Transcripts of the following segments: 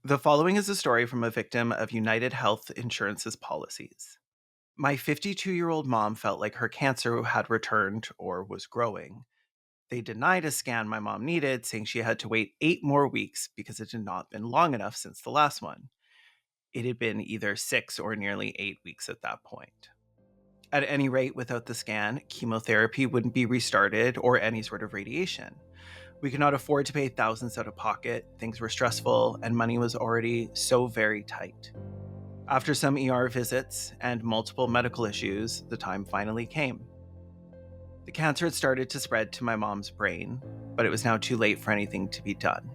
The following is a story from a victim of UnitedHealth Insurance's policies. My 52-year-old mom felt like her cancer had returned or was growing. They denied a scan my mom needed, saying she had to wait 8 more weeks because it had not been long enough since the last one. It had been either 6 or nearly 8 weeks at that point. At any rate, without the scan, chemotherapy wouldn't be restarted or any sort of radiation. We could not afford to pay thousands out of pocket, things were stressful, and money was already so very tight. After some ER visits and multiple medical issues, the time finally came. The cancer had started to spread to my mom's brain, but it was now too late for anything to be done.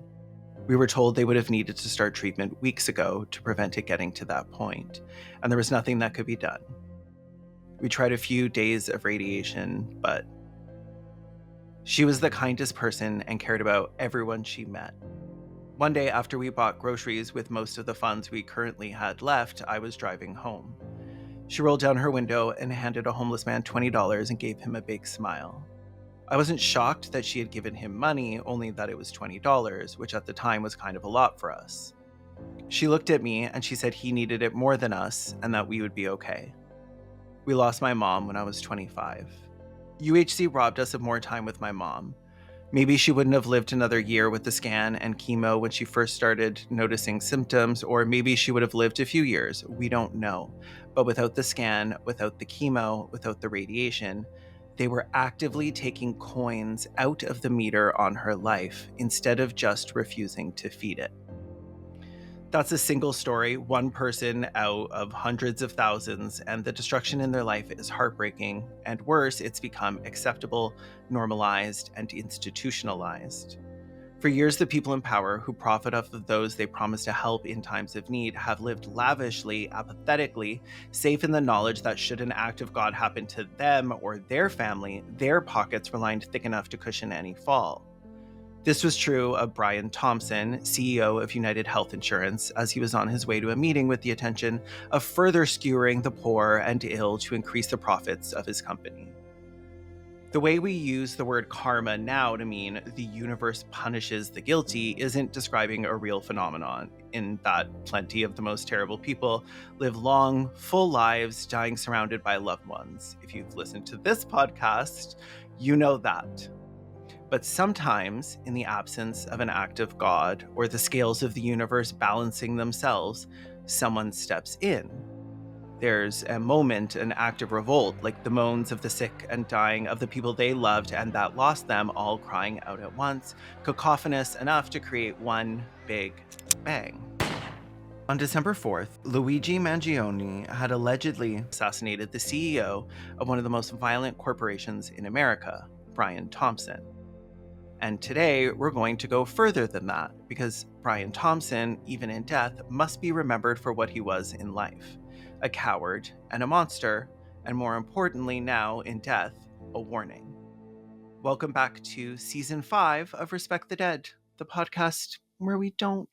We were told they would have needed to start treatment weeks ago to prevent it getting to that point, and there was nothing that could be done. We tried a few days of radiation, but she was the kindest person and cared about everyone she met. One day after we bought groceries with most of the funds we currently had left, I was driving home. She rolled down her window and handed a homeless man $20 and gave him a big smile. I wasn't shocked that she had given him money, only that it was $20, which at the time was kind of a lot for us. She looked at me and she said he needed it more than us and that we would be okay. We lost my mom when I was 25. UHC robbed us of more time with my mom. Maybe she wouldn't have lived another year with the scan and chemo when she first started noticing symptoms, or maybe she would have lived a few years. We don't know. But without the scan, without the chemo, without the radiation, they were actively taking coins out of the meter on her life instead of just refusing to feed it. That's a single story, one person out of hundreds of thousands, and the destruction in their life is heartbreaking. And worse, it's become acceptable, normalized, and institutionalized. For years, the people in power who profit off of those they promise to help in times of need have lived lavishly, apathetically, safe in the knowledge that should an act of God happen to them or their family, their pockets were lined thick enough to cushion any fall. This was true of Brian Thompson, CEO of UnitedHealth Insurance, as he was on his way to a meeting with the intention of further skewering the poor and ill to increase the profits of his company. The way we use the word karma now to mean the universe punishes the guilty isn't describing a real phenomenon, in that plenty of the most terrible people live long, full lives, dying surrounded by loved ones. If you've listened to this podcast, you know that. But sometimes, in the absence of an act of God or the scales of the universe balancing themselves, someone steps in. There's a moment, an act of revolt, like the moans of the sick and dying of the people they loved and that lost them, all crying out at once, cacophonous enough to create one big bang. On December 4th, Luigi Mangione had allegedly assassinated the CEO of one of the most violent corporations in America, Brian Thompson. And today, we're going to go further than that, because Brian Thompson, even in death, must be remembered for what he was in life. A coward and a monster, and more importantly now, in death, a warning. Welcome back to Season 5 of Respect the Dead, the podcast where we don't.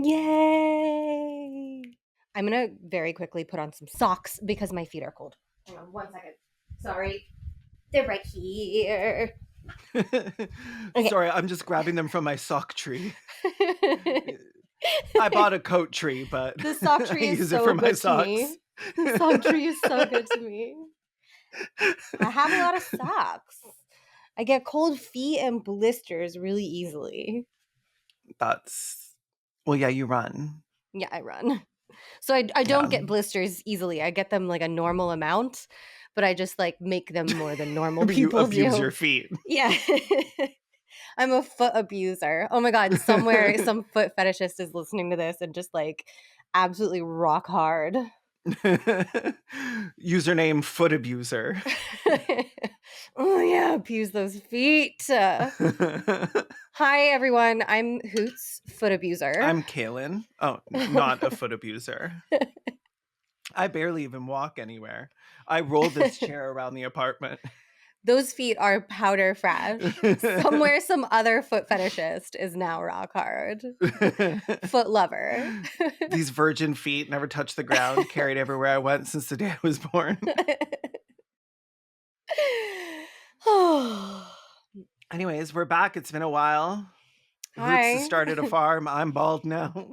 Yay! I'm gonna very quickly put on some socks because my feet are cold. Hang on 1 second. Sorry. They're right here. Okay. Sorry, I'm just grabbing them from my sock tree. I bought a coat tree, but The sock tree I is use so it for my good to socks. me. The sock tree is so good to me. I have a lot of socks. I get cold feet and blisters really easily. Well, yeah, you run. Yeah, I run. So I don't get blisters easily. I get them like a normal amount, but I just like make them more than normal You people abuse do. your feet. Yeah. I'm a foot abuser. Oh my god, somewhere some foot fetishist is listening to this and just like absolutely rock hard. Username foot abuser. Oh yeah, abuse those feet. Hi everyone, I'm Hoots, foot abuser. I'm Kaylin. Oh, not a foot abuser. I barely even walk anywhere. I roll this chair around the apartment. Those feet are powder fresh. Somewhere some other foot fetishist is now rock hard. Foot lover. These virgin feet never touched the ground, carried everywhere I went since the day I was born. Anyways, we're back. It's been a while. Hoots has Hi. started a farm. I'm bald now.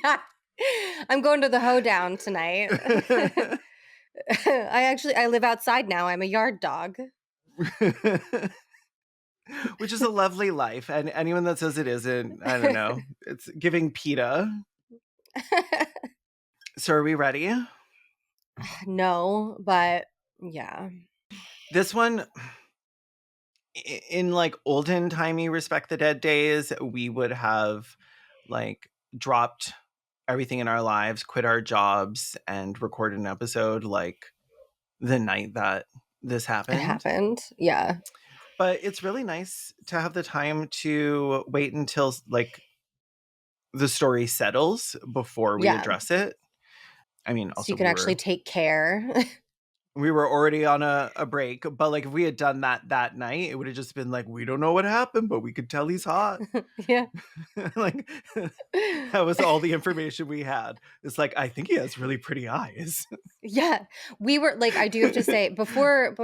Yeah. I'm going to the hoedown tonight. I live outside now. I'm a yard dog. Which is a lovely life. And anyone that says it isn't, I don't know. It's giving PETA. So are we ready? No, but yeah. This one, in like olden timey Respect the Dead days, we would have like dropped everything in our lives, quit our jobs, and recorded an episode like the night that this It happened. happened. Yeah. But it's really nice to have the time to wait until like the story settles before we Yeah. address it. I mean, So you also can actually take care. we were already on a break, but like if we had done that night, it would have just been like, we don't know what happened, but we could tell he's hot. Yeah. Like that was all the information we had. It's like, I think he has really pretty eyes. Yeah. We were like, I do have to say, before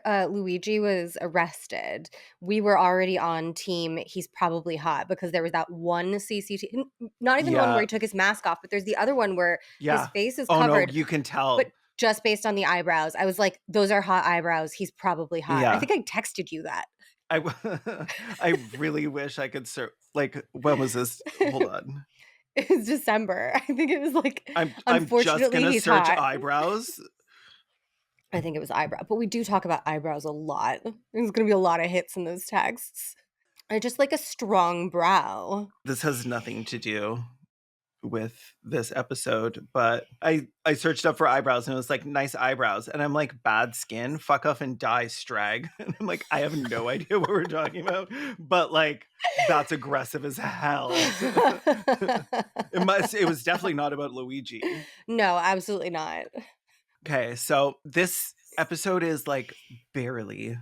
Luigi was arrested, we were already on team he's probably hot because there was that one CCTV, not even the one where Yeah. he took his mask off, but there's the other one where his Yeah. face is Oh no, covered, you can but tell. just based on the eyebrows. I was like, those are hot eyebrows. He's probably hot. I Yeah. think I texted you that. I I really wish I could like when was this? Hold on. It was December. I think it was like, I'm just unfortunately, gonna he's search hot. eyebrows. I think it was eyebrow, but we do talk about eyebrows a lot. There's gonna be a lot of hits in those texts. I just like a strong brow. This has nothing to do with this episode, but I searched up for eyebrows and it was like nice eyebrows, and I'm like, bad skin, fuck off and die, strag. And I'm like, I have no idea what we're talking about, but like that's aggressive as hell. It was definitely not about Luigi. No, absolutely not. Okay, so this episode is like barely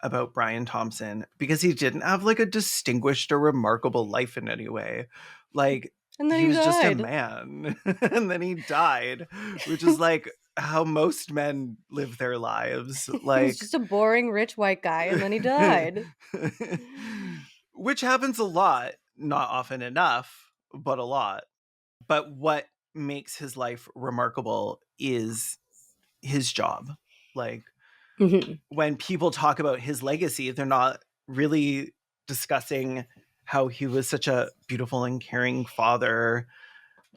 about Brian Thompson because he didn't have like a distinguished or remarkable life in any way. Like And then he he was just a died. man and then he died, which is like how most men live their lives. He was Like just a boring rich white guy and then he died. which happens a lot, not often enough, but a lot. But what makes his life remarkable is his job. Like Mhm. when people talk about his legacy, they're not really discussing how he was such a beautiful and caring father.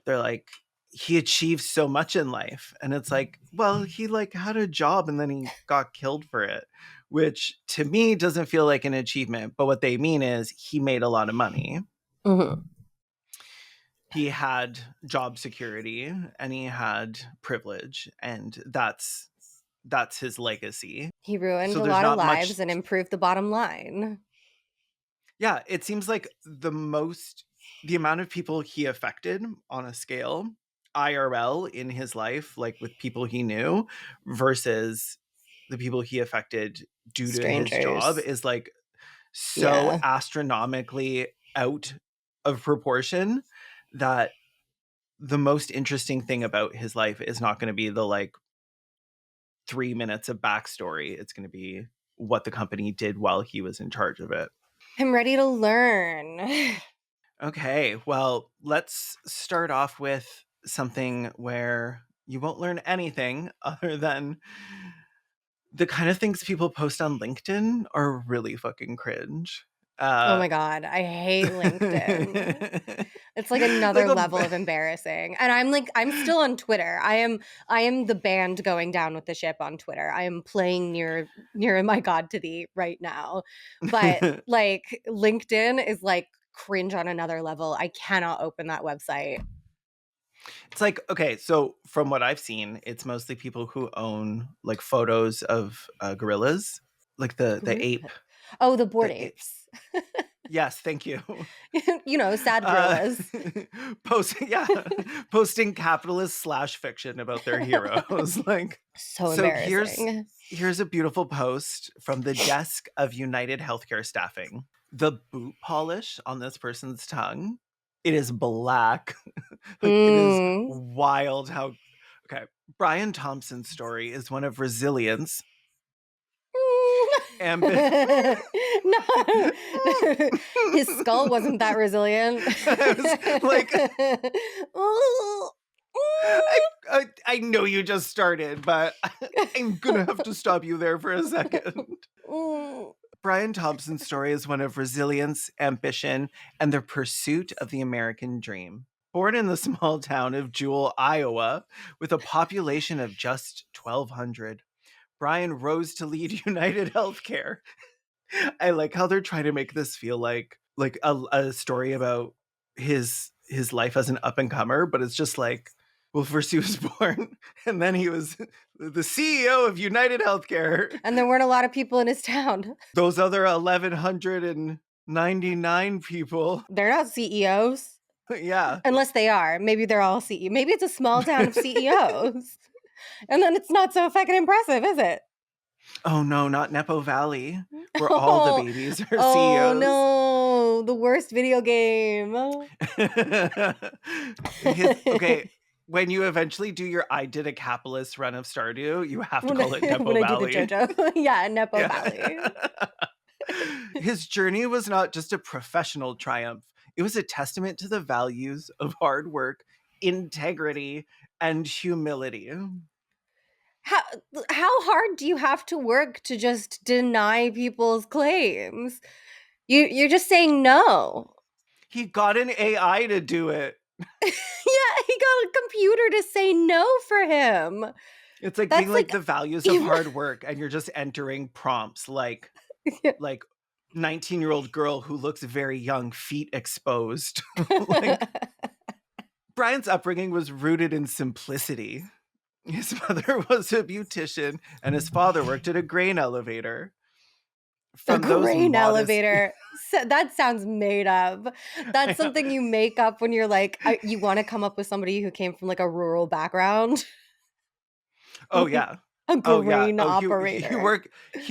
They're like, he achieved so much in life. And it's like, well, he like had a job and then he got killed for it, which to me doesn't feel like an achievement. But what they mean is he made a lot of money. Mhm. He had job security and he had privilege, and that's his legacy. He ruined So a there's lot of not much. lives and improved the bottom line. Yeah, it seems like the amount of people he affected on a scale IRL in his life, like with people he knew, versus the people he affected due to his job Strangers. is like so Yeah. astronomically out of proportion that the most interesting thing about his life is not going to be the like 3 minutes of backstory. It's going to be what the company did while he was in charge of it. I'm ready to learn. Okay, well, let's start off with something where you won't learn anything other than the kind of things people post on LinkedIn are really fucking cringe. Oh Uh, my god, I hate LinkedIn. It's like another Like level of embarrassing. And I'm still on Twitter. I am the band going down with the ship on Twitter. I am playing near my God to thee right now. But like LinkedIn is like cringe on another level. I cannot open that website. It's like, okay, so from what I've seen, it's mostly people who own like photos of gorillas, like the ape, Oh, the board the ape. apes. Yes, thank you. Sad Uh, gorillas. posting, yeah, posting capitalist slash fiction about their heroes. Like, So so here's embarrassing. here's a beautiful post from the desk of United Healthcare Staffing. The boot polish on this person's tongue, it is black. Like, it is Mm. wild how. Okay, Brian Thompson's story is one of resilience, ambi- No. His skull wasn't that resilient. I was like, Ooh. I know you just started, but I'm gonna have to stop you there for a second. Ooh. Brian Thompson's story is one of resilience, ambition, and the pursuit of the American dream. Born in the small town of Jewell, Iowa, with a population of just 1,200, Brian rose to lead United Healthcare. I like how they're trying to make this feel like a story about his life as an up and comer, but it's just like, well, first he was born, and then he was the CEO of United Healthcare. And there weren't a lot of people in his town. Those other 1,199 people, They're not CEOs. yeah. Unless they are. Maybe they're all CEO. Maybe it's a small town of CEOs. And then it's not so fucking impressive, is it? Oh no, not Nepo Valley, where all the Oh, babies are oh CEOs. no, the worst video game. His okay, when you eventually do your I did a capitalist run of Stardew, you have to when, call it when Nepo I do the Valley. JoJo. Yeah, Nepo Yeah. Valley. His journey was not just a professional triumph. It was a testament to the values of hard work, integrity, and humility. How how hard do you have to work to just deny people's claims? You're just saying no. He got an AI to do it. Yeah, he got a computer to say no for him. It's like being That's like like the values of hard work, and you're just entering prompts like 19-year-old girl who looks very young, feet exposed. Like, Brian's upbringing was rooted in simplicity. His mother was a beautician, and his father worked at a grain elevator. A From those grain modest, elevator. That sounds made up. That's I something you make up when you're like, you want to come up with somebody who came from like a rural background. oh yeah, A oh yeah, grain oh he operator.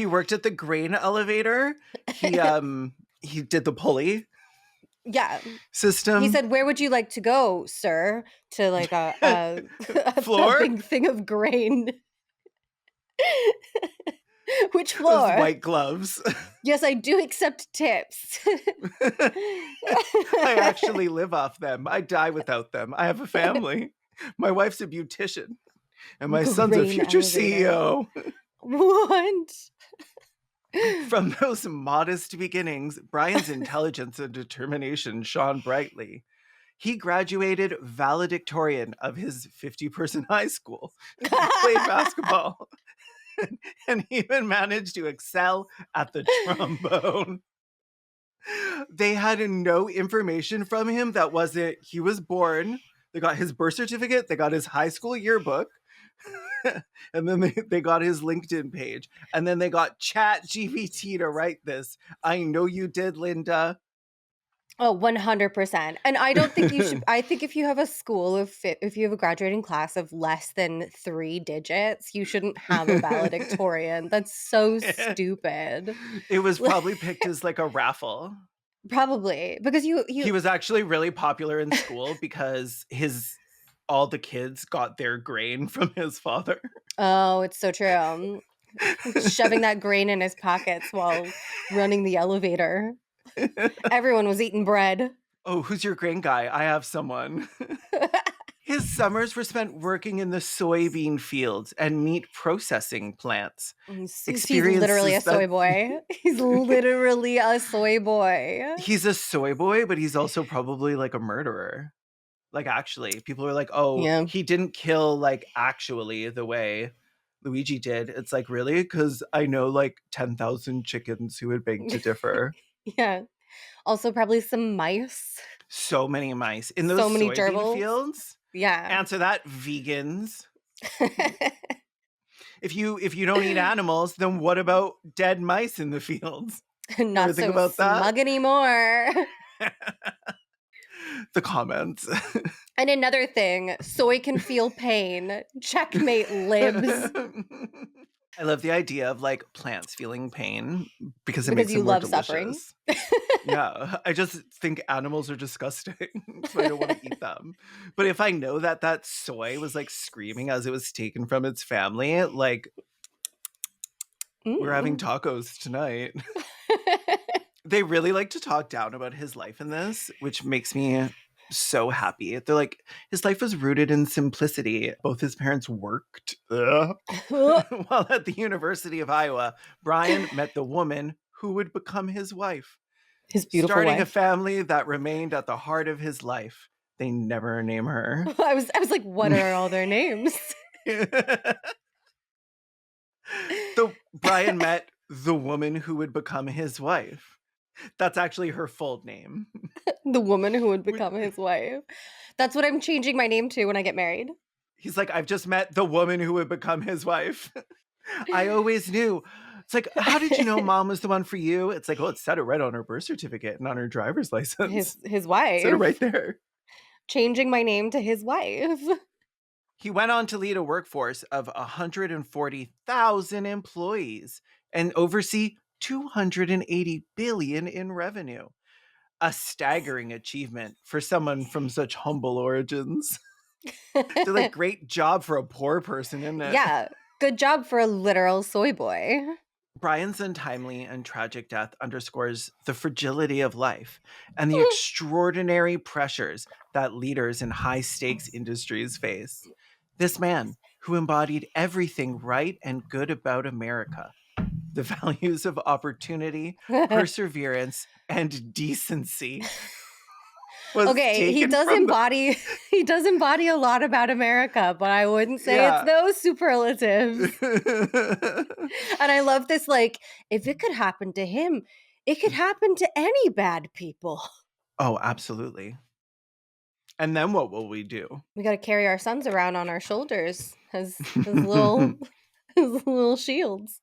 worked at the grain elevator. He did the pulley Yeah. He system. said, "Where would you like to go, sir?" To like a Floor. big thing of grain. Which Those floor? white gloves. Yes, I do accept tips. I actually live off them. I die without them. I have a family. My wife's a beautician, and my son's a Grain future elevator. CEO. What? From those modest beginnings, Brian's intelligence and determination shone brightly. He graduated valedictorian of his 50-person high school, played basketball, and even managed to excel at the trombone. They had no information from him that wasn't he was born. They got his birth certificate, they got his high school yearbook, and then they got his LinkedIn page. And then they got Chat GPT to write this. I know you did, Linda. Oh, 100%. And I don't think you should I think if you have a school of if you have a graduating class of less than 3 digits, you shouldn't have a valedictorian. That's so stupid. It was probably picked as like a raffle. Probably because you He was actually really popular in school because his all the kids got their grain from his father. Oh, it's so true. Shoving that grain in his pockets while running the elevator. Everyone was eating bread. Oh, who's your grain guy? I have someone. His summers were spent working in the soybean fields and meat processing plants. He's literally a Experiences that soy boy. He's literally a soy boy. he's a soy boy, but he's also probably like a murderer. Like, actually, people are like, oh, Yeah. he didn't kill like actually the way Luigi did. It's like, really? Because I know like 10,000 chickens who would beg to differ. Yeah. Also, probably some mice. So many mice in those So many soybean gerbils. fields. Yeah. Answer that, vegans. If you don't eat animals, then what about dead mice in the fields? Ever Not think so about that? smug anymore. The comments. And another thing, soy can feel pain. Checkmate, libs. I love the idea of like plants feeling pain because it Because makes you them more love suffering. delicious. Yeah, I just think animals are disgusting, so I don't want to eat them. But if I know that that soy was like screaming as it was taken from its family, like, we're having Mm. tacos tonight. They really like to talk down about his life in this, which makes me so happy. They're like, his life was rooted in simplicity. Both his parents worked. Ugh. While at the University of Iowa, Brian met the woman who would become his wife, His beautiful starting a wife. family that remained at the heart of his life. They never name her. I was like, what are all their names? Brian met the woman who would become his wife. That's actually her full name. The woman who would become his wife. That's what I'm changing my name to when I get married. He's like, I've just met the woman who would become his wife. I always knew. It's like, how did you know mom was the one for you? It's like, well, it said it right on her birth certificate and on her driver's license. His It said it right wife. there. Changing my name to his wife. He went on to lead a workforce of 140,000 employees and oversee 280 billion in revenue. A staggering achievement for someone from such humble origins. They're like, great job for a poor person, isn't it? Yeah. Good job for a literal soy boy. Brian's untimely and tragic death underscores the fragility of life and the extraordinary pressures that leaders in high stakes industries face. This man, who embodied everything right and good about America, the values of opportunity, perseverance, and decency, was Okay, he taken does from the. embody he does embody a lot about America, but I wouldn't say it's Yeah. those superlatives. And I love this, like, if it could happen to him, it could happen to any bad people. Oh, absolutely. And then what will we do? We got to carry our sons around on our shoulders as little as little shields.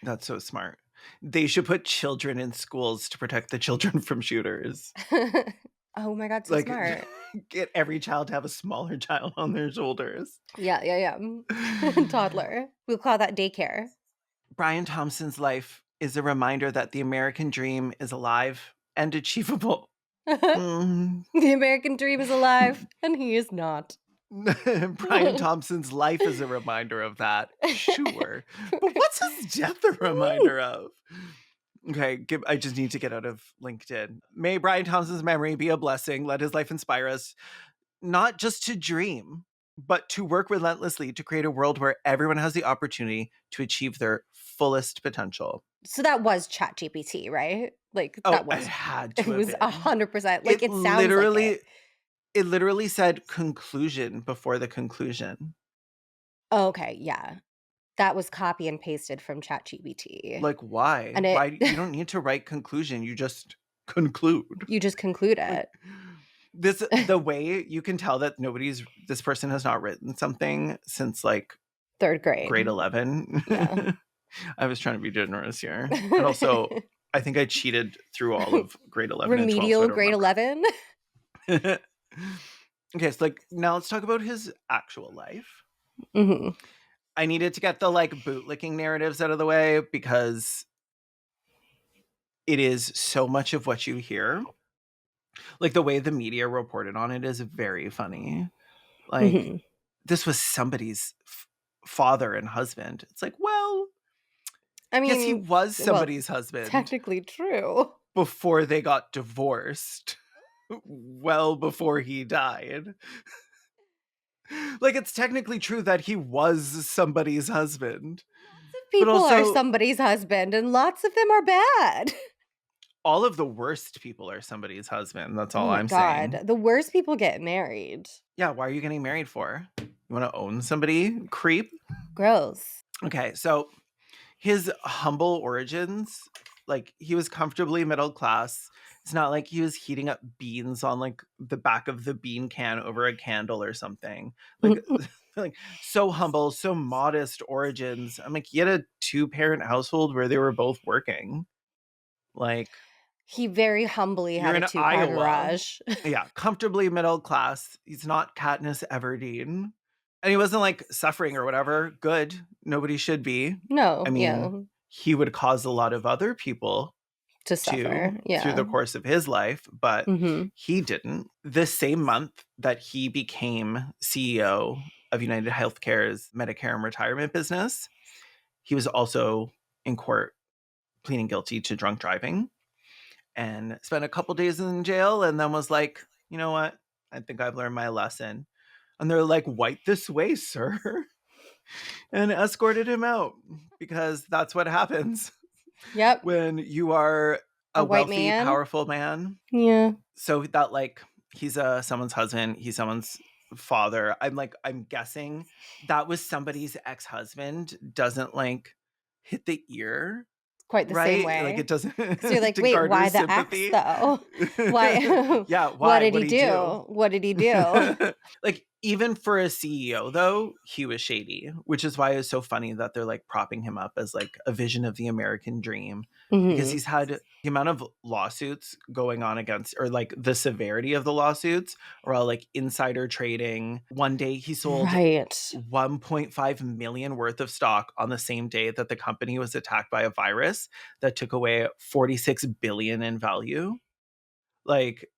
That's so smart. They should put children in schools to protect the children from shooters. Oh my god, so Like, smart. get every child to have a smaller child on their shoulders. Yeah. Toddler. We'll call that daycare. Brian Thompson's life is a reminder that the American dream is alive and achievable. Mm. The American dream is alive, and he is not. Brian Thompson's life is a reminder of that. Sure. But what's his death a reminder of? Okay, I just need to get out of LinkedIn. May Brian Thompson's memory be a blessing. Let his life inspire us, not just to dream, but to work relentlessly to create a world where everyone has the opportunity to achieve their fullest potential. So that was ChatGPT, right? Like Oh, that it was had to it have was been. 100%. Like it sounds like it. It literally said conclusion before the conclusion. Oh, okay, yeah. That was copy and pasted from ChatGPT. Like, why? And Why? it You don't need to write conclusion. You just conclude. you just conclude Like, it. the way you can tell that this person has not written something since like 3rd grade. grade 11. Yeah. I was trying to be generous here. And also, I think I cheated through all of grade 11 and 12. Remedial So grade 11. Okay, so like now let's talk about his actual life. Hmm. I needed to get the like bootlicking narratives out of the way because it is so much of what you hear. Like the way the media reported on it is very funny. Like, Hmm. this was somebody's father and husband. It's like, well, I yes, he mean, was well, somebody's husband technically true. before they got divorced, well before he died. Like, it's technically true that he was somebody's husband. Lots of But people are also, somebody's husband, and lots of them are bad. all of the worst people are somebody's husband. That's Oh all my I'm saying. god. The worst people get married. Yeah, why are you getting married for? You want to own somebody? Creep? Gross. Okay, so his humble origins, like, he was comfortably middle class. It's not like he was heating up beans on like the back of the bean can over a candle or something. Like, like so humble, so modest origins. I'm like, he had a two-parent household where they were both working. Like, He very humbly you're had a in two-car Iowa. garage. Yeah, comfortably middle class. He's not Katniss Everdeen. And he wasn't like suffering or whatever. Good. Nobody should be. I No, yeah, mean, he would cause a lot of other people to to suffer. through Yeah. the course of his life, but Mhm. he didn't. This same month that he became CEO of United Healthcare's Medicare and retirement business, he was also in court pleading guilty to drunk driving and spent a couple days in jail and then was like, you know what? I think I've learned my lesson. And they're like, "White this way, sir," and escorted him out because that's what happens Yep. when you are A a white wealthy, man. powerful man. Yeah. So that, like, he's someone's husband, he's someone's father. I'm guessing that was somebody's ex-husband doesn't like hit the ear, Quite the same right? Like, way. it doesn't 'Cause you're like, to "Wait, garner why the axe sympathy. though? Why Yeah, what why? did he What'd he do? do? What did he do?" Like, even for a CEO though, he was shady, which is why it's so funny that they're like propping him up as like a vision of the American dream, because Mhm. he's had the amount of lawsuits going on against, or like the severity of the lawsuits, or all like insider trading. One day he sold Right. 1.5 million worth of stock on the same day that the company was attacked by a virus that took away 46 billion in value. Like,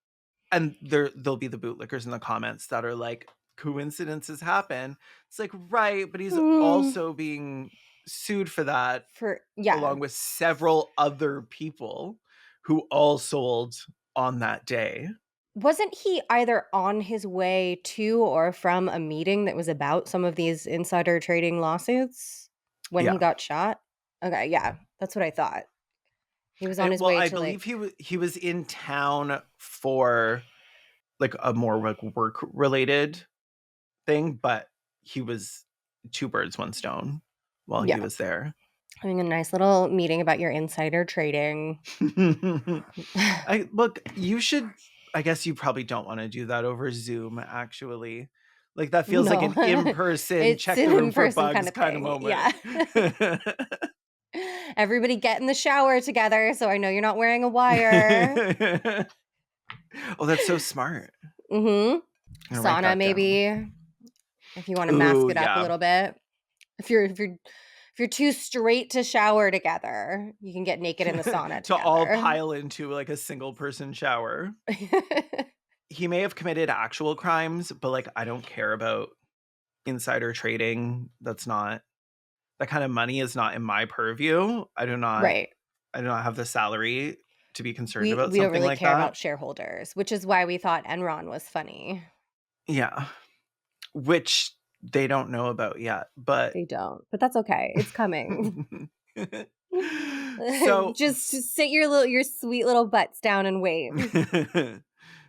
and there'll be the bootlickers in the comments that are like, coincidences happen. It's like, right, but he's Mm, also being sued for that for yeah. along with several other people who all sold on that day. Wasn't he either on his way to or from a meeting that was about some of these insider trading lawsuits when he Yeah. got shot? Okay, yeah, that's what I thought. He was on his Well, way I to, believe like he was in town for like a more like work related thing, but he was two birds, one stone while he yeah, was there. having a nice little meeting about your insider trading. I look, you should, I guess you probably don't want to do that over Zoom, actually. Like, that feels like No. an in-person It's check the an room for in-person kind bugs of kind of thing, moment. yeah. Everybody get in the shower together so I know you're not wearing a wire. Oh, that's so smart. Mhm. I'm gonna write Sauna that down. maybe, if you wanna mask Ooh, it up a yeah. little bit. If you're too straight to shower together, you can get naked in the sauna To all together. pile into like a single person shower. He may have committed actual crimes, but like, I don't care about insider trading. That's not, that kind of money is not in my purview. Right. I do not have the salary to be concerned We about we don't something really like care that. about shareholders, which is why we thought Enron was funny. Yeah, which they don't know about yet, but They don't, but that's okay. It's coming. so Just sit your sweet little butts down and wait.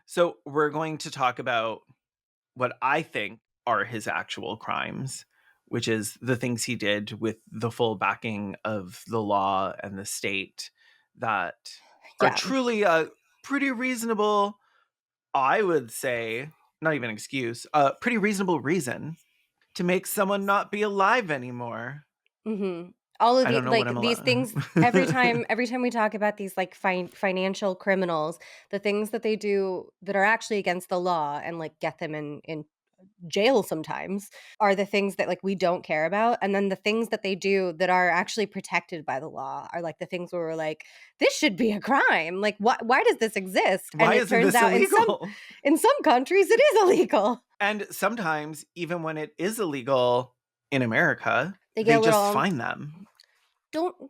so we're going to talk about what I think are his actual crimes, which is the things he did with the full backing of the law and the state that are Yeah. truly a pretty reasonable, I would say, not even excuse, a pretty reasonable reason to make someone not be alive anymore. Mhm. All of I the don't know what like, I'm these allowed. things every time we talk about these, like, financial criminals, the things that they do that are actually against the law and, like, get them in jail sometimes are the things that, like, we don't care about, and then the things that they do that are actually protected by the law are, like, the things where we're like, "This should be a crime, like, why does this exist?" And Why it isn't turns this out illegal? in some countries it is illegal. And sometimes, even when it is illegal in America, They get they a just little fine them.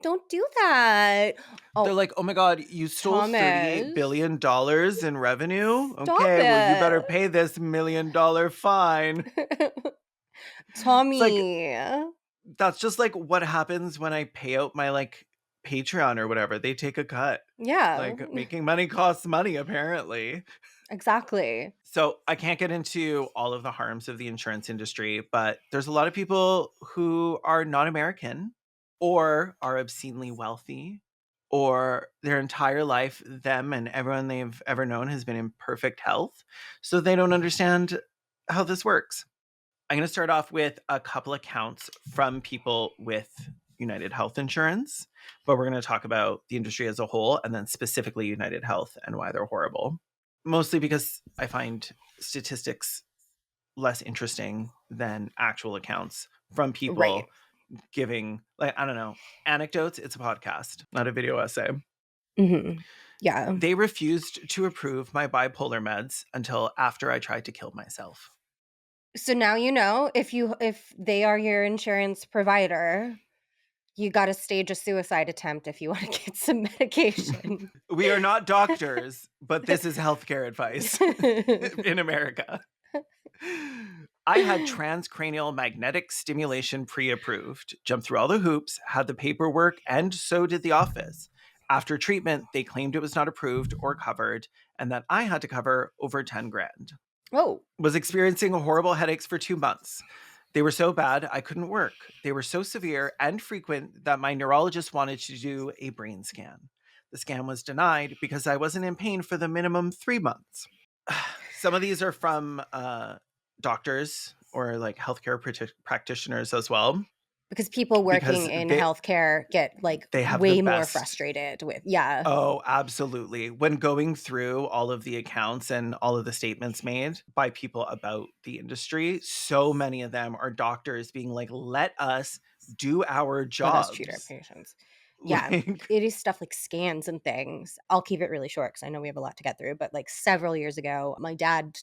don't do that. They're Oh, like, "Oh my god, you stole $38 Thomas, billion dollars in revenue? stop Okay, well, you better it. pay this $1 million fine." It's like, Tommy. that's just, like, what happens when I pay out my, like, Patreon or whatever. They take a cut. Yeah, Like, making money costs money, apparently. exactly. So, I can't get into all of the harms of the insurance industry, but there's a lot of people who are not American or are obscenely wealthy, or their entire life, them and everyone they've ever known has been in perfect health. So, they don't understand how this works. I'm going to start off with a couple accounts from people with United Health Insurance, but we're going to talk about the industry as a whole and then specifically United Health and why they're horrible. Mostly because I find statistics less interesting than actual accounts from Right. people giving, like, I don't know, anecdotes. It's a podcast, not a video essay. Hmm. Yeah. They refused to approve my bipolar meds until after I tried to kill myself. So now you know if they are your insurance provider, you got to stage a suicide attempt if you want to get some medication. We are not doctors, but this is healthcare advice in America. I had transcranial magnetic stimulation pre approved, jumped through all the hoops, had the paperwork, and so did the office. After treatment, they claimed it was not approved or covered, and that I had to cover over 10 grand. Oh, Was experiencing horrible headaches for 2 months. They were so bad, I couldn't work. They were so severe and frequent that my neurologist wanted to do a brain scan. The scan was denied because I wasn't in pain for the minimum 3 months. Some of these are from doctors or like healthcare practitioners as well, because people working because in healthcare get like they have the way more best. frustrated with, yeah, Oh, absolutely. When going through all of the accounts and all of the statements made by people about the industry, so many of them are doctors being like, let us do our let us treat our jobs. patients. Yeah, Like, it is stuff like scans and things. I'll keep it really short because I know we have a lot to get through. But like several years ago, my dad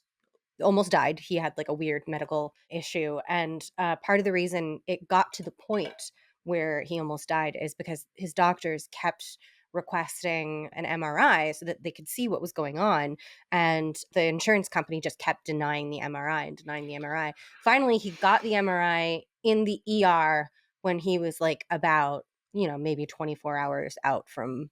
almost died. He had like a weird medical issue. And part of the reason it got to the point where he almost died is because his doctors kept requesting an MRI so that they could see what was going on. And the insurance company just kept denying the MRI and denying the MRI. Finally, he got the MRI in the ER when he was like about, maybe 24 hours out from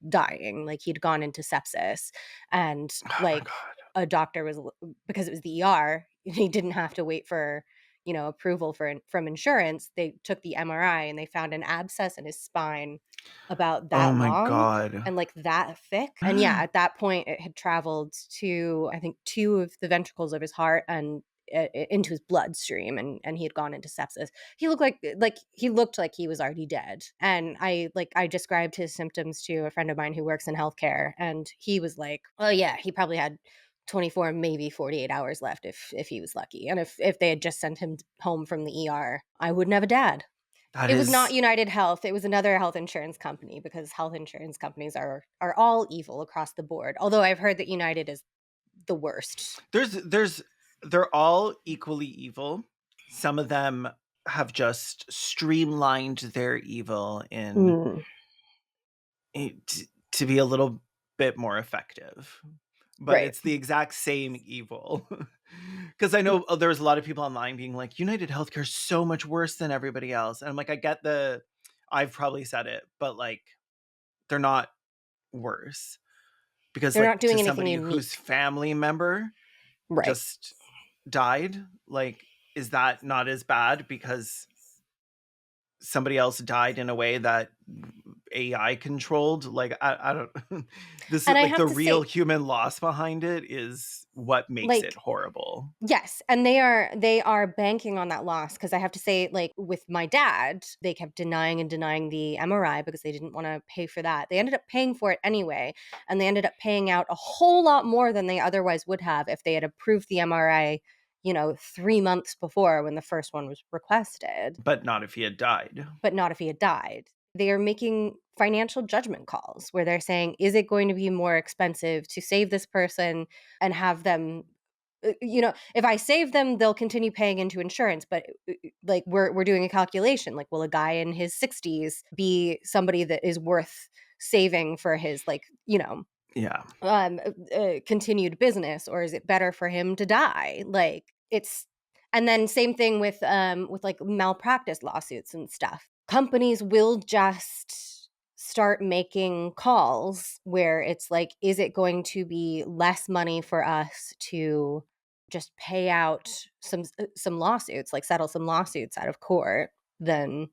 dying. Like he'd gone into sepsis and oh my like God. a doctor was because it was the ER, he didn't have to wait for, approval from insurance. They took the MRI and they found an abscess in his spine about Oh that my long God. and like that thick. And yeah, at that point it had traveled to I think two of the ventricles of his heart and into his bloodstream, and he had gone into sepsis. He looked like he was already dead. And I described his symptoms to a friend of mine who works in healthcare, and he was like, "Oh yeah, he probably had 24, maybe 48 hours left if he was lucky. And if they had just sent him home from the ER, I wouldn't have a dad." That It was not is, United Health. It was another health insurance company because health insurance companies are all evil across the board. Although I've heard that United is the worst. they're all equally evil. Some of them have just streamlined their evil in Mm, to be a little bit more effective, but right. it's the exact same evil. Because I know there was a lot of people online being like, United Healthcare is so much worse than everybody else. And I'm like, I get I've probably said it, but like, they're not worse. Because, They're like, not to doing anything somebody whose unique. family member Right. just died, like, is that not as bad because somebody else died in a way that AI controlled? Like, I don't. This And is I like have the to real say, human loss behind it is what makes it like, horrible. yes, and they are banking on that loss because I have to say, like, with my dad, they kept denying and denying the MRI because they didn't wanna pay for that. They ended up paying for it anyway, and they ended up paying out a whole lot more than they otherwise would have if they had approved the MRI, 3 months before when the first one was requested, But not if he had died. but not if he had died. They are making financial judgment calls where they're saying, "Is it going to be more expensive to save this person and have them if I save them, they'll continue paying into insurance. But like we're doing a calculation. Like, will a guy in his 60s be somebody that is worth saving for his like Yeah. continued business, or is it better for him to die? Like it's and then same thing with like malpractice lawsuits and stuff. Companies will just start making calls where it's like, is it going to be less money for us to just pay out some lawsuits, like settle some lawsuits out of court, than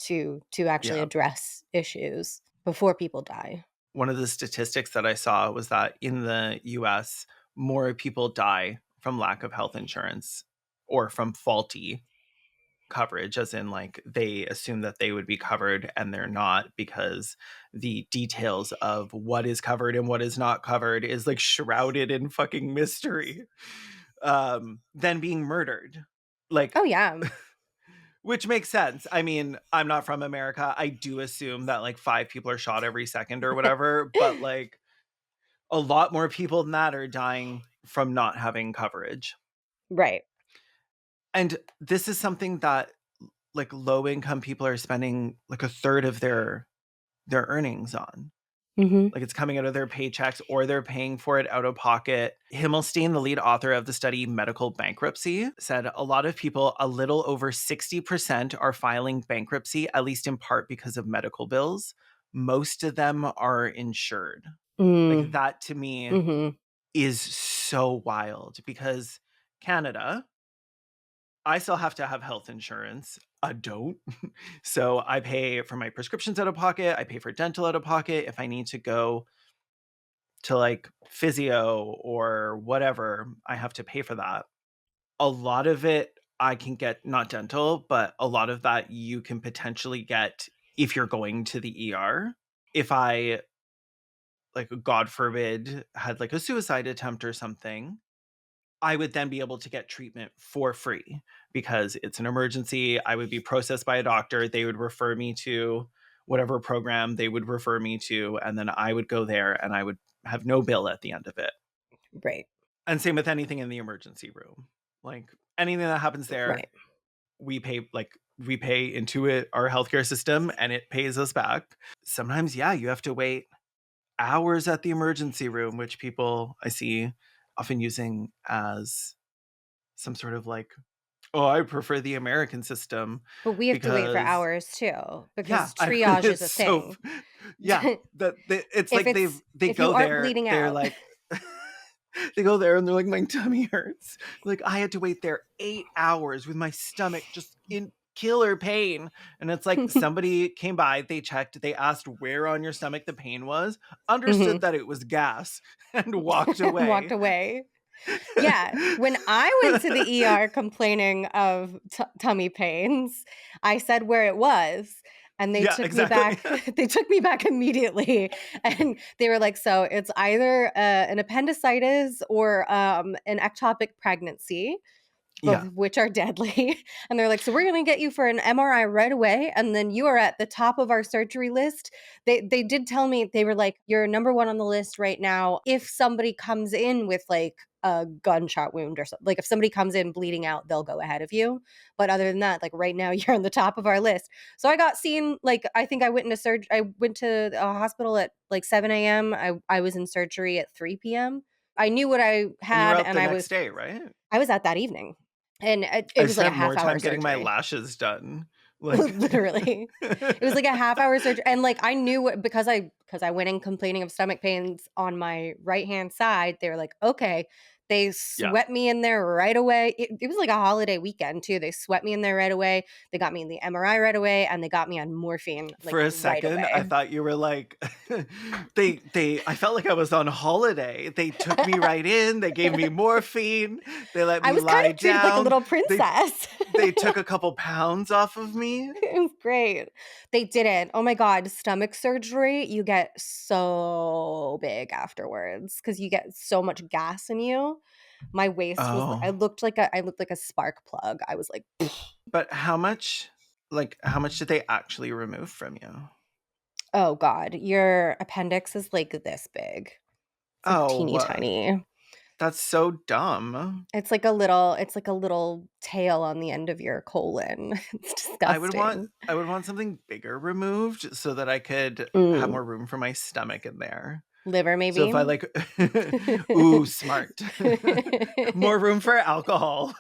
to actually Yeah. address issues before people die? One of the statistics that I saw was that in the US, more people die from lack of health insurance or from faulty coverage, as in, like, they assume that they would be covered and they're not because the details of what is covered and what is not covered is like shrouded in fucking mystery. Than being murdered. Like, Oh yeah. which makes sense. I mean, I'm not from America. I do assume that like 5 people are shot every second or whatever, but like a lot more people than that are dying from not having coverage. Right. And this is something that like low income people are spending like a third of their earnings on. Mhm. Like, it's coming out of their paychecks or they're paying for it out of pocket. Himmelstein, the lead author of the study Medical Bankruptcy, said a lot of people, a little over 60%, are filing bankruptcy, at least in part because of medical bills. Most of them are insured. Like, Mm. that to me Mhm. is so wild because Canada, I still have to have health insurance. I don't. So I pay for my prescriptions out of pocket. I pay for dental out of pocket. If I need to go to like physio or whatever, I have to pay for that. A lot of it I can get, not dental, but a lot of that you can potentially get if you're going to the ER. If I, like, God forbid, had like a suicide attempt or something, I would then be able to get treatment for free because it's an emergency. I would be processed by a doctor. They would refer me to whatever program they would refer me to. And then I would go there and I would have no bill at the end of it. Right. And same with anything in the emergency room. Like, anything that happens there, Right. we pay into it, our healthcare system, and it pays us back. Sometimes, yeah, you have to wait hours at the emergency room, which people I see often using as some sort of like, oh, I prefer the American system But we have to wait for because, hours too, yeah, because triage is it's a so, thing. yeah, it's If like it's they if you go aren't there, bleeding they're out. like, they go there and they're like, my tummy hurts. Like, I had to wait there 8 hours with my stomach just in killer pain. And it's like, somebody came by, they checked, they asked where on your stomach the pain was, understood Mhm. that it was gas, and walked Walked away. away. Yeah, when I went to the ER complaining of tummy pains, I said where it was, and they Yeah, took me exactly. back. They took me back immediately, and they were like, "So it's either an appendicitis or an ectopic pregnancy, both Yeah. of which are deadly." And they're like, "So we're going to get you for an MRI right away, and then you are at the top of our surgery list." They did tell me, they were like, "You're number one on the list right now. If somebody comes in with like a gunshot wound or something, like if somebody comes in bleeding out, they'll go ahead of you. But other than that, like right now, you're on the top of our list." So I got seen. Like I think I went into surgery. I went to a hospital at like 7 a.m. I was in surgery at 3 p.m. I knew what I And you were had, out and the next day, right? I was out that evening. And it I was like a spent more half hour time getting my surgery. lashes done. Like, Literally. It was like a half hour surgery, and, like, I knew what, because I went in complaining of stomach pains on my right-hand side, they were like, "Okay." They yeah. swept me in there right away. It was like a holiday weekend too. They swept me in there right away. They got me in the MRI right away, and they got me on morphine, like, For a right second, I away. thought you were like, I felt like I was on holiday. They took me right in. They gave me morphine. They let I me was kind lie of treated like a down. little They princess. they took a couple pounds off of me. It was great. They didn't. Oh my god, stomach surgery, you get so big afterwards because you get so much gas in you. My waist was Oh, I looked like a spark plug. I was like, but how much did they actually remove from you? "Oh god, your appendix is like this big." It's like Oh, teeny tiny. That's so dumb. It's like a little tail on the end of your colon. It's disgusting. I would want something bigger removed so that I could have Mm. more room for my stomach in there. Liver, So if I maybe? like ooh, smart. More room for alcohol.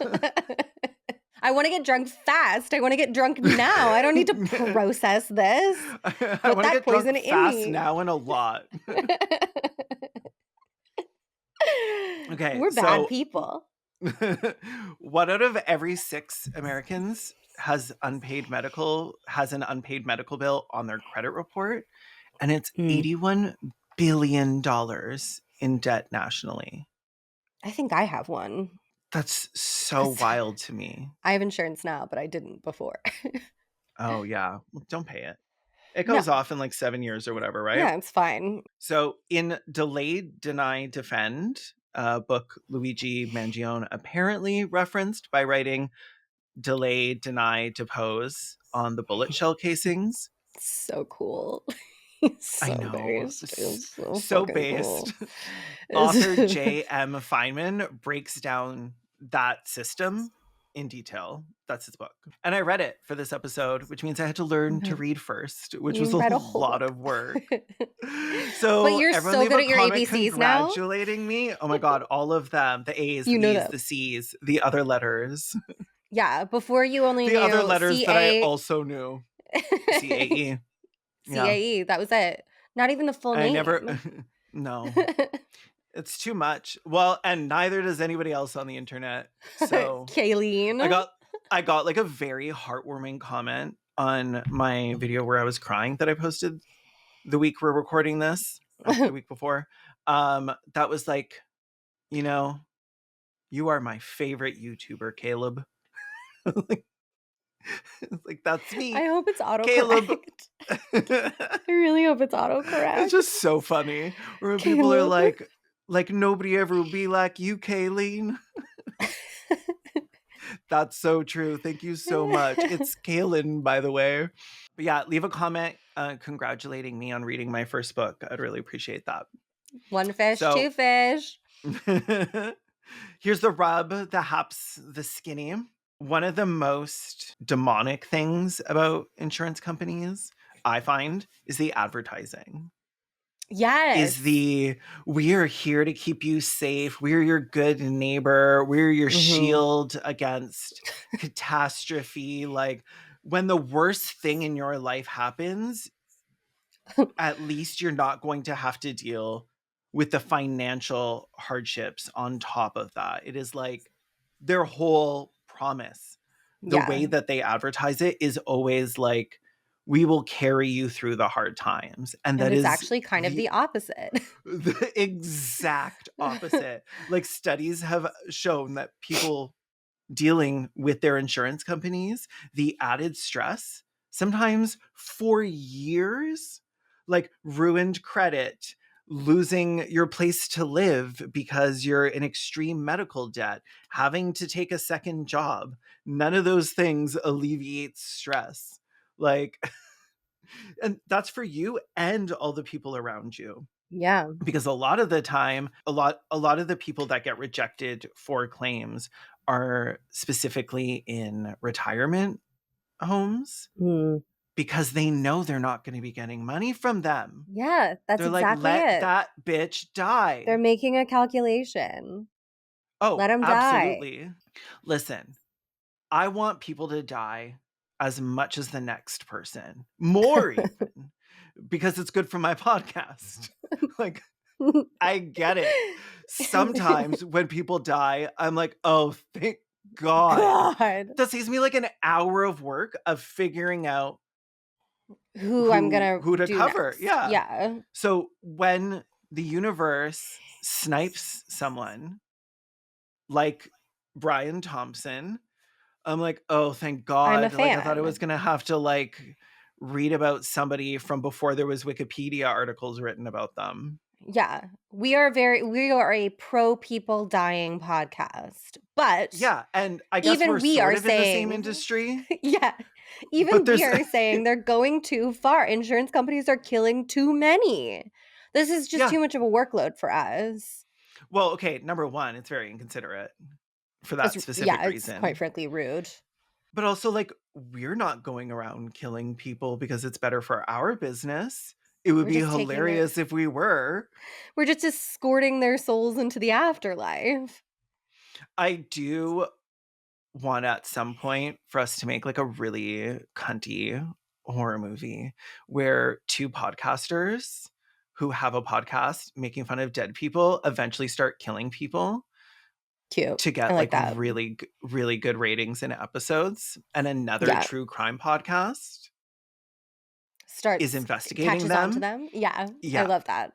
I wanna get drunk fast. I wanna get drunk now. I don't need to process this. I Put wanna that get drunk poison in fast me. now and a lot. Okay, We're bad so people. 1 out of every 6 Americans has an unpaid medical bill on their credit report, and it's Mm. $81 billion in debt nationally. I think I have one That's so 'cause wild to me. I have insurance now, but I didn't before. Oh, yeah. Well, don't pay it. It No. goes off in, like, 7 years or whatever, right? Yeah, it's fine. So, in Delay, Deny, Defend, a book Luigi Mangione apparently referenced by writing Delay, Deny, Depose on the bullet shell casings. So cool. He's I so know. based. It's so So fucking based. cool. Author J.M. Feynman breaks down that system in detail. That's his book. And I read it for this episode, which means I had to learn to read first, which was You a read a whole lot book. of work. But So you're everyone so leave good a at your comment ABCs now. congratulating me. Oh my God, all of them. The A's, You the know B's, them. the C's, the other letters. Yeah, before you only The other knew letters that I CA also knew. CAE. Yeah. CAE, that was it. Not even the full I never, name. no, it's too much. Well, and neither does anybody else on the internet. So I Kayleen. got, I got like a very heartwarming comment on my video where I was crying that I posted the week we're recording this, or the week before. That was like, you know, you are my favorite YouTuber, Caleb. Like, that's I me, hope it's Caleb. autocorrect. I really hope it's It's autocorrect. just so funny where people are Caleb. like nobody ever will be like you, Kayleen. That's so true. Thank you so much. It's Kaylin, by the way. But yeah, leave a comment congratulating me on reading my first book. I'd really appreciate that. One fish, two So fish. here's the rub, the haps, the skinny. One of the most demonic things about insurance companies, I find, is the advertising. Is Yes. the we are here to keep you safe. We're your good neighbor. We're your Mhm. shield against catastrophe. Like when the worst thing in your life happens, at least you're not going to have to deal with the financial hardships on top of that. It is like their whole promise. The way Yeah. that they advertise it is always like, we will carry you through the hard times. And And that it's is actually kind of the the opposite. the exact opposite. Like studies have shown that people dealing with their insurance companies, the added stress, sometimes for years, like ruined credit, losing your place to live because you're in extreme medical debt, having to take a second job. None of those things alleviates stress. Like, and that's for you and all the people around you, Yeah. because a lot of the time a lot of the people that get rejected for claims are specifically in retirement homes Mm. because they know they're not going to be getting money from them. Yeah, that's They're like, exactly let it. that bitch They're die. making a calculation. Let Oh, them die. absolutely. Listen, I want people to die as much as the next person, more even, because it's good for my podcast. Like, I get it. Sometimes when people die, I'm like, oh, thank God. God. That saves me like an hour of work of figuring out Who I'm gonna who to do cover. next. Yeah. Yeah. So when the universe snipes someone like Brian Thompson, I'm like, oh, thank I'm a God. Like I thought I was fan. gonna have to like read about somebody from before there was Wikipedia articles written about them. Yeah. We are a pro people dying podcast. But Yeah, and I guess we're even we sort are of in the same saying industry, yeah. but Even we there's are saying they're going too far. Insurance companies are killing too many. This is just yeah. too much of a workload for us. Well, okay, number one, it's very inconsiderate for that specific It's quite reason. frankly rude. But also, like, we're not going around killing people because it's better for our business. It would We're be just taking their hilarious if we were. we're just escorting their souls into the afterlife. I do want at some point for us to make like a really cunty horror movie where two podcasters who have a podcast making fun of dead people eventually start killing people Cute. to I get like like that. really good ratings in episodes, and another Yeah. true crime podcast is Starts investigating catches on to them. them. Yeah, I Yeah, love that.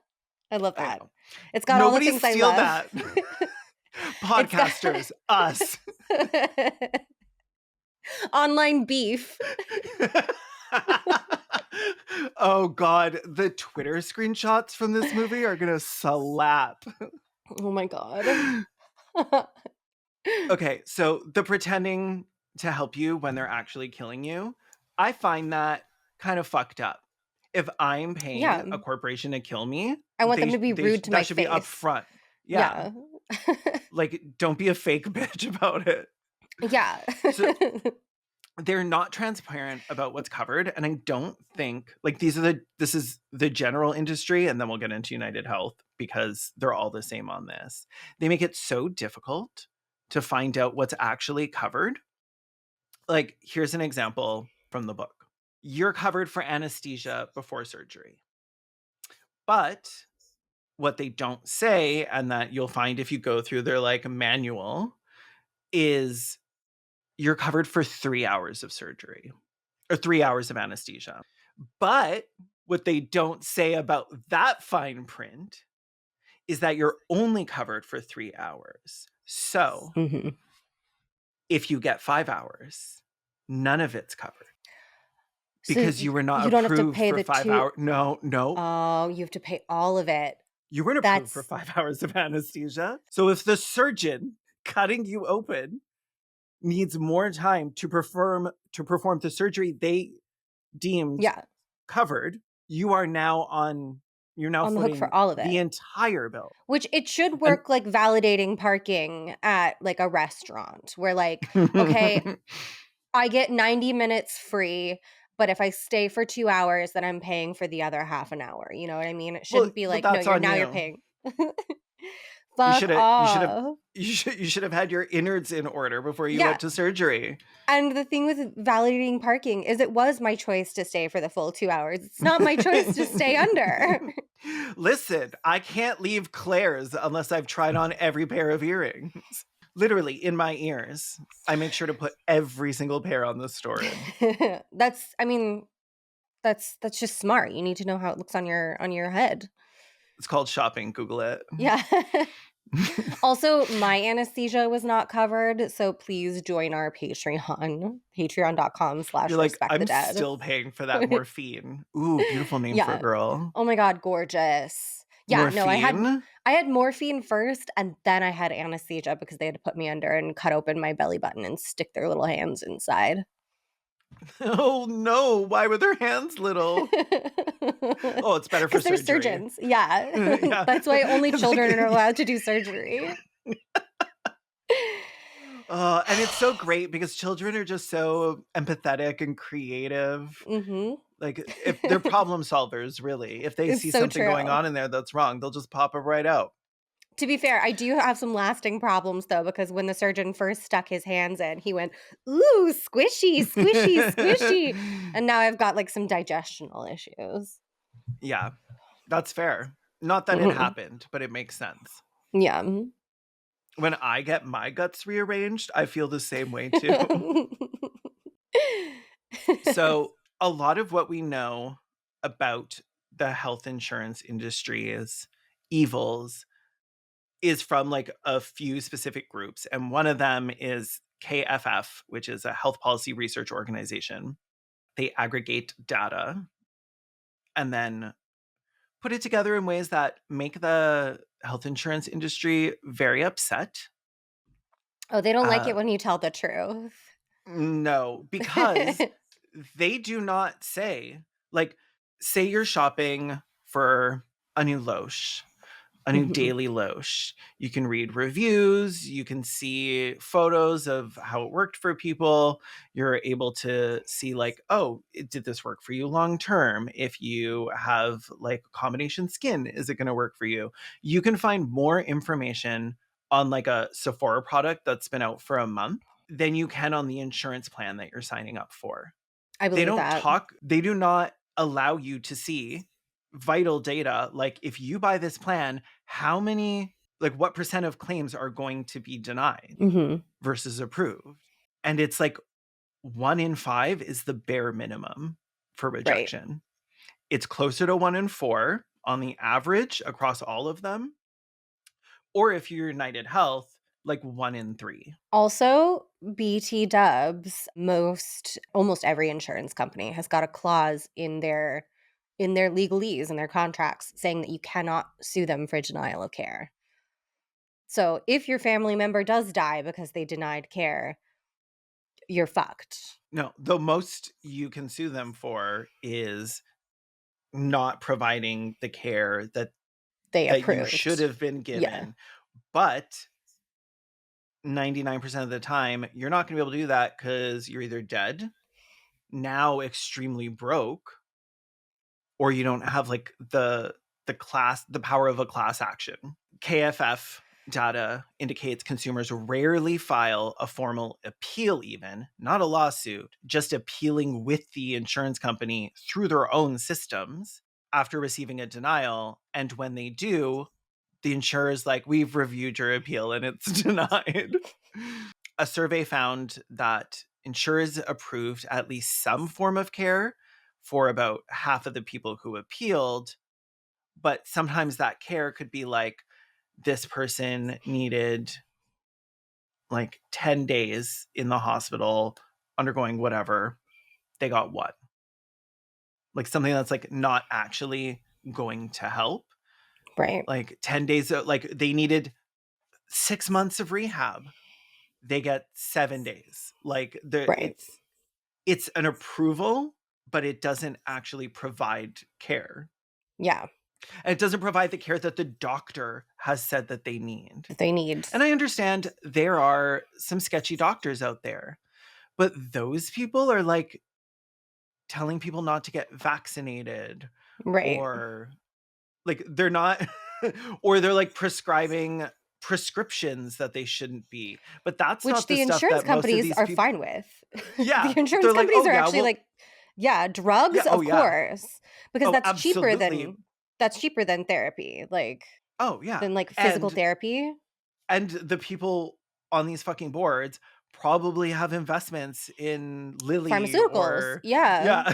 I love I that. know. It's got all the Nobody things I steal love. that. It's got Podcasters, us. online beef. Oh god, the Twitter screenshots from this movie are gonna slap. Oh my god. Okay, so the pretending to help you when they're actually killing you, I find that kind of fucked up. If I'm Yeah. paying a corporation to kill me, I want them to be rude to my that should be face. upfront. Yeah, Yeah. like don't be a fake bitch about it. Yeah. So they're not transparent about what's covered, and I don't think like this is the general industry, and then we'll get into United Health because they're all the same on this. They make it so difficult to find out what's actually covered. Like, here's an example from the book. You're covered for anesthesia before surgery. But what they don't say, and that you'll find if you go through their like manual, is you're covered for 3 hours of surgery or 3 hours of anesthesia. But what they don't say about that fine print is that you're only covered for 3 hours. So Mhm. if you get 5 hours, none of it's covered So because you were not you don't have to approved pay for the 5 2. hours. No, no. Oh, you have to pay all of it. You weren't approved for That's 5 hours of anesthesia. So if the surgeon cutting you open needs more time to perform the surgery they deemed yeah, covered, you're now on the hook footing for all of the it. entire bill. Which it should And work like validating parking at like a restaurant where like, okay, I get 90 minutes free, but if I stay for 2 hours, then I'm paying for the other half an hour. You know what I mean? It well, shouldn't be but like, no, that's on you're you. paying. You Fuck should have you should have off. you should have had your innards in order before you Yeah. went to surgery. And the thing with validating parking is it was my choice to stay for the full 2 hours. It's not my choice to stay under. Listen, I can't leave Claire's unless I've tried on every pair of earrings. Literally in my ears. I make sure to put every single pair on the storage. That's I mean, that's just smart. You need to know how it looks on your head. It's called shopping. Google it. Yeah. Also, my anesthesia was not covered, so please join our Patreon, patreon.com You're slash like, respect the I'm dead. still paying for that morphine. Ooh, beautiful name for a Yeah. girl. Oh my god, gorgeous. Yeah, no, Morphine? I had morphine first and then I had anesthesia because they had to put me under and cut open my belly button and stick their little hands inside. Oh no, why were their hands little? Oh, it's better for Because they're surgery. surgeons. Yeah. Yeah. That's why only It's like, children are allowed to do surgery. and it's so great because children are just so empathetic and creative. Mhm. Like, if they're problem solvers, really. If they It's see so something going true. on in there that's wrong, they'll just pop it right out. To be fair, I do have some lasting problems though, because when the surgeon first stuck his hands in, he went, "Ooh, squishy, squishy, squishy." And now I've got like some digestional issues. Yeah, that's fair. Not that it Mhm. happened, but it makes sense. Yeah. When I get my guts rearranged, I feel the same way too. So, a lot of what we know about the health insurance industry's evils is from like a few specific groups. And one of them is KFF, which is a health policy research organization. They aggregate data and then put it together in ways that make the health insurance industry very upset. Oh, they don't like Uh, it when you tell the truth. no, because they do not say, like, say you're shopping for a new loche. a new daily loche. You can read reviews, you can see photos of how it worked for people. You're able to see, like, oh, did this work for you long term? If you have like combination skin, is it going to work for you? You can find more information on like a Sephora product that's been out for a month than you can on the insurance plan that you're signing up for. I believe that. They do not allow you to see vital data. Like, if you buy this plan, how many, like, what percent of claims are going to be denied Hmm. versus approved? And it's like 1 in 5 is the bare minimum for Right. rejection. It's closer to 1 in 4 on the average across all of them. Or if you're United Health, like 1 in 3. Also, BT Dubs, almost every insurance company has got a clause in their legalese and their contracts saying that you cannot sue them for denial of care. So if your family member does die because they denied care, you're fucked. No, the most you can sue them for is not providing the care They that you should approved. have been Yeah. given. But 99% of the time, you're not going to be able to do that because you're either dead, now extremely broke, or you don't have like the power of a class action. KFF data indicates consumers rarely file a formal appeal, even not a lawsuit, just appealing with the insurance company through their own systems after receiving a denial. And when they do, the insurer's like, we've reviewed your appeal and it's denied. A survey found that insurers approved at least some form of care for about half of the people who appealed. But sometimes that care could be like, this person needed like 10 days in the hospital undergoing whatever. They got what? Like something that's like not actually going to help. Right. Like 10 days, like they needed 6 months of rehab. They get 7 days. Like Right. it's an approval, but it doesn't actually provide care. Yeah. And it doesn't provide the care that the doctor has said that they need. They need. And I understand there are some sketchy doctors out there, but those people are like telling people not to get vaccinated, Right. or like they're not, or they're like prescribing prescriptions that they shouldn't be. But that's Which not the the stuff insurance that most of companies these are people, fine with. The yeah, insurance they're like, companies oh are yeah, actually well, like, yeah, yeah, drugs, oh of yeah, course, because oh absolutely, that's cheaper than therapy, like oh yeah. than like physical And therapy, the people on these fucking boards probably have investments in Lilly pharmaceuticals. or, Yeah. yeah.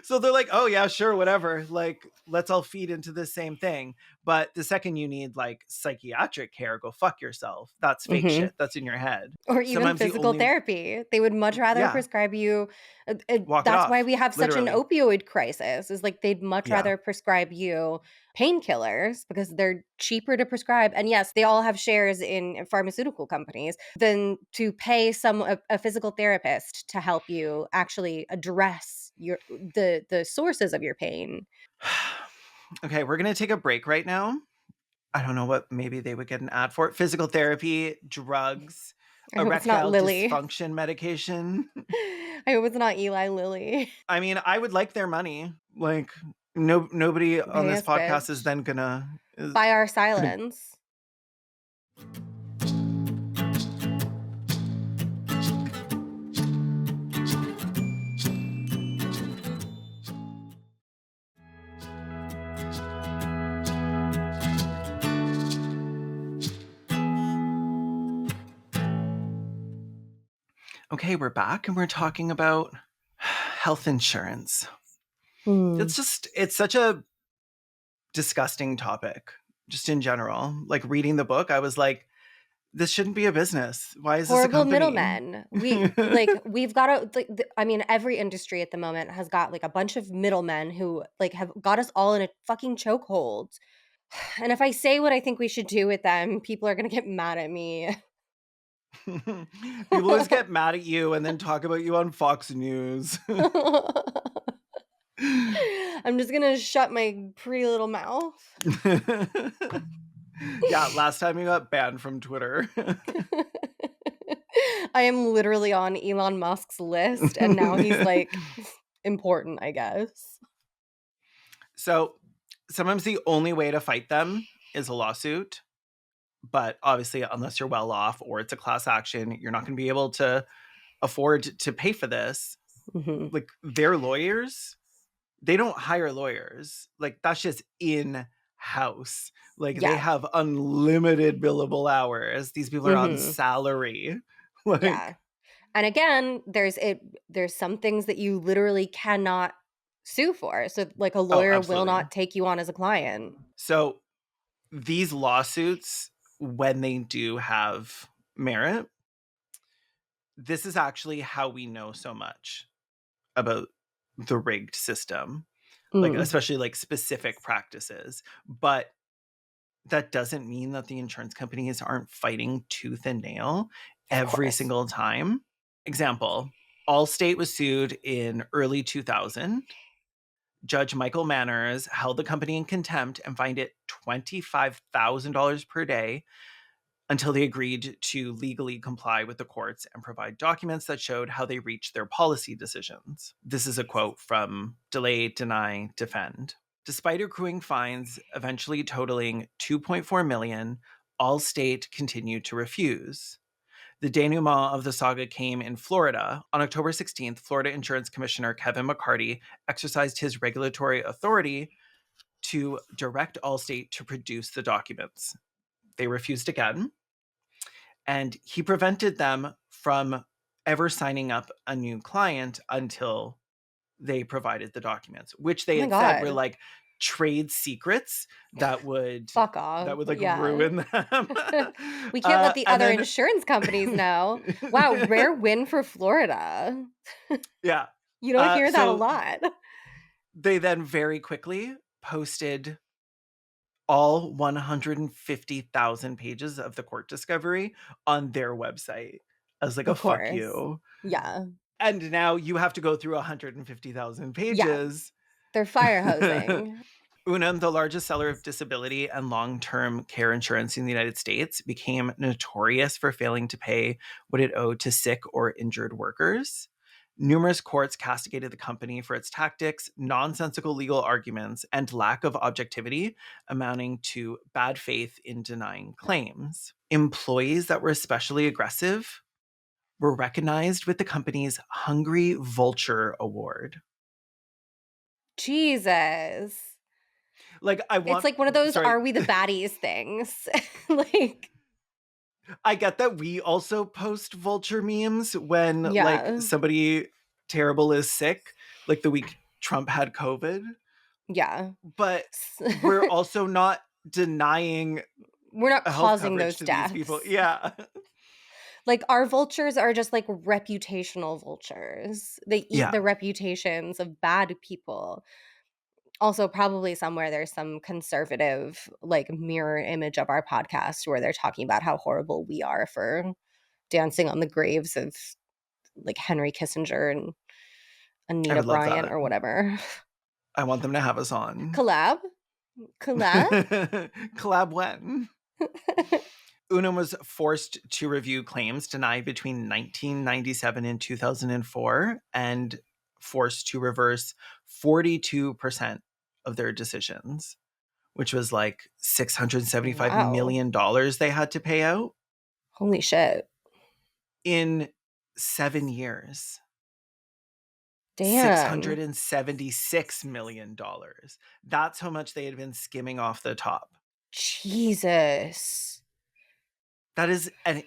So they're like, oh yeah, sure, whatever. Like, let's all feed into the same thing. But the second you need like psychiatric care, go fuck yourself. That's fake Hmm. shit. That's in your head. Or even Sometimes the physical only, therapy. They would much rather yeah, prescribe you. walk it That's why off. we have such an Literally. opioid crisis. Is like they'd much Yeah. rather prescribe you painkillers because they're cheaper to prescribe. And yes, they all have shares in pharmaceutical companies than to pay a physical therapist to help you actually address the sources of your pain. Okay, we're going to take a break right now. I don't know what maybe they would get an ad for it. Physical therapy, drugs, I hope it's not erectile Lily. dysfunction medication. I hope it's not Eli Lilly. I mean, I would like their money. Like, nobody on Pay this us, podcast is bitch. then By our gonna. silence. Okay, we're back and we're talking about health insurance. Hmm. It's such a disgusting topic, just in general. Like reading the book, I was like, this shouldn't be a business. Why is this a Horrible company? middlemen. We've got to I mean every industry at the moment has got like a bunch of middlemen who like have got us all in a fucking chokehold. And if I say what I think we should do with them, people are going to get mad at me. People always get mad at you and then talk about you on Fox News. I'm just going to shut my pretty little mouth. Yeah, last time he got banned from Twitter. I am literally on Elon Musk's list, and now he's, like, important, I guess. So sometimes the only way to fight them is a lawsuit. But obviously, unless you're well off or it's a class action, you're not going to be able to afford to pay for this. Mhm. Like their lawyers, they don't hire lawyers. Like that's just in house. Like they Yeah. have unlimited billable hours. These people are on Mhm. salary. Yeah. Like, And again, there's some things that you literally cannot sue for. So, like, a oh, lawyer will absolutely. not take you on as a client. So these lawsuits, when they do have merit, this is actually how we know so much about the rigged system, like Mm, especially like specific practices. But that doesn't mean that the insurance companies aren't fighting tooth and nail of every course. single time. Example, Allstate was sued in early 2000. Judge Michael Manners held the company in contempt and fined it $25,000 per day until they agreed to legally comply with the courts and provide documents that showed how they reached their policy decisions. This is a quote from Delay, Deny, Defend. Despite accruing fines eventually totaling 2.4 million, Allstate continued to refuse. The denouement of the saga came in Florida. On October 16th, Florida Insurance Commissioner Kevin McCarty exercised his regulatory authority to direct Allstate to produce the documents. They refused again, and he prevented them from ever signing up a new client until they provided the documents, which Oh they my had said were god. like trade secrets that would Fuck off. like Yeah. ruin them. We can't let the And other then insurance companies know. Wow, rare win for Florida. yeah. You don't hear that a So lot. they then very quickly posted all 150,000 pages of the court discovery on their website as like a Of fuck course. you. Yeah. And now you have to go through 150,000 Yeah. pages. They're fire hosing. Unum, the largest seller of disability and long term care insurance in the United States, became notorious for failing to pay what it owed to sick or injured workers. Numerous courts castigated the company for its tactics, nonsensical legal arguments, and lack of objectivity, amounting to bad faith in denying claims. Employees that were especially aggressive were recognized with the company's Hungry Vulture Award. Jesus. Like, I It's want, like one of those sorry, "Are we the baddies" things. Like, I get that we also post vulture memes when like yeah. somebody terrible is sick, like the week Trump had COVID, Yeah. but S we're also not denying We're not a health causing coverage those to these people. deaths. Yeah. Like, our vultures are just, like, reputational vultures. They eat Yeah. the reputations of bad people. Also, probably somewhere there's some conservative, like, mirror image of our podcast where they're talking about how horrible we are for dancing on the graves of, like, Henry Kissinger and I Anita would love Bryant that. or whatever. I want them to have us on. Collab? Collab? Collab when? Unum was forced to review claims denied between 1997 and 2004 and forced to reverse 42% of their decisions, which was like $675 Wow. million they had to pay out Holy shit. in 7 years. Damn. $676 million. That's how much they had been skimming off the top. Jesus. That is an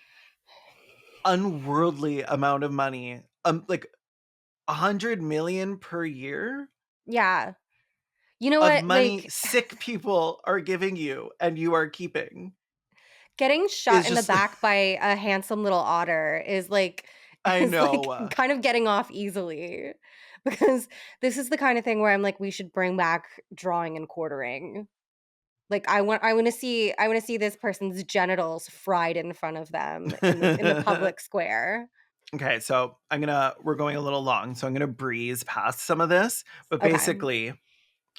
unworldly amount of money. Like 100 million per year Yeah. You know of what? money Like, sick people are giving you and you are keeping getting shot is in the just back by a handsome little otter is like I is like know. kind of getting off easily because this is the kind of thing where I'm like, we should bring back drawing and quartering. Like, I want to see this person's genitals fried in front of them in the public square. Okay, so we're going a little long, so I'm gonna breeze past some of this, but Okay. basically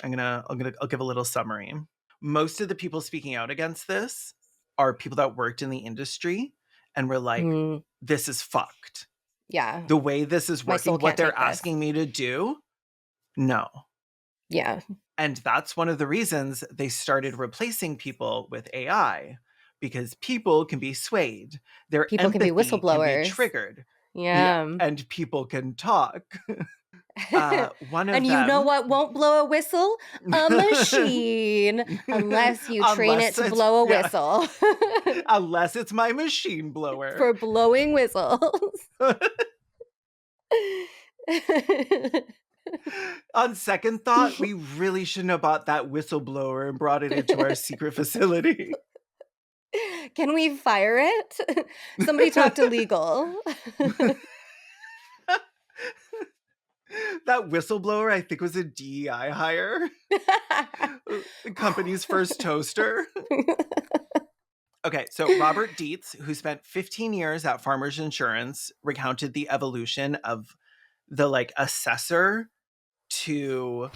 I'll give a little summary. most of the people speaking out against this are people that worked in the industry and were like, Mm, this is fucked. yeah. The way this is My soul working, what can't they're take this. asking me to do, no. Yeah. And that's one of the reasons they started replacing people with AI, because people can be swayed. Their People can be empathy can be whistleblowers. triggered. Yeah. Yeah. And people can talk. One of And you know them, what won't blow a whistle? A machine, unless you train it unless to it's, blow a yeah, whistle. unless it's my machine blower. For blowing whistles. On second thought, we really shouldn't have bought that whistleblower and brought it into our secret facility. Can we fire it? Somebody talk to legal. That whistleblower, I think, was a DEI hire. The company's first toaster. Okay, so Robert Dietz, who spent 15 years at Farmers Insurance, recounted the evolution of the like assessor to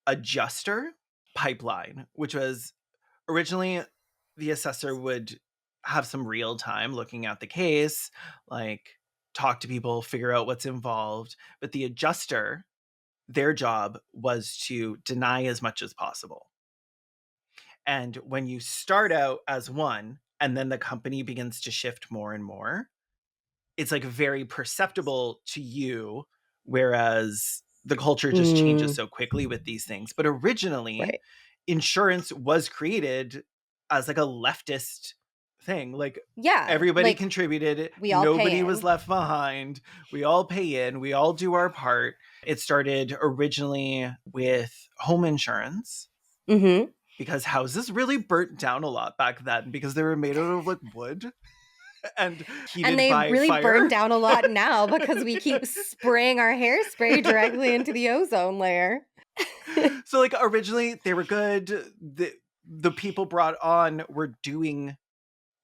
adjuster pipeline, which was originally the assessor would have some real time looking at the case, like talk to people, figure out what's involved. But the adjuster, their job was to deny as much as possible. And when you start out as one, and then the company begins to shift more and more, it's like very perceptible to you, whereas the culture just changes Mm, so quickly with these things. But originally, right. insurance was created as like a leftist thing. Like Yeah, everybody like, contributed, we all pay nobody was in. left behind. We all pay in, we all do our part. It started originally with home insurance Mhm. because houses really burnt down a lot back then because they were made out of like wood and And heated they by really burn fire. down a lot now because we keep spraying our hairspray directly into the ozone layer. So like originally they were good. The people brought on were doing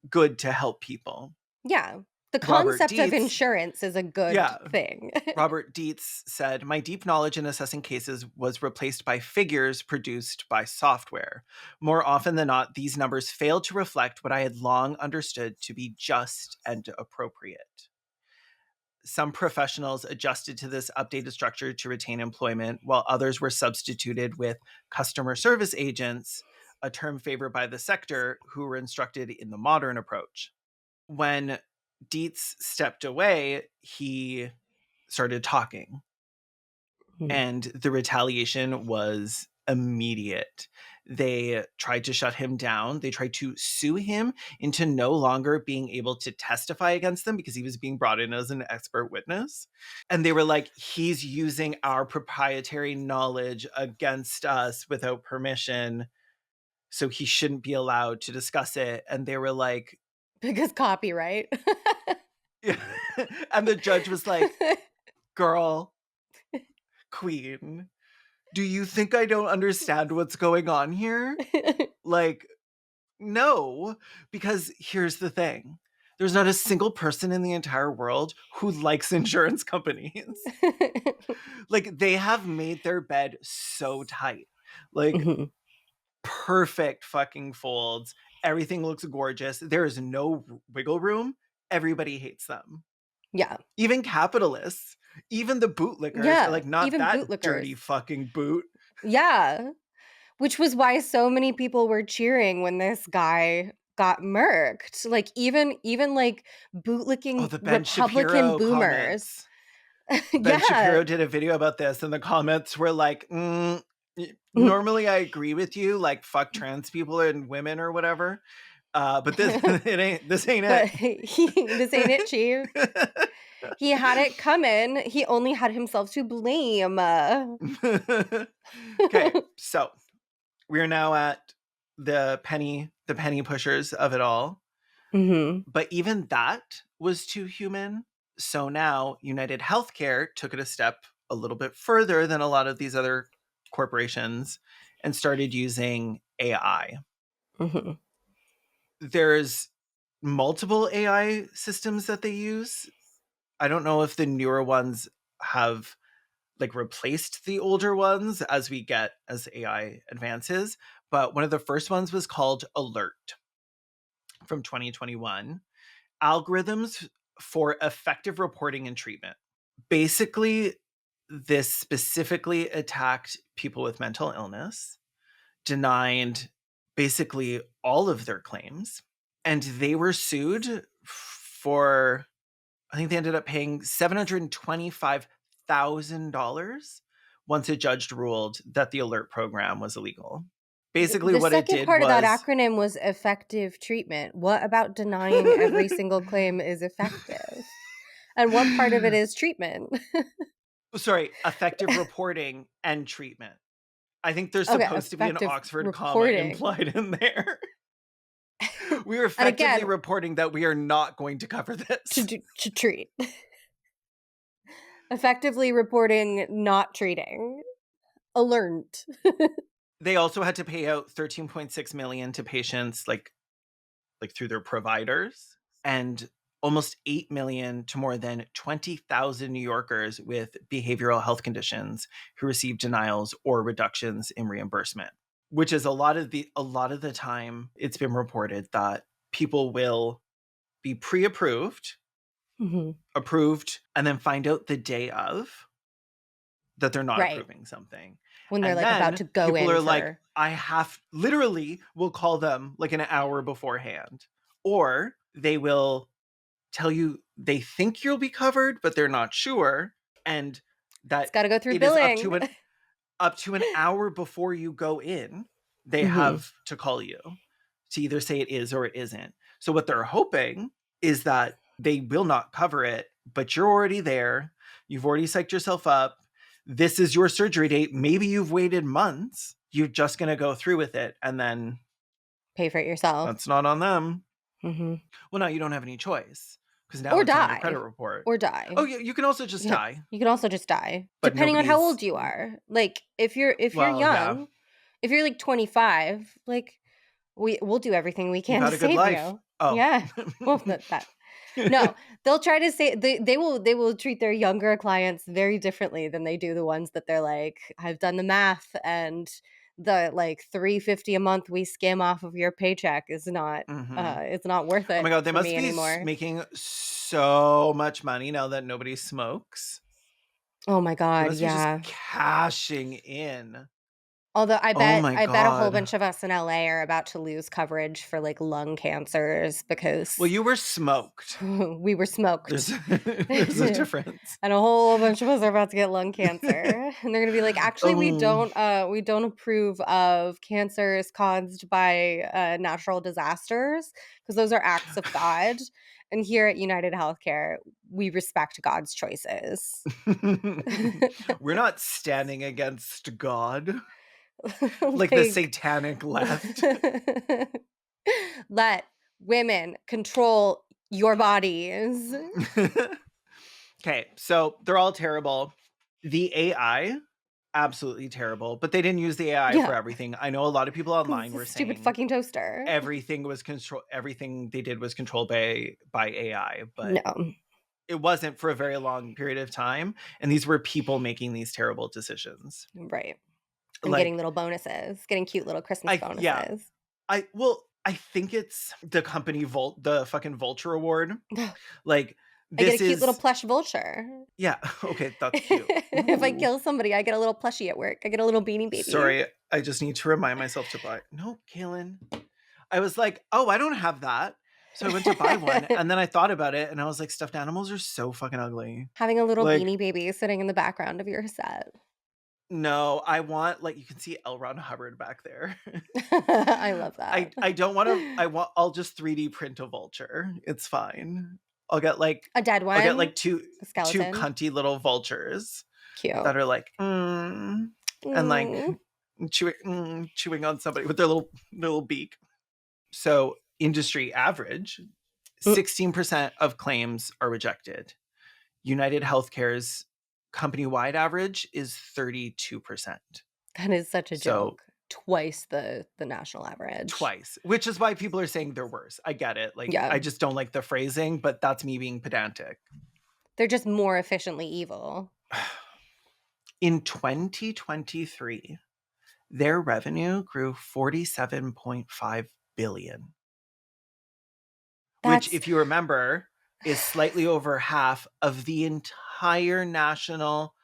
good to help people. Yeah. The Robert concept of Dietz, insurance is a good yeah, thing. Robert Dietz said, my deep knowledge in assessing cases was replaced by figures produced by software. More often than not, these numbers failed to reflect what I had long understood to be just and appropriate. Some professionals adjusted to this updated structure to retain employment, while others were substituted with customer service agents, a term favored by the sector, who were instructed in the modern approach. When Dietz stepped away, he started talking, Mm. and the retaliation was immediate. They tried to shut him down. They tried to sue him into no longer being able to testify against them because he was being brought in as an expert witness. And they were like, he's using our proprietary knowledge against us without permission. So he shouldn't be allowed to discuss it. And they were like, Because copyright. and the judge was like, girl, queen, do you think I don't understand what's going on here? Like, no, because here's the thing. There's not a single person in the entire world who likes insurance companies. Like, they have made their bed so tight. Like, Mhm. perfect fucking folds. Everything looks gorgeous. There is no wiggle room. Everybody hates them. Yeah. Even capitalists, even the bootlickers are Yeah, like, not even that bootlickers. dirty fucking boot. Yeah, which was why so many people were cheering when this guy got murked. Like, even, like, Oh, bootlicking the Ben Republican Shapiro boomers. comments. Ben Yeah. Shapiro did a video about this, and the comments were like, normally I agree with you, like fuck trans people and women or whatever. But this ain't But this ain't it, chief. it. He had it coming. He only had himself to blame. Okay, so we're now at the penny pushers of it all. Mhm. But even that was too human. So now United Healthcare took it a step a little bit further than a lot of these other corporations and started using AI. Mhm. There's multiple AI systems that they use. I don't know if the newer ones have like replaced the older ones as AI advances, but one of the first ones was called Alert from 2021. Algorithms for effective reporting and treatment. Basically, this specifically attacked people with mental illness, denied basically all of their claims, and they were sued for, I think they ended up paying $725,000 once a judge ruled that the Alert program was illegal. Basically, The what it second did part of that was, acronym was effective treatment. What about denying every single claim is effective? And what part of it is treatment? sorry, effective reporting and treatment. I think there's Okay, supposed to be an effective Oxford comma reporting. implied in there. We are And effectively again, reporting that we are not going to cover this. to treat. Effectively reporting, not treating. Alert. They also had to pay out 13.6 million to patients like through their providers, and almost 8 million to more than 20,000 New Yorkers with behavioral health conditions who received denials or reductions in reimbursement. Which is a lot of the time it's been reported that people will be pre-approved, approved, and then find out the day of that they're not Right. approving something. When they're And like about then to go people in are like, for. I have, literally will call them like an hour beforehand. Or they will tell you they think you'll be covered, but they're not sure. And It's that got to go through it is billing. up to an hour before you go in, they have to call you to either say it is or it isn't. So what they're hoping is that they will not cover it, but you're already there. You've already psyched yourself up. This is your surgery date. Maybe you've waited months. You're just going to go through with it. And then Pay for it yourself. that's not on them. Mm-hmm. Well, now you don't have any choice because now Or it's on your credit die. report. Or Oh, die. you can also just die, You can also just die, but depending on how nobody's, old you are. Like if you're well, yeah, young, if you're like 25, like we'll do everything we you've can to had a good save life. you. Oh. Yeah. Well, that no, they'll try to say they will treat their younger clients very differently than they do the ones that they're like, I've done the math and the like 350 a month we skim off of your paycheck is not Mhm. it's not worth Oh my it god, they for must me be anymore. making so much money now that nobody smokes. Oh my They god, must be just yeah. cashing in. Although Oh my I bet a whole god. bunch of us in LA are about to lose coverage for like lung cancers Well, because you were smoked. we were There's smoked. there's a difference. And a whole bunch of us are about to get lung cancer. And they're gonna be like, actually, Oh. we don't approve of cancers caused by natural disasters because those are acts of God. And here at United Healthcare, we respect God's choices. We're not standing against God like the Like satanic left. let women control your bodies. Okay, so they're all terrible. The AI, absolutely terrible, but they didn't use the AI for Yeah, everything. I know a lot of people because online it's a were stupid saying fucking toaster. everything they did was controlled by AI, but No, it wasn't for a very long period of time, and these were people making these terrible decisions. right. And getting Like little bonuses, getting cute little Christmas I yeah, bonuses. I think it's the company the fucking Vulture Award. I Like get a this cute little is plush vulture. yeah, okay, that's cute. If I Ooh. kill somebody, I get a little plushie at work. I get a little beanie baby. Sorry, I just need to remind myself to buy. No, Kaylin. I was like, "Oh, I don't have that." So I went to buy one, and then I thought about it, and I was like, "Stuffed animals are so fucking ugly." Having a little Like, beanie baby sitting in the background of your set. no, I want like you can see L. Ron Hubbard back there. I love that. I don't want to. I'll just 3D print a vulture. It's fine. I'll get like A dead I'll get like one, a two skeleton. cunty little vultures Cute. that are like and like Mm. chewing on somebody with their little beak. So industry average, Mm. 16% of claims are rejected. United Healthcare's company-wide average is 32%. That is such a So joke. Twice the national average. twice, which is why people are saying they're worse. I get it. Like Yeah. I just don't like the phrasing, but that's me being pedantic. They're just more efficiently evil. In 2023, their revenue grew 47.5 billion, which, That's if you remember, is slightly over half of the entire national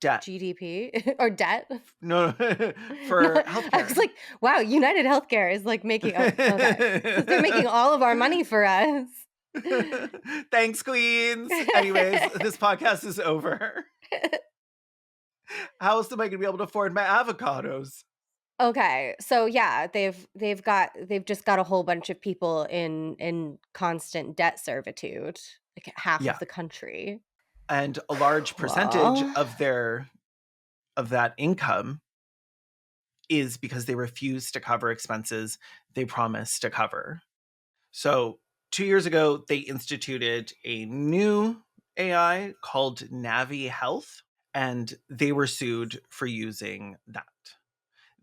debt. GDP or debt? No, No, for I was healthcare. like, wow, United Healthcare is like making okay. They're making all of our money for us. Thanks, Queens. Anyways, this podcast is over. How else am I going to be able to afford my avocados? Okay. So yeah, they've just got a whole bunch of people in constant debt servitude, like half of Yeah. the country. And a large percentage Well, of that income is because they refuse to cover expenses they promised to cover. So 2 years ago, they instituted a new AI called Navi Health, and they were sued for using that.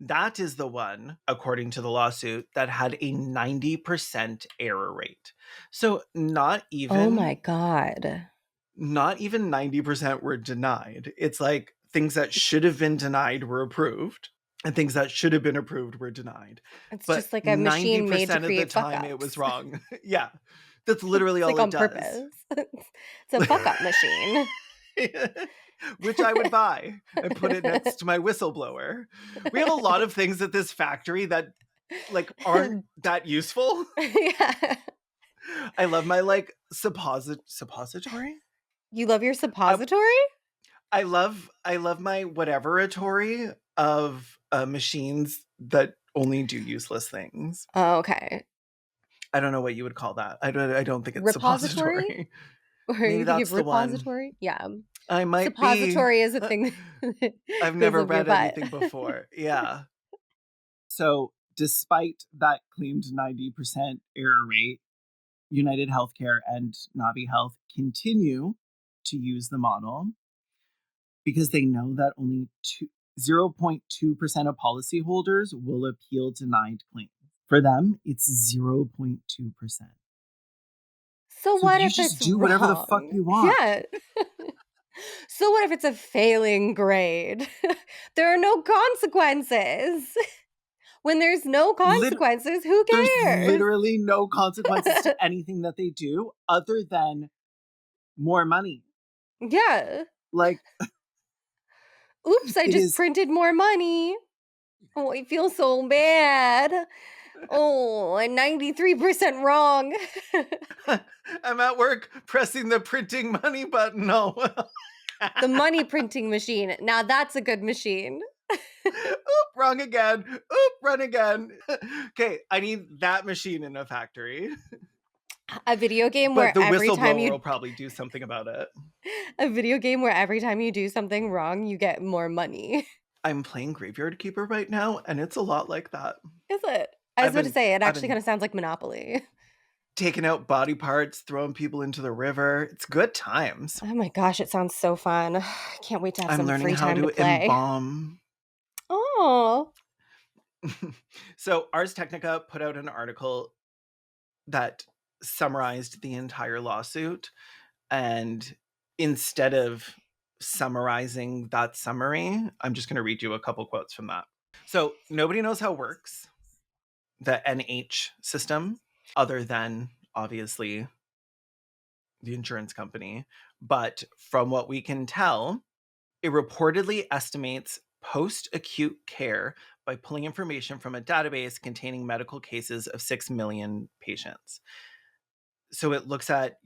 That is the one, according to the lawsuit, that had a 90% error rate. So oh my god. not even 90% were denied. It's like things that should have been denied were approved, and things that should have been approved were denied. It's But just like a machine made to 90% of the create fuck time it was ups. wrong. Yeah. That's literally It's like all it on does. purpose. It's a fuck up machine. Which I would buy and put it next to my whistleblower. We have a lot of things at this factory that like aren't that useful. Yeah. I love my like suppository. You love your I, suppository? I love my whateveratory of machines that only do useless things. Oh, okay. I don't know what you would call that. I don't think it's Repository? suppository. Or Maybe you think of that's the one. repository? Yeah. I might be. Suppository is a thing that I've goes never up your read butt. anything before. Yeah. So, despite that claimed 90% error rate, United Healthcare and Navi Health continue to use the model because they know that only 0.2% of policyholders will appeal denied claims. For them, it's 0.2%. So So what you if just it's do whatever the fuck wrong? you want. Yeah. So what if it's a failing grade? There are no consequences. When there's no Lit- consequences, who there's cares? literally no consequences to anything that they do other than more money. Yeah. Like, Oops, I it just is. printed more money. Oh, I feel so bad. Oh, I'm 93% wrong. I'm at work pressing the printing money button. No. The money printing machine. Now that's a good machine. Oop, wrong again. Oop, run again. Okay, I need that machine in a factory. A video game But where the every time whistleblower you will probably do something about it. a video game where every time you do something wrong, you get more money. I'm playing Graveyard Keeper right now, and it's a lot like that. Is it? I was I've about to been say it I've actually been kind of sounds like Monopoly. taking out body parts, throwing people into the river. It's good times. Oh my gosh, it sounds so fun. Can't wait to have I'm some learning free how time to to play. embalm. Oh. So Ars Technica put out an article that summarized the entire lawsuit, and instead of summarizing that summary, I'm just going to read you a couple quotes from that. So nobody knows how it works, the NH system, other than obviously the insurance company. But from what we can tell, it reportedly estimates post acute care by pulling information from a database containing medical cases of 6 million patients. So it looks at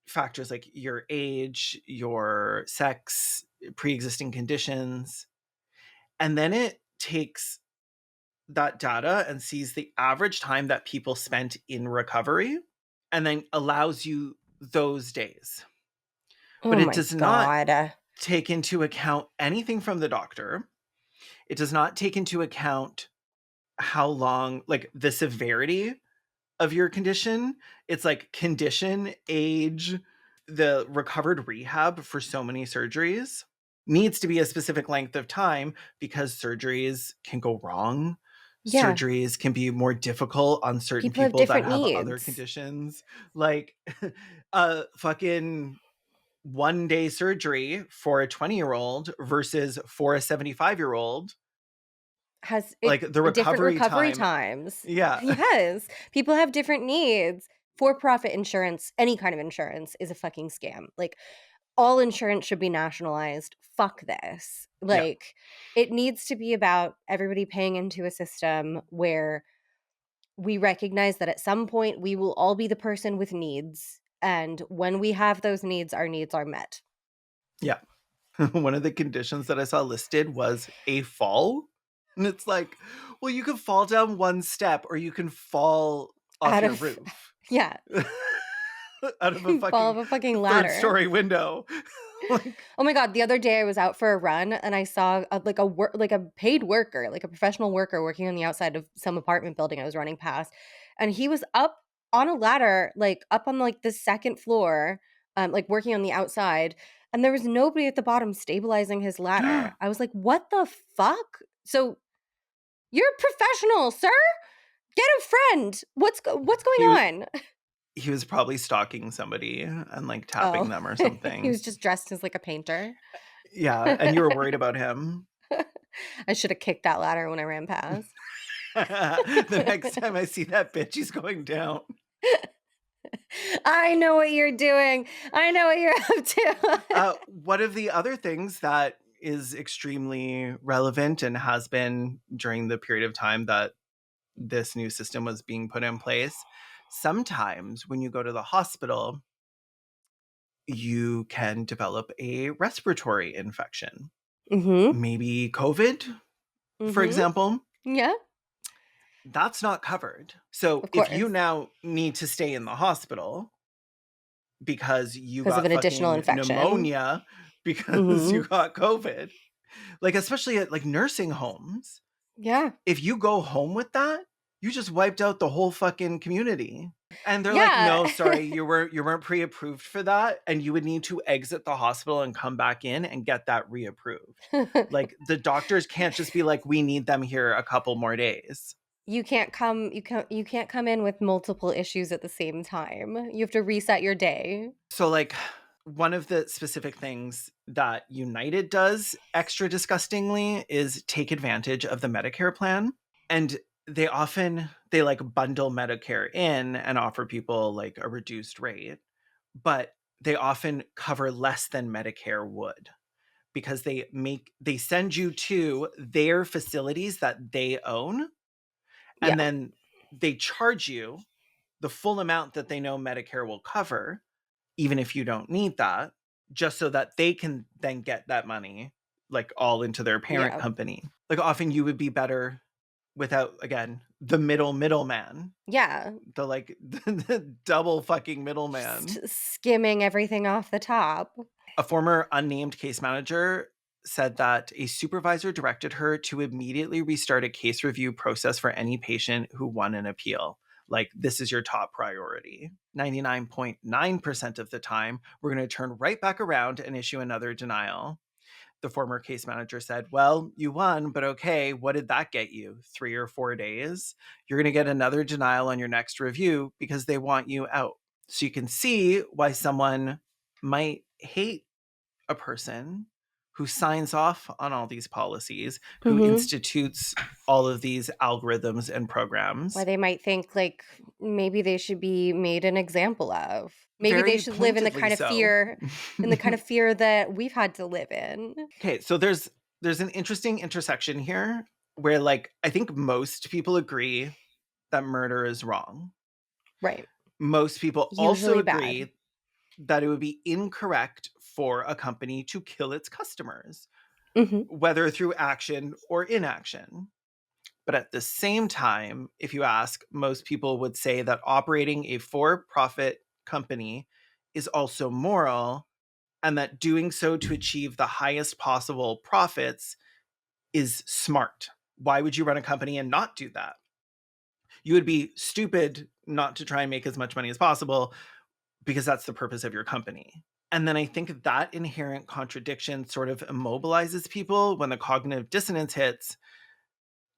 factors like your age, your sex, pre existing conditions, and then it takes that data and sees the average time that people spent in recovery and then allows you those days. But Oh it my does not god. take into account anything from the doctor. It does not take into account how long, like the severity of your condition. It's like condition, age, the recovered rehab for so many surgeries needs to be a specific length of time because surgeries can go wrong. Yeah, Surgeries can be more difficult on certain people have people that different have other needs. conditions. Like a fucking 1 day surgery for a 20-year-old versus for a 75-year-old has it Like the different recovery recovery time. times. Yeah. Yes, people have different needs. For-profit insurance, any kind of insurance is a fucking scam. Like, all insurance should be nationalized. Fuck this. Yeah. Like, it needs to be about everybody paying into a system where we recognize that at some point we will all be the person with needs, and when we have those needs, our needs are met. Yeah. One of the conditions that I saw listed was a fall. And it's like, well, you can fall down one step or you can fall off Out your of roof. yeah, Out of a fall fucking off a fucking third ladder. story window. Like, Oh my god, the other day I was out for a run and I saw like a paid worker, like a professional worker working on the outside of some apartment building I was running past, and he was up on a ladder, like up on like the second floor, like working on the outside, and there was nobody at the bottom stabilizing his ladder. I was like, "What the fuck?" So, you're a professional, sir. Get a friend. What's going he on? he was probably stalking somebody and like tapping Oh, them or he something. was just dressed as like a painter. Yeah, and you were worried about him. I should have kicked that ladder when I ran past. The next time I see that bitch, he's going down. I know what you're doing. I know what you're up to. One of the other things that is extremely relevant and has been during the period of time that this new system was being put in place, sometimes when you go to the hospital, you can develop a respiratory infection. Mhm. Maybe COVID, for Mhm. example. Yeah, That's not covered. So of if you course. now need to stay in the hospital because you 'Cause of got an additional fucking infection. pneumonia because you Mhm. got COVID, like especially at like nursing homes, Yeah. if you go home with that, you just wiped out the whole fucking community. And they're like, Yeah. "No, sorry, you weren't pre-approved for that, and you would need to exit the hospital and come back in and get that reapproved." Like the doctors can't just be like, "We need them here a couple more days." You can't come in with multiple issues at the same time. You have to reset your day. So like one of the specific things that United does extra disgustingly is take advantage of the Medicare plan. And they like bundle Medicare in and offer people like a reduced rate, but they often cover less than Medicare would because they send you to their facilities that they own, and Yeah. then they charge you the full amount that they know Medicare will cover, even if you don't need that, just so that they can then get that money like all into their parent Yeah. company. Like often you would be better without, again, the middleman, Yeah. the like the double fucking middleman. Just skimming everything off the top. A former unnamed case manager said that a supervisor directed her to immediately restart a case review process for any patient who won an appeal. Like, this is your top priority. 99.9% of the time, we're going to turn right back around and issue another denial. The former case manager said, "Well, you won, but okay, what did that get you? 3 or 4 days? You're going to get another denial on your next review because they want you out." So you can see why someone might hate a person who signs off on all these policies, who Mhm. institutes all of these algorithms and Why programs. they might think, like, maybe they should be made an example of. Maybe they Very should live pointedly so. in the kind of fear that we've had to live in. Okay, so there's an interesting intersection here where like I think most people agree that murder is wrong. Right. Most people also Usually bad. agree that it would be incorrect for a company to kill its customers, Mhm. whether through action or inaction. But at the same time, if you ask, most people would say that operating a for profit company is also moral, and that doing so to achieve the highest possible profits is smart. Why would you run a company and not do that? You would be stupid not to try and make as much money as possible because that's the purpose of your company. And then I think that inherent contradiction sort of immobilizes people when the cognitive dissonance hits,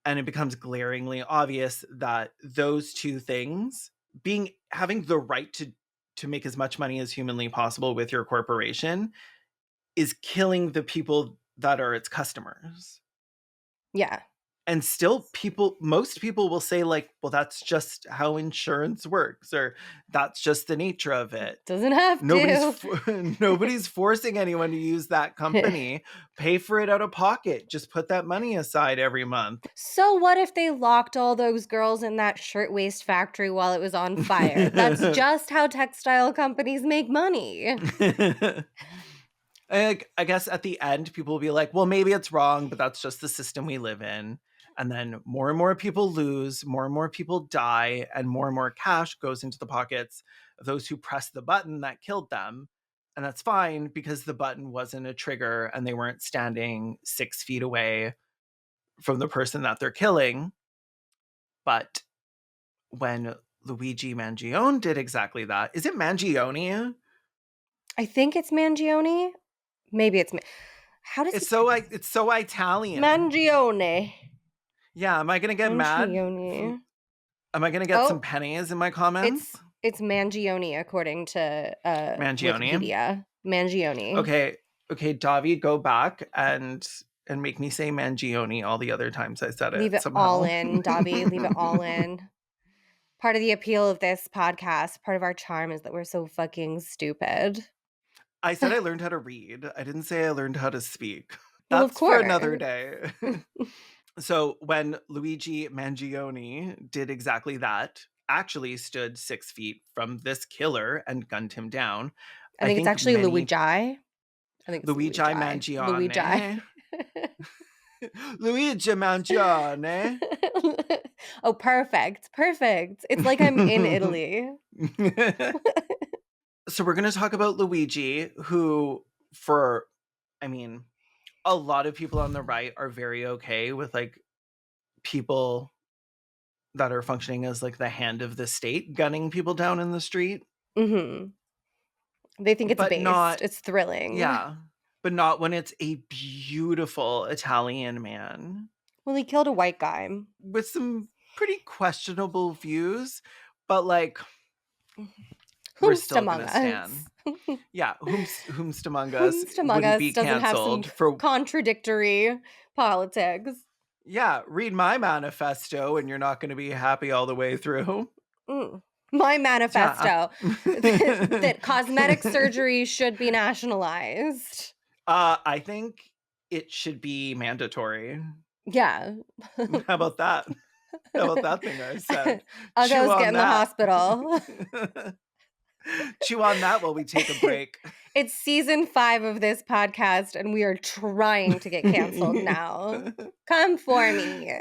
and it becomes glaringly obvious that those two things, being having the right to make as much money as humanly possible with your corporation, is killing the people that are its customers. Yeah. And still most people will say like, well, that's just how insurance works, or that's just the nature of it. Doesn't have Nobody's to. nobody's forcing anyone to use that company. Pay for it out of pocket. Just put that money aside every month. So what if they locked all those girls in that shirtwaist factory while it was on fire? That's just how textile companies make money. I guess at the end, people will be like, well, maybe it's wrong, but that's just the system we live in. And then more and more people lose, more and more people die, and more cash goes into the pockets of those who pressed the button that killed them. And that's fine because the button wasn't a trigger and they weren't standing 6 feet away from the person that they're killing. But when Luigi Mangione did exactly that, is it Mangione? I think it's Mangione. Maybe it's how does he pronounce It's so Italian. Mangione? Yeah, am I gonna get mad? Mangione. Am I gonna get some Oh, pennies in my comments? it's Mangione according to Mangione. Wikipedia. Mangione. Okay, okay, Davi, go back and make me say Mangione all the other times I said Leave it it all somehow. in, Davi. Leave it all in. Part of the appeal of this podcast, part of our charm is that we're so fucking stupid. I said I learned how to read. I didn't say I learned how to speak. Well, of That's for another course. day. So when Luigi Mangione did exactly that, actually stood 6 feet from this killer and gunned him down, I I think it's think actually many Luigi. I think it's Luigi Luigi. Luigi. Mangione. Luigi Mangione. Oh, perfect. Perfect. It's like I'm in Italy. So we're going to talk about Luigi, who, for, I mean, a lot of people on the right are very okay with like people that are functioning as like the hand of the state gunning people down in the street, Mhm. They think it's but based. not, It's thrilling. yeah, but not when it's a beautiful Italian man Well, he killed a white guy. with some pretty questionable views, but like we're Whomst still among gonna stand. us? Yeah, whomst among us Whomst among wouldn't us be doesn't have some canceled for, contradictory politics? yeah, read my manifesto and you're not going to be happy all the way through. Mm. My Yeah. manifesto that cosmetic surgery should be nationalized. I think it should be mandatory. Yeah. How about that? How about that thing I said? Chew Uggos get on in the that. hospital. Chew on that while we take a break. It's season 5 of this podcast, and we are trying to get canceled now. Come for me.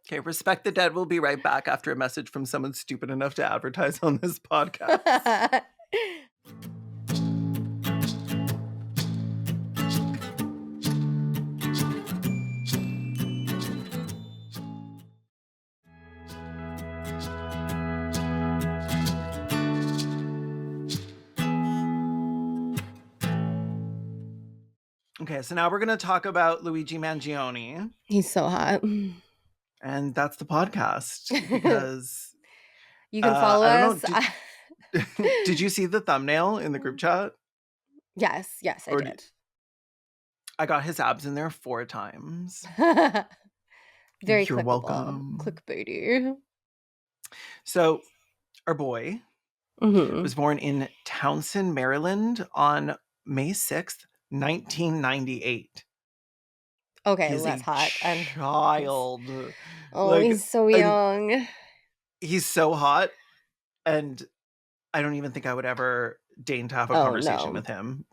Okay, Respect the Dead. We'll be right back after a message from someone stupid enough to advertise on this podcast. Okay, so now we're going to talk about Luigi Mangione, He's so hot. and that's the podcast because You can follow I don't know. us. Did you see the thumbnail in the group chat? Yes, I Or did. I got his abs in there 4 times. Very You're clickable. welcome. Clickbaity. So, our boy Mhm. was born in Townsend, Maryland on May 6th, 1998. He Okay, is less a hot. child. Oh, Like, he's so and young. he's so hot, and I don't even think I would ever deign to have a Oh, conversation no. with him.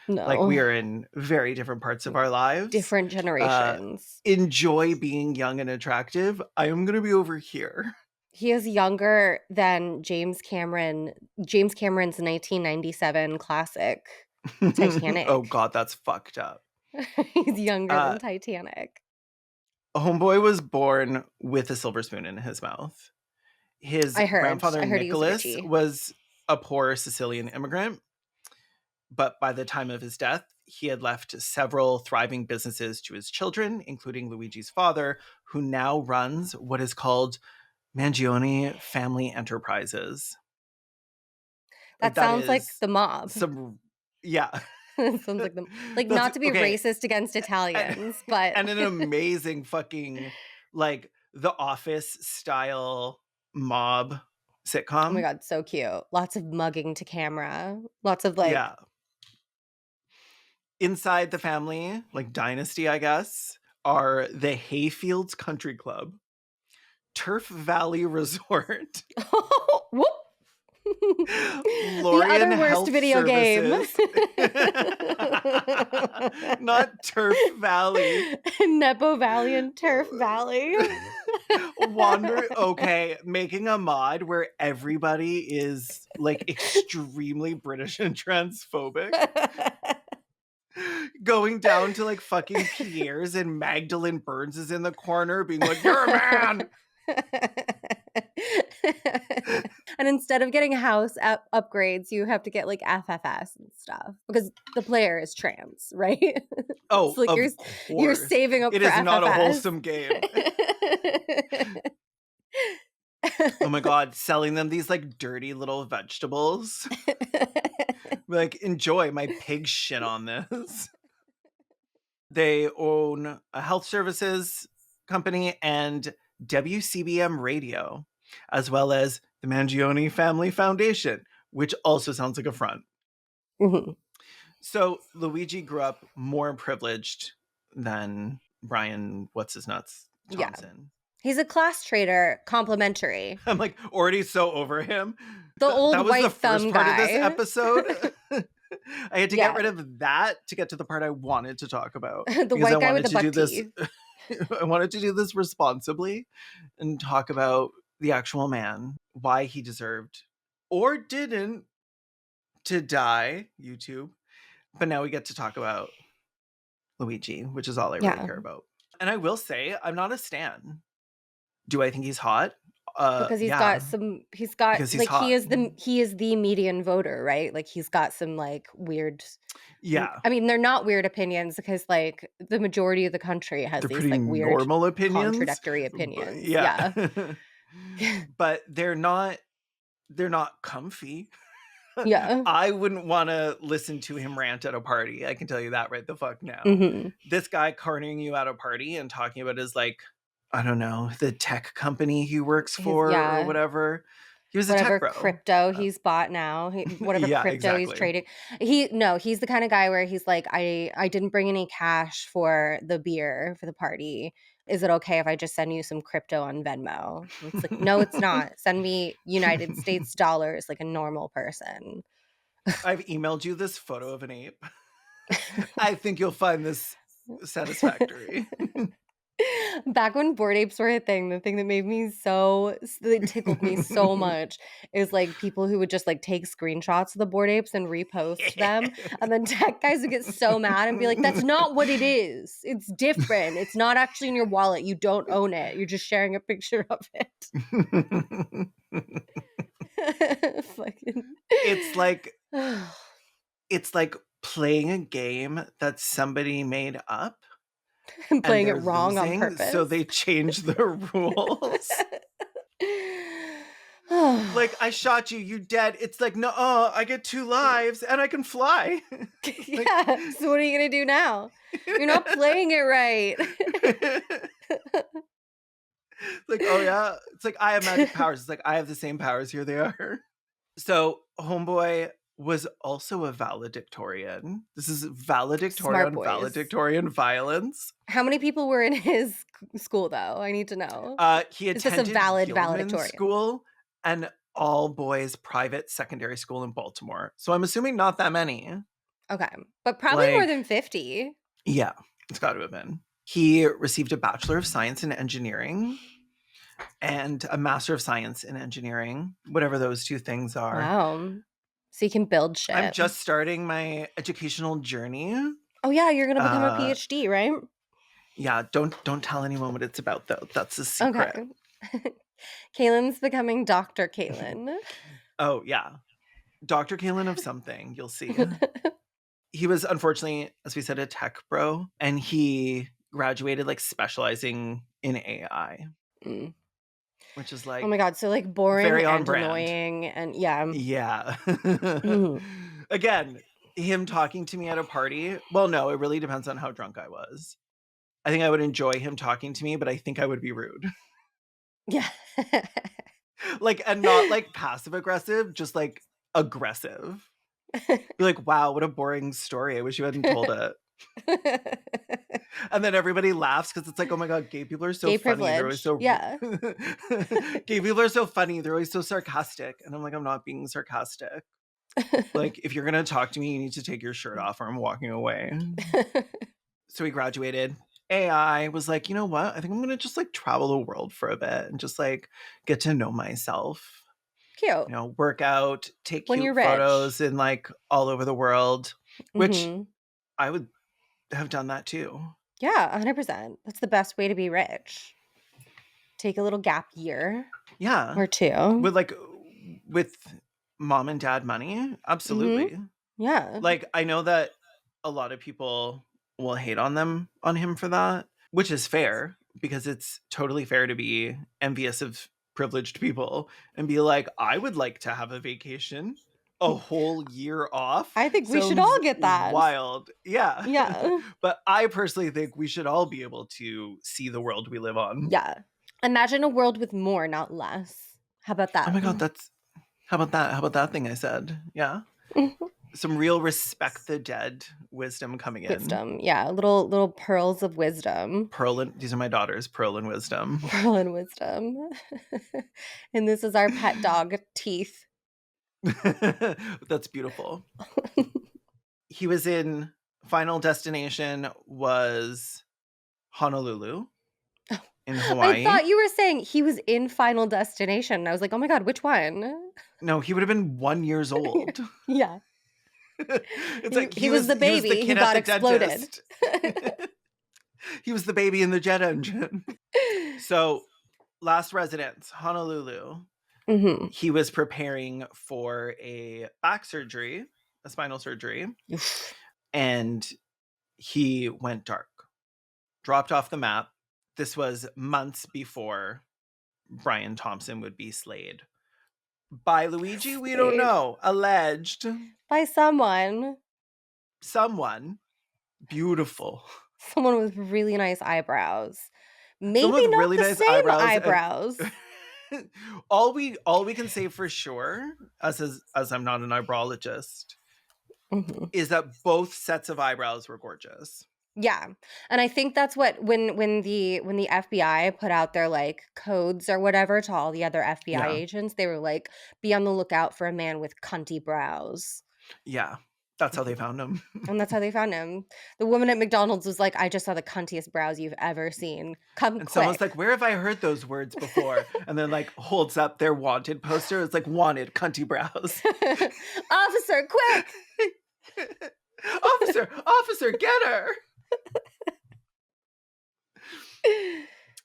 Like, we No. are in very different parts of our lives. Different generations. Enjoy being young and attractive. I am going to be over here. He is younger than James Cameron. James Cameron's 1997 classic Oh, Titanic. God, that's fucked up. He's younger Uh, than Titanic. Homeboy was born with a silver spoon in his mouth. His I heard. grandfather, I heard he was Nicholas, Richie. was a poor Sicilian immigrant, but by the time of his death, he had left several thriving businesses to his children, including Luigi's father, who now runs what is called Mangione Family Enterprises. Like, That that sounds like is the mob. some, yeah. Sounds like them. Like, That's not to be okay. racist against And, Italians, but and an amazing fucking like The Office style mob oh my sitcom. god, so cute. Lots of mugging to camera. Lots of like Yeah. Inside the family, like dynasty, I guess, are the Hayfields Country Club, Turf Valley Resort, whoop. The Lorien other worst Health video game. Services. Not Turf Valley. Nepo Valley and Turf Valley. Okay, making a mod where everybody is like extremely British and transphobic. Going down to like fucking Pierre's and Magdalene Burns is in the corner being like, "You're a man." And instead of getting house upgrades, you have to get like FFS and stuff because the player is trans, right? Oh, So like of you're course. saving up It for is not a FFS. wholesome game. Oh my god, selling them these like dirty little vegetables. Like, enjoy my pig shit on this. They own a health services company and WCBM Radio, as well as the Mangione Family Foundation, which also sounds like a front. Mhm. So Luigi grew up more privileged than Brian, what's his nuts, Yeah. Thompson. He's a class trader, complimentary. I'm like already so over him. The That old was the white first thumb part of this guy. episode. I had to get Yeah. rid of that to get to the part I wanted to talk about The because I white guy with wanted the to do buck this. teeth. I wanted to do this responsibly and talk about the actual man, why he deserved or didn't to die, YouTube. But now we get to talk about Luigi, which is all I really Yeah. care about. And I will say, I'm not a stan. Do I think he's hot? Because Yeah, he's got because he's like hot. he is the median voter, right? Like he's got some like weird Yeah, I mean, they're not weird opinions because like the majority of the country has they're these pretty like weird normal opinions. contradictory But opinions. yeah, Yeah. but they're not comfy. Yeah. I wouldn't want to listen to him rant at a party. I can tell you that right the fuck now. Mhm. This guy cornering you at a party and talking about his like, I don't know, the tech company he works He's for or yeah. whatever. He was a tech Whatever bro. crypto Uh, he's bought now, whatever yeah, crypto he's exactly. trading. He's the kind of guy where he's like, I didn't bring any cash for the beer for the party. Is it okay if I just send you some crypto on Venmo? And it's like, no, it's not. Send me United States dollars like a normal person. I've emailed you this photo of an ape. I think you'll find this satisfactory. Back when board apes were a thing, the thing that made me so that tickled me so much is like people who would just like take screenshots of the board apes and repost them, and then tech guys would get so mad and be like, "That's not what it is. It's different. It's not actually in your wallet. You don't own it. You're just sharing a picture of it." Fucking. it's like it's like playing a game that somebody made up I'm and playing it they're wrong on losing, so purpose. they change the rules. Like, I shot you, you dead. It's like, no, I get 2 lives and I can fly. Like, Yeah. So what are you gonna do now? You're not playing it right. like, oh yeah. It's like I have magic powers. It's like I have the same powers. Here they are. So Homeboy was also a valedictorian. This is Smart valedictorian, boys. valedictorian violence. How many people were in his school though? I need to know. He Is this a attended valid Gilman valedictorian? School, an all boys private secondary school in Baltimore. So I'm assuming not that many. Okay. But probably more Like, than 50. yeah, it's got to have been. He received a Bachelor of Science in Engineering and a Master of Science in Engineering, whatever those two things are. Wow. So you can build I'm shit. just starting my educational journey. Oh yeah, you're gonna become a Uh, PhD, right? yeah, don't tell anyone what it's about though. That's a Okay. secret. Kaylin's becoming Dr. Kaylin. Oh yeah, Dr. Kalen of something. You'll see. He was unfortunately, as we said, a tech bro, and he graduated like specializing in AI, Mm. which is Oh my like god, so like boring very on and brand. annoying and yeah. Yeah. Mhm. Again, him talking to me at a party. Well, no, it really depends on how drunk I was. I think I would enjoy him talking to me, but I think I would be rude. Yeah. Like, and not like passive aggressive, just like aggressive. Be like, wow, what a boring story. I wish you hadn't told it. And then everybody laughs because it's like, oh my God, gay people are so Gay funny. They're always privilege. so Yeah. gay people are so funny. They're always so sarcastic. And I'm like, I'm not being sarcastic. Like, if you're gonna talk to me, you need to take your shirt off or I'm walking away. So we graduated. AI was like, you know what? I think I'm gonna just like travel the world for a bit and just like get to know myself. Cute. You know, work out, take When you're cute rich. photos in like all over the world, which Hmm. I would have done that too. Yeah, 100%. That's the best way to be rich. Take a little gap year Yeah. or two. With mom and dad money, Hmm. absolutely. Yeah. Like, I know that a lot of people will hate on him for that, which is fair because it's totally fair to be envious of privileged people and be like, I would like to have a vacation. A whole year off I think we should sounds all get that. wild. Yeah. Yeah. But I personally think we should all be able to see the world we live on. Yeah. Imagine a world with more, not less. How about Oh that? my God, that's how about that? How about that thing I said? Yeah. Some real respect the dead wisdom coming in. Wisdom. Yeah. Little pearls of wisdom. These are my daughters, Pearl and Wisdom. Pearl and wisdom. And this is our pet dog, Teeth. That's beautiful. He was in Final Destination was Honolulu in I Hawaii. thought you were saying he was in Final Destination. And I was like, oh my God, which one? No, he would have been 1 years old. Yeah. It's like He was the he was the baby who kid at got the exploded. dentist. He was the baby in the jet engine. So, last residence, Honolulu. Hmm. He was preparing for a back surgery, a spinal surgery, and he went dark, dropped off the map. This was months before Brian Thompson would be slayed. By Luigi, we don't know. Alleged. By someone. Someone. Beautiful. Someone with really nice eyebrows. Someone Maybe with not really the nice same eyebrows and eyebrows. all we can say for sure, as I'm not an eyebrologist, Hmm. is that both sets of eyebrows were gorgeous. Yeah. And I think that's what when the FBI put out their like codes or whatever to all the other FBI Yeah. agents, they were like, be on the lookout for a man with cunty brows. Yeah. That's how they found him. And that's how they found him. The woman at McDonald's was like, I just saw the cuntiest brows you've ever seen. Come And someone's quick. like, where have I heard those words before? And then like holds up their wanted poster. It's like wanted cunty brows. Officer, quick. Officer, get her.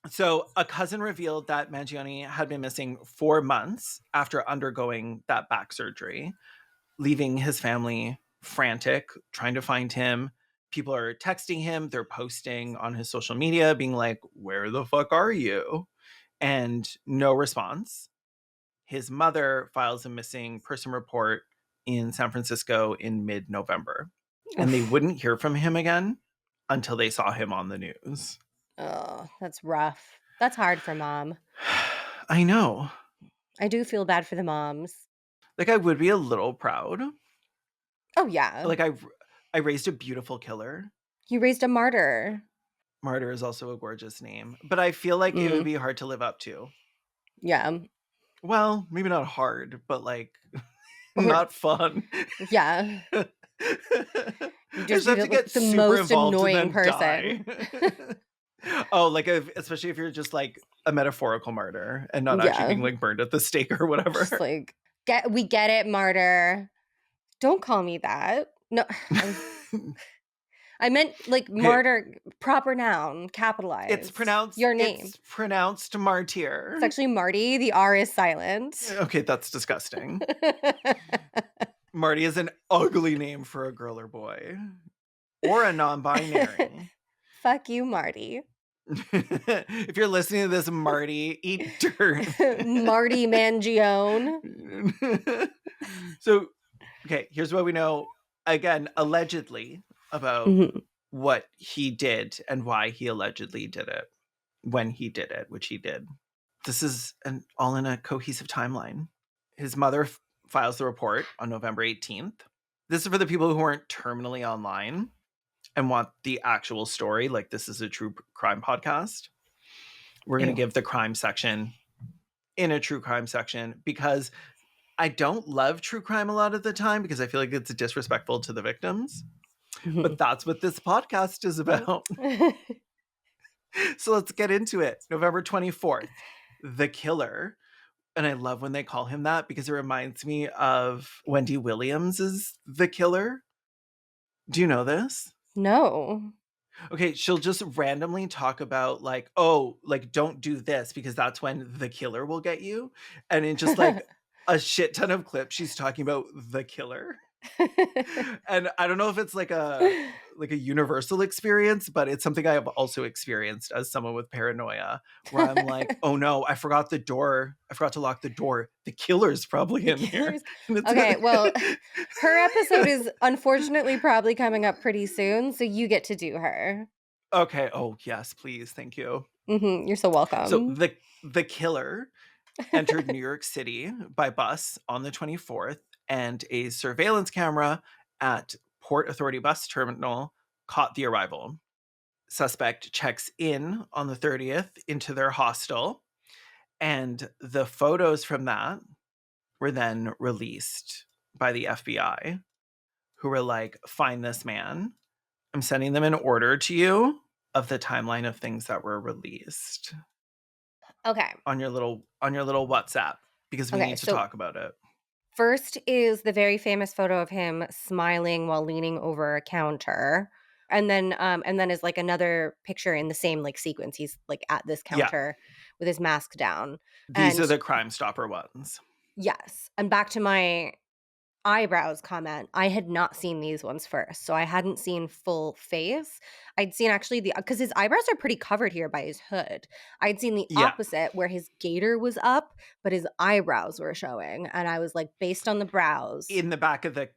So a cousin revealed that Mangione had been missing 4 months after undergoing that back surgery, leaving his family frantic, trying to find him. People are texting him, they're posting on his social media, being like, where the fuck are you? And no response. His mother files a missing person report in San Francisco in mid-November. And they wouldn't hear from him again until they saw him on the news. Oh, that's rough. That's hard for mom. I know. I do feel bad for the moms. Like, I would be a little proud. Oh, yeah. Like, I raised a beautiful killer. You raised a martyr. Martyr is also a gorgeous name. But I feel like it would be hard to live up to. Yeah. Well, maybe not hard, but like Or, not fun. yeah. You I just just have feel to get like the super most involved and annoying then person. die. Oh, like especially if you're just like a metaphorical martyr and not actually Yeah. being like burned at the stake or whatever. Just like, we get it, martyr. Don't call me that. No. I meant like martyr, proper noun, capitalized. It's pronounced your name. It's pronounced martyr. It's actually Marty. The R is silent. Okay, that's disgusting. Marty is an ugly name for a girl or boy. Or a non-binary. Fuck you, Marty. If you're listening to this, Marty, eat dirt. Marty Mangione. So, okay, here's what we know again, allegedly about Mhm. what he did and why he allegedly did it when he did it, which he did. This is all in a cohesive timeline. His mother files the report on November 18th. This is for the people who aren't terminally online and want the actual story. Like, this is a true crime podcast. We're going to Ew. give the crime section in a true crime section because I don't love true crime a lot of the time because I feel like it's disrespectful to the victims. But Mhm. that's what this podcast is about. So let's get into it. November 24th, The Killer. And I love when they call him that because it reminds me of Wendy Williams' The Killer. Do you know this? No. Okay, she'll just randomly talk about like, oh, like don't do this because that's when the killer will get you. And in just like a shit ton of clips, she's talking about the killer. And I don't know if it's like a universal experience, but it's something I have also experienced as someone with paranoia, where I'm like, oh no, I forgot the door. I forgot to lock the door. The killer's probably The in here. killers. And it's Okay, well, her episode is unfortunately probably coming up pretty soon, so you get to do her. okay. Oh yes, please, thank you. You're so So welcome. the killer entered New York City by bus on the 24th, and a surveillance camera at Port Authority bus terminal caught the arrival. Suspect checks in on the 30th into their hostel, and the photos from that were then released by the FBI, who were like, find this man. I'm sending them an order to you of the timeline of things that were released Okay. on your little WhatsApp because we Okay, need to so talk about it. first is the very famous photo of him smiling while leaning over a counter. And then is like another picture in the same like sequence. He's like at this Yeah, counter with his mask down. these are And the Crime Stopper ones. yes, and back to my eyebrows comment, I had not seen these ones first, so I hadn't seen full face. I'd seen actually the because his eyebrows are pretty covered here by his hood. I'd seen the Yeah, opposite where his gaiter was up, but his eyebrows were showing, and I was like, based on the brows, in the back of the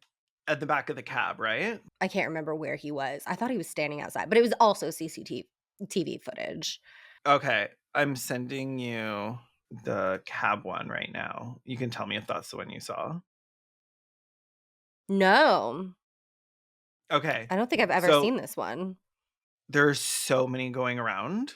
at the back of the cab, right? I can't remember where he was. I thought he was standing outside, but it was also CCTV footage. Okay, I'm sending you the cab one right now. You can tell me if that's the one you saw. No, Okay. I don't think I've ever So seen this one. there's so many going around.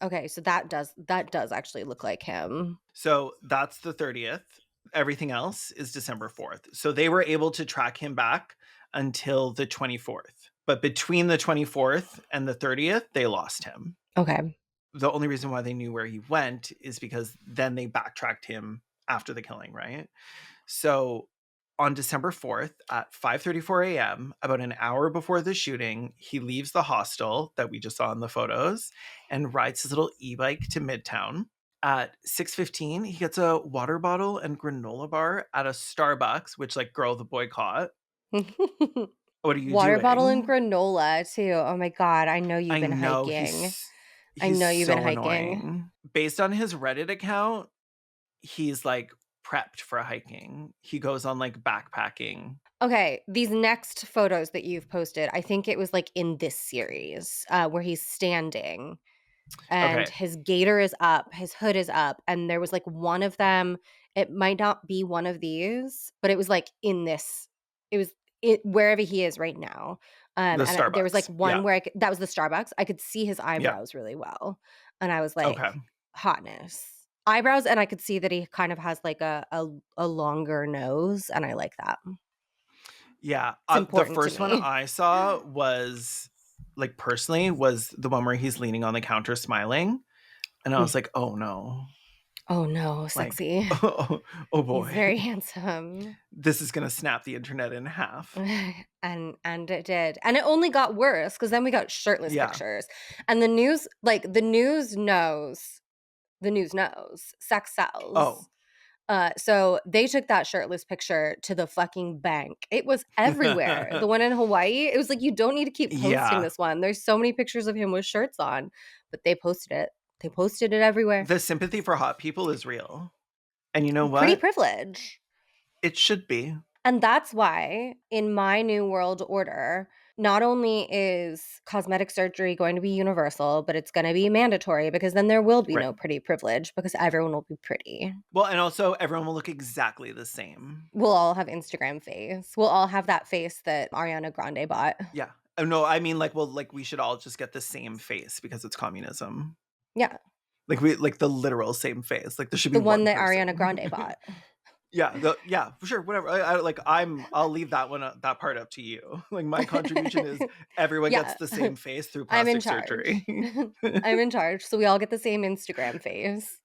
Okay, so that does actually look like him. So that's the 30th. Everything else is December 4th. So they were able to track him back until the 24th. But between the 24th and the 30th, they lost him. Okay. The only reason why they knew where he went is because then they backtracked him after the killing, right? So on December 4th at 5:34 a.m., about an hour before the shooting, he leaves the hostel that we just saw in the photos and rides his little e-bike to Midtown. At 6:15, he gets a water bottle and granola bar at a Starbucks, which like girl the boycott. What are you Water bottle and doing? granola too. Oh my god, I know you've I been know hiking. I he's know you've been so hiking. annoying. Based on his Reddit account, he's like prepped for hiking. He goes on like backpacking. Okay, these next photos that you've posted, I think it was like in this series, where he's standing and Okay, his gaiter is up, his hood is up, and there was like one of them. It might not be one of these, but it was like in this. It was wherever he is right now. the There was like Starbucks. Yeah. one where that was the Starbucks. I could see his Yeah. eyebrows really well, and I was like, Okay. hotness eyebrows, and I could see that he kind of has like a longer nose, and I like that. Yeah. It's The important to first one me. I saw was like personally was the one where he's leaning on the counter smiling. And I was like, oh no. Oh no, Like, sexy. oh He's boy. very handsome. This is gonna snap the internet in half. And it did. And it only got worse because then we got shirtless Yeah. pictures. And the news knows sex Oh. sells. So they took that shirtless picture to the fucking bank. It was everywhere. The one in Hawaii, it was like, you don't need to keep posting Yeah. this one. There's so many pictures of him with shirts on, but they posted it. They posted it everywhere. The sympathy for hot people is real. And you know Pretty what? privilege. It should be. And that's why in my new world order, not only is cosmetic surgery going to be universal, but it's going to be mandatory because then there will be Right. no pretty privilege because everyone will be pretty. Well, and also everyone will look exactly the same. We'll all have Instagram face. We'll all have that face that Ariana Grande bought. Yeah. Oh, no, I mean, like, well, like, we should all just get the same face because it's communism. Yeah, Like the literal same face. Like, there should be the one one that Ariana person. Grande bought. Yeah, for sure, whatever. I'll leave that one, that part up to you. Like, my contribution is everyone gets Yeah, the same face through I'm in plastic charge. surgery. I'm in charge. So we all get the same Instagram face.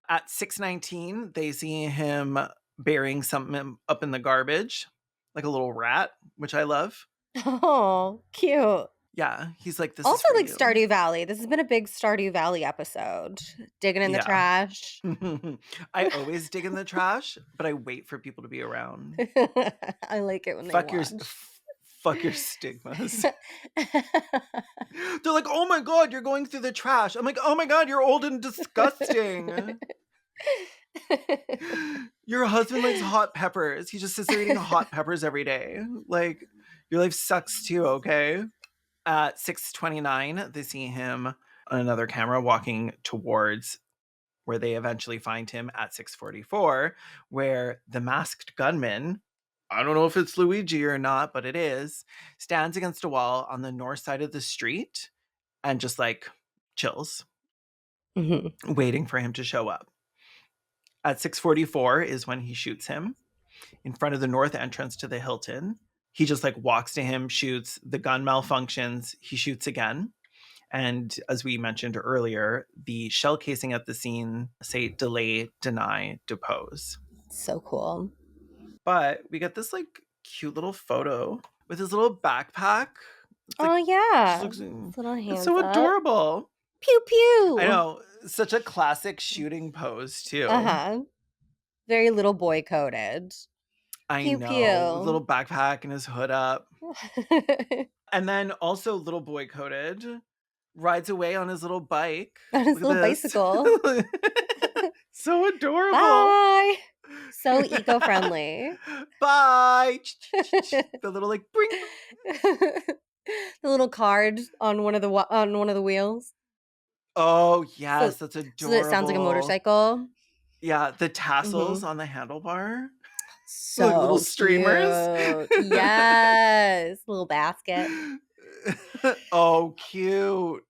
At 6:19, they see him burying something up in the garbage, like a little rat, which I love. Oh, cute. Yeah, he's like, "This is Also, for like you." Stardew Valley. This has been a big Stardew Valley episode. Digging in the Yeah. trash. I always dig in the trash, but I wait for people to be around. I like it when they Fuck your watch. fuck your stigmas. They're like, "Oh my god, you're going through the trash." I'm like, "Oh my god, you're old and disgusting." Your husband likes hot peppers. He just sits there eating hot peppers every day. Like, your life sucks too, okay? At 6:29, they see him on another camera walking towards where they eventually find him at 6:44, where the masked gunman, I don't know if it's Luigi or not, but it is, stands against a wall on the north side of the street and just like chills, Mhm. waiting for him to show up. At 6:44 is when he shoots him in front of the north entrance to the Hilton. He just like walks to him, shoots, the gun malfunctions, he shoots again. And as we mentioned earlier, the shell casing at the scene say delay, deny, depose. So cool. But we get this like cute little photo with his little backpack. It's Oh like, just yeah. looks, His little it's hands so up. adorable. Pew I pew. know, such a classic shooting pose too. Uh-huh. Very little boy coded. I Pew know, his pew. little backpack and his hood up. And then also little boy coded rides away on his little bike. On his Look at little this. bicycle. So adorable. Bye. So eco-friendly. Bye. The little like bring. The little card on one of the wheels. Oh So yes, that's so that it sounds like a adorable. motorcycle. Yeah, the tassels Mhm. on the handlebar, like little So streamers. cute. Yes. Little basket. Oh, cute.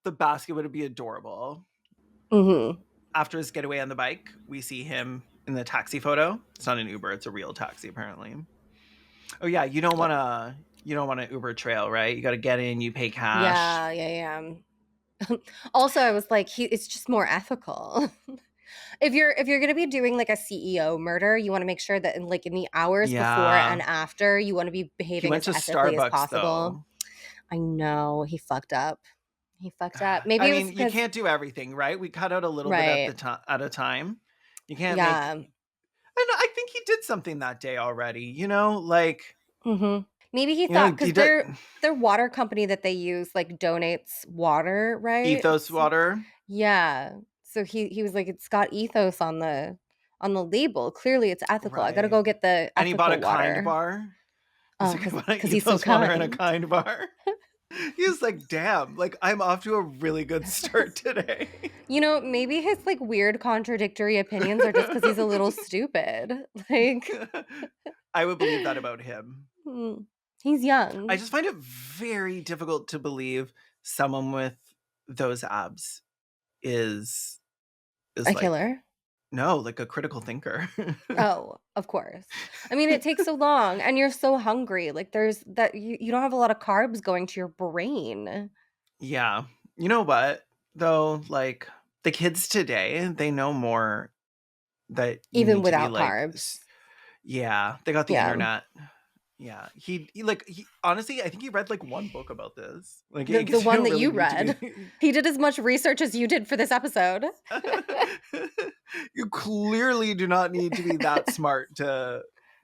The basket would be adorable. Mhm. After his getaway on the bike, we see him in the taxi photo. It's not an Uber, it's a real taxi apparently. Oh yeah, you don't want an Uber trail, right? You got to get in, you pay cash. Yeah, yeah, yeah. Also, I was like, it's just more ethical. If you're gonna be doing like a CEO murder, you want to make sure that in the hours before and Yeah. after, you want to be He behaving went as to ethically as Starbucks possible. though. I know he fucked up. He fucked up. Maybe I it was mean, you because can't do everything, right? We cut out a little bit at right. the time at a time. You can't make, Yeah. and I think he did something that day already, like, Mhm. Maybe he thought he because did their water company that they use like donates water, right? ethos water, Yeah. So he was like, it's got ethos on the label. Clearly, it's ethical. I gotta right? go get the And he bought a ethical kind water. bar. He's Oh, like, I bought an because he's so ethos water and a kind. kind bar. He was like, damn, like I'm off to a really good start today. Maybe his like weird contradictory opinions are just because he's a little stupid. Like, I would believe that about him. mm, he's I young. just find it very difficult to believe someone with those abs is A like, killer. no, like a critical thinker. Oh, of course. I mean, it takes so long and you're so hungry. Like there's that you don't have a lot of carbs going to your brain. Yeah. You know what though? Like the kids today, they know more that you Even need to be without like carbs. yeah, they got the Yeah. internet. Yeah. He honestly, I think he read like one book about this. Like I The guess you one don't that really you need to read. be He did as much research as you did for this episode. you clearly do not need to be that smart to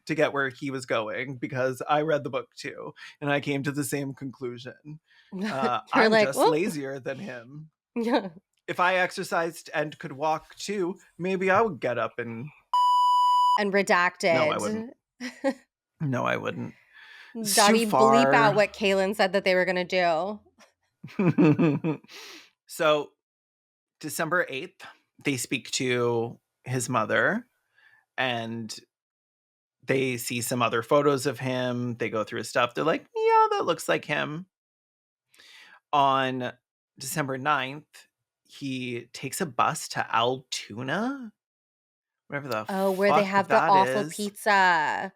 get where he was going because I read the book too and I came to the same conclusion. You're I'm like, just well, lazier than him. yeah. If I exercised and could walk too, maybe I would get up and and No, I wouldn't. redacted. No, I wouldn't. It's too Davi, bleep out far. what Kaylin said that they were gonna do. So, December 8th, they speak to his mother and they see some other photos of him. They go through his stuff. They're like, yeah, that looks like him. On December 9th, he takes a bus to Altoona, whatever the Oh, where they fuck have the that awful is. pizza.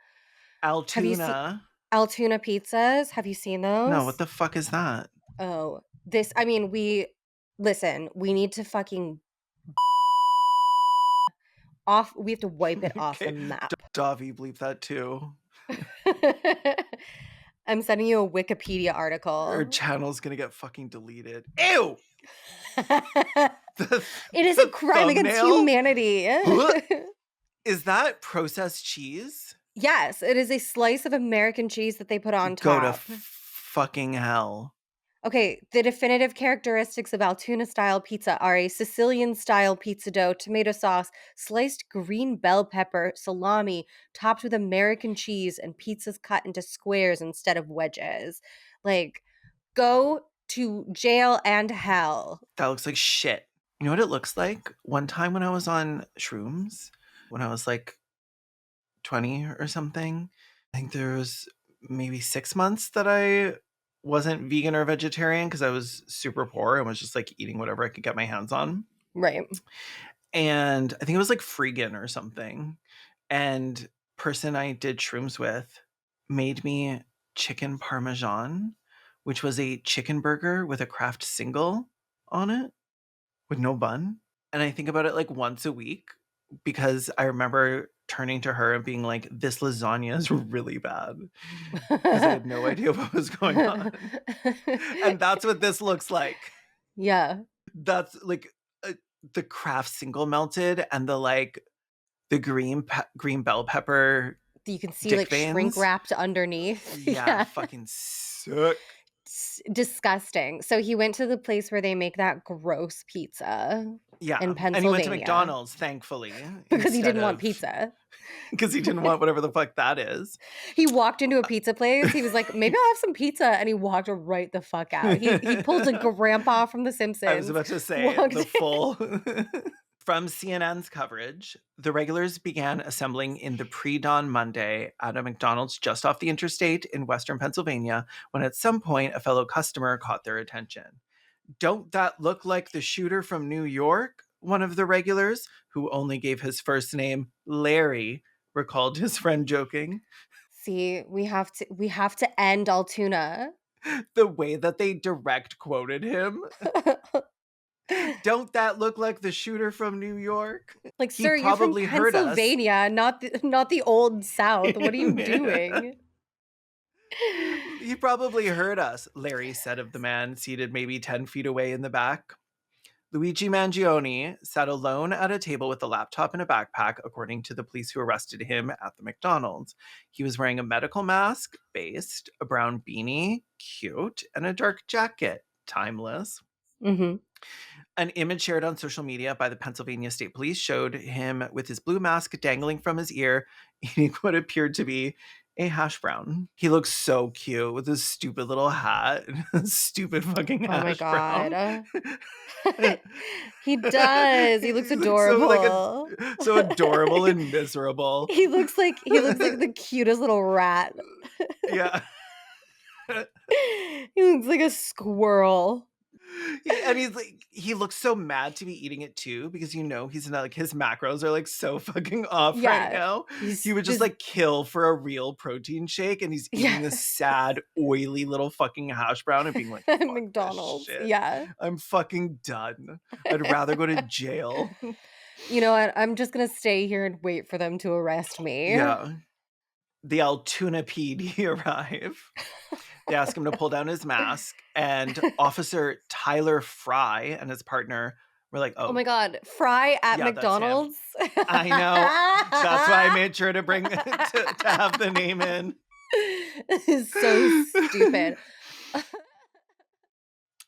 Have you seen Altoona. Altoona pizzas? Have you seen No, what those? the fuck is that? Oh, this I mean, we need to fucking we have to wipe it off the Okay, map. Davi bleep that too. I'm sending you a Wikipedia Our article. channel's gonna get fucking deleted. Ew! The, It is a the crime against thumbnail? humanity. Is that processed cheese? Yes, it is a slice of American cheese that they put on Go to top. fucking hell. Okay, the definitive characteristics of Altoona style pizza are a Sicilian style pizza dough, tomato sauce, sliced green bell pepper, salami, topped with American cheese, and pizzas cut into squares instead of wedges. Like, go to jail and hell. That looks like shit. You know what it looks like? One time when I was on shrooms, when I was like 20 or something, I think there was maybe 6 months that I wasn't vegan or vegetarian because I was super poor and was just like eating whatever I could get my hands on. Right. And I think it was like Freegan or something. And person I did shrooms with made me chicken parmesan, which was a chicken burger with a Kraft single on it with no bun. And I think about it like once a week because I remember turning to her and being like, this lasagna is really bad because I had no idea what was going on. And that's what this looks like. Yeah. That's like the Kraft single melted and the green bell pepper You can see dick like shrink veins. wrapped underneath. Yeah, Yeah. fucking sick. Disgusting. So he went to the place where they make that gross pizza in Yeah, and he went to Pennsylvania McDonald's, thankfully, because he instead didn't want of pizza. because he didn't want whatever the fuck that is. He walked into a pizza place. He was like, "Maybe I'll have some pizza," and he walked right the fuck out. He pulled a grandpa from The I was Simpsons. about to say Walked. the full. From CNN's coverage, the regulars began assembling in the pre-dawn Monday at a McDonald's just off the interstate in western Pennsylvania when at some point a fellow customer caught their attention. Don't that look like the shooter from New York? One of the regulars, who only gave his first name Larry, recalled his friend joking. See, we have to end Altoona. The way that they direct quoted him. Don't that look like the shooter from New York? Like, He sir, you're from probably heard us. Pennsylvania, not the old South. What are you doing? He probably heard us, Larry said of the man seated maybe 10 feet away in the back. Luigi Mangione sat alone at a table with a laptop and a backpack, according to the police who arrested him at the McDonald's. He was wearing a medical mask, based, a brown beanie, cute, and a dark jacket, timeless. Mhm. An image shared on social media by the Pennsylvania State Police showed him with his blue mask dangling from his ear, eating what appeared to be a hash brown. He looks so cute with his stupid little hat and his stupid fucking Oh my hash brown. god. He does. He looks He looks so like adorable. so adorable and miserable. He looks like the cutest little rat. Yeah. He looks like a squirrel. And he's like, he looks so mad to be eating it too because he's not like his macros are like so fucking off right Yeah. now. He's He would just just like kill for a real protein shake and he's eating yeah. this sad, oily little fucking hash brown and being like, fuck this McDonald's. shit. Yeah. I'm fucking done. I'd rather go to jail. You know what? I'm just gonna stay here and wait for them to arrest me. Yeah. The Altoona PD arrive. They ask him to pull down his mask, and Officer Tyler Fry and his partner were like, Oh "Oh, my god, Fry at yeah, that's him." McDonald's? I know. That's why I made sure to bring to have the name in. This is so stupid.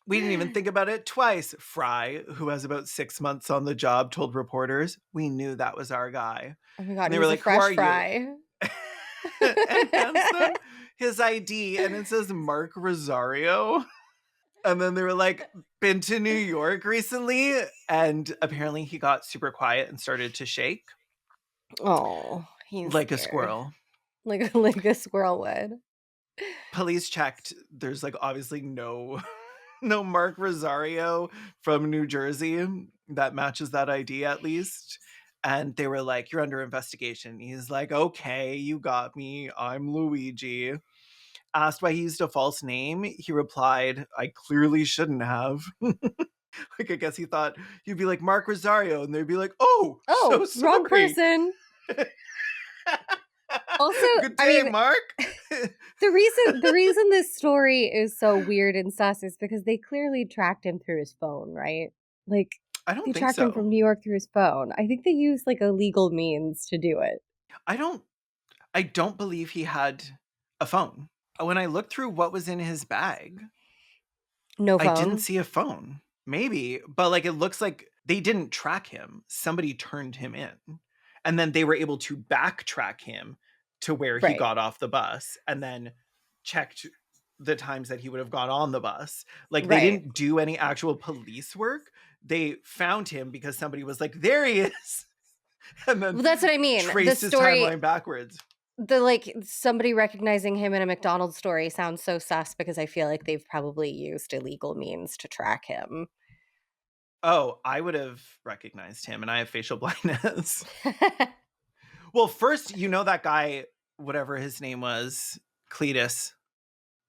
We didn't even think about it twice. Fry, who has about 6 months on the job, told reporters, we knew that was our guy. Oh my god, And they were he's a like, who fresh are you? fry. And hands them his ID, and it says Mark Rosario. And then they were like, been to New York recently? And apparently he got super quiet and started to shake Oh, he's like a scared. squirrel. Like a squirrel would. Police checked. There's like obviously no Mark Rosario from New Jersey that matches that ID at least. And they were like, you're under investigation. He's like, okay, you got me. I'm Luigi. Asked why he used a false name, he replied, I clearly shouldn't have. Like, I guess he thought he'd be like Mark Rosario, and they'd be like, oh, so Oh, wrong sorry. person. Also, Good I day, mean, Mark. the reason this story is so weird and sus is because they clearly tracked him through his phone, right? Like I don't they think tracked him so. from New York through his phone. I think they used like illegal means to do it. I don't I don't believe he had a phone. When I looked through what was in his bag, No I didn't phone. see a phone. Maybe, but like it looks like they didn't track him. Somebody turned him in. And then they were able to backtrack him to where he Right. got off the bus and then checked the times that he would have got on the bus. Like they Right. didn't do any actual police work. They found him because somebody was like, there he is. And then Well, that's what I mean. The traced his story, timeline backwards. the like somebody recognizing him in a McDonald's story sounds so sus because I feel like they've probably used illegal means to track him. Oh, I would have recognized him, and I have facial blindness. Well, first, you know that guy, whatever his name was, Cletus,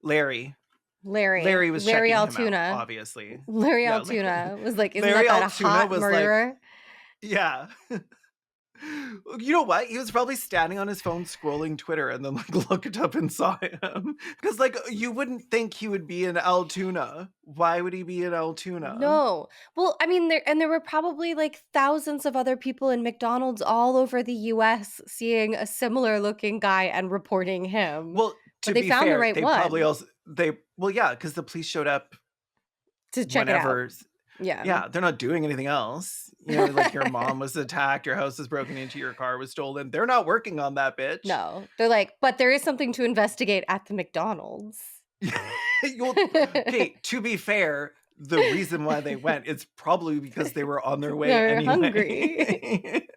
Larry. Larry was Larry checking him out, Altoona. obviously. Larry Yeah, Altoona was like, isn't Larry that Altoona hot was like, murderer? yeah. You know what? He was probably standing on his phone scrolling Twitter and then like looked up and saw him. Because like you wouldn't think he would be in Altoona. Why would he be in Altoona? No. Well, I mean, there were probably like thousands of other people in McDonald's all over the US seeing a similar looking guy and reporting him. Well, But to they be found the fair, right they probably one also they well yeah, because the police showed up to check it out. whenever. Yeah. Yeah, they're not doing anything else. You know, like your mom was attacked, your house was broken into, your car was stolen. They're not working on that bitch. No. They're like, but there is something to investigate at the McDonald's. Okay, to be fair, the reason why they went is probably because they were on their way They're hungry. anyway.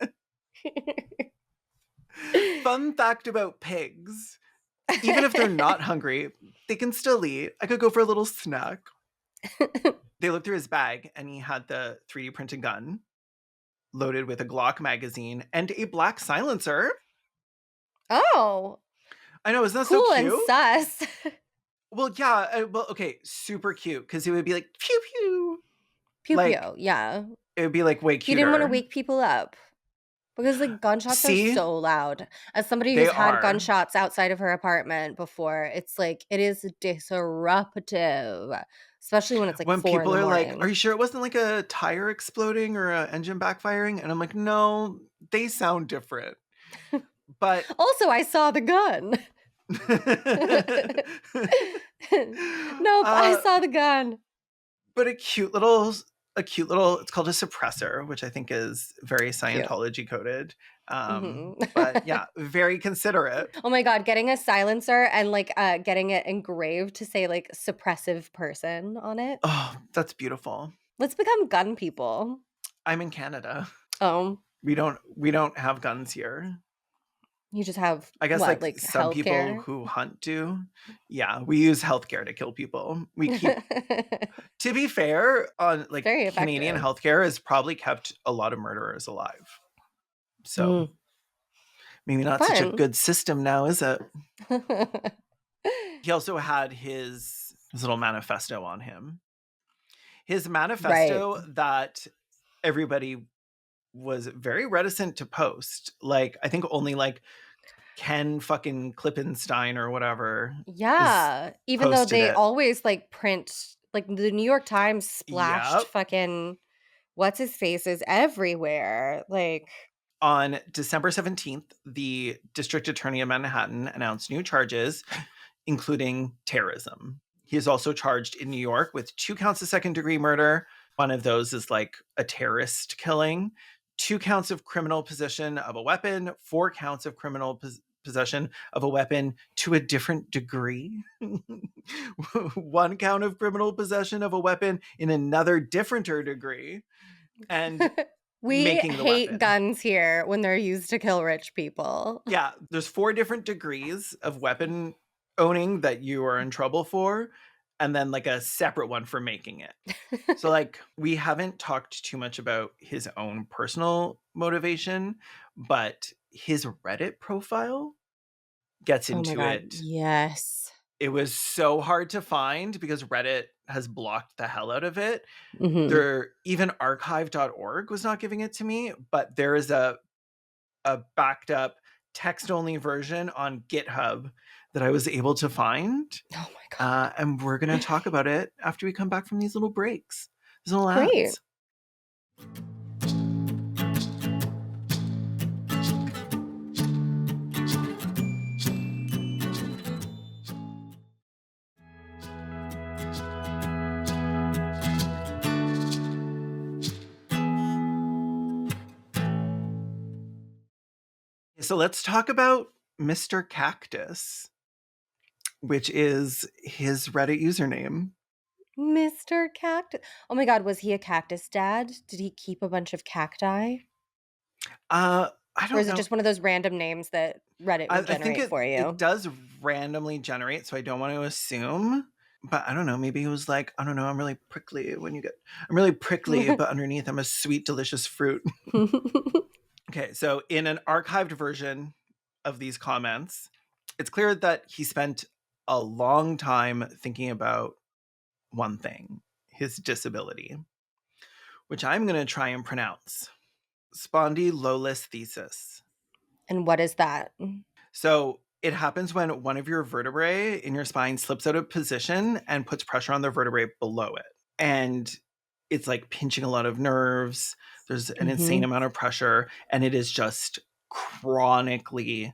Fun fact about pigs, even if they're not hungry, they can still eat. I could go for a little snack. They looked through his bag and he had the 3D printed gun loaded with a Glock magazine and a black silencer. Oh, I know, isn't that so cool and cute? sus. Well, yeah, well, okay, super cute because he would be like pew pew, Pew like pew, yeah. it would be like way He didn't wanna cuter. wake people up because, like, gunshots are See, so loud. As somebody they who's had are. gunshots outside of her apartment before, it's like, it is disruptive, especially when it's, like, When 4 in people the are like, "Are morning. you sure it wasn't like a tire exploding or a engine backfiring?" And I'm like, "No, they sound different." But Also, I saw the gun. Nope, I uh, saw the gun. but a cute little it's called a suppressor, which I think is very Cute. Scientology coded. Mhm. But yeah, very considerate. Oh my god, getting a silencer and, like, getting it engraved to say, like, "suppressive person" on it. Oh, that's beautiful. Let's become gun people. I'm in Canada. Oh, We don't have guns here. you just have I guess what, like like, some people healthcare? who hunt do. Yeah, we use healthcare to kill people. We keep To be fair, on like Very Canadian effective. healthcare has probably kept a lot of murderers alive. So Mm, maybe not such a fun. good system now, is it? He also had his little manifesto on him. His Right. manifesto that everybody was very reticent to post. Like, I think only like Ken fucking Klippenstein or whatever is Yeah, even though posted they it. always, like, print like, the New York Times splashed Yep. fucking what's his faces everywhere, like On December 17th, the district attorney of Manhattan announced new charges, including terrorism. He is also charged in New York with 2 counts of second-degree murder. One of those is like a terrorist killing. 2 counts of criminal possession of a weapon, 4 counts of criminal possession of a weapon to a different degree. 1 count of criminal possession of a weapon in another differenter degree, and We making the hate weapon. guns here when they're used to kill rich people. Yeah, there's 4 different degrees of weapon owning that you are in trouble for, and then like a separate one for making it. So like we haven't talked too much about his own personal motivation, but his Reddit profile gets Oh my into god, it. yes. It was so hard to find because Reddit has blocked the hell out of it. Mhm. There even archive.org was not giving it to me, but there is a backed up text only version on GitHub that I was able to find. Oh my god. And we're going to talk about it after we come back from these little breaks, these little Great. ads. So let's talk about Mr. Cactus, which is his Reddit username. Mr. Cactus. Oh my god, was he a cactus dad? Did he keep a bunch of cacti? I Or don't is it know. just one of those random names that Reddit will I think generate for it you? does randomly generate, so I don't want to assume. But I don't know. Maybe he was like, I don't know. I'm really prickly, but underneath I'm a sweet, delicious fruit. Okay, so in an archived version of these comments, it's clear that he spent a long time thinking about one thing: his disability, which I'm going to try and pronounce spondylolisthesis. And what is that? So it happens when one of your vertebrae in your spine slips out of position and puts pressure on the vertebrae below it. And it's like pinching a lot of nerves. There's an insane Mhm. amount of pressure, and it is just chronically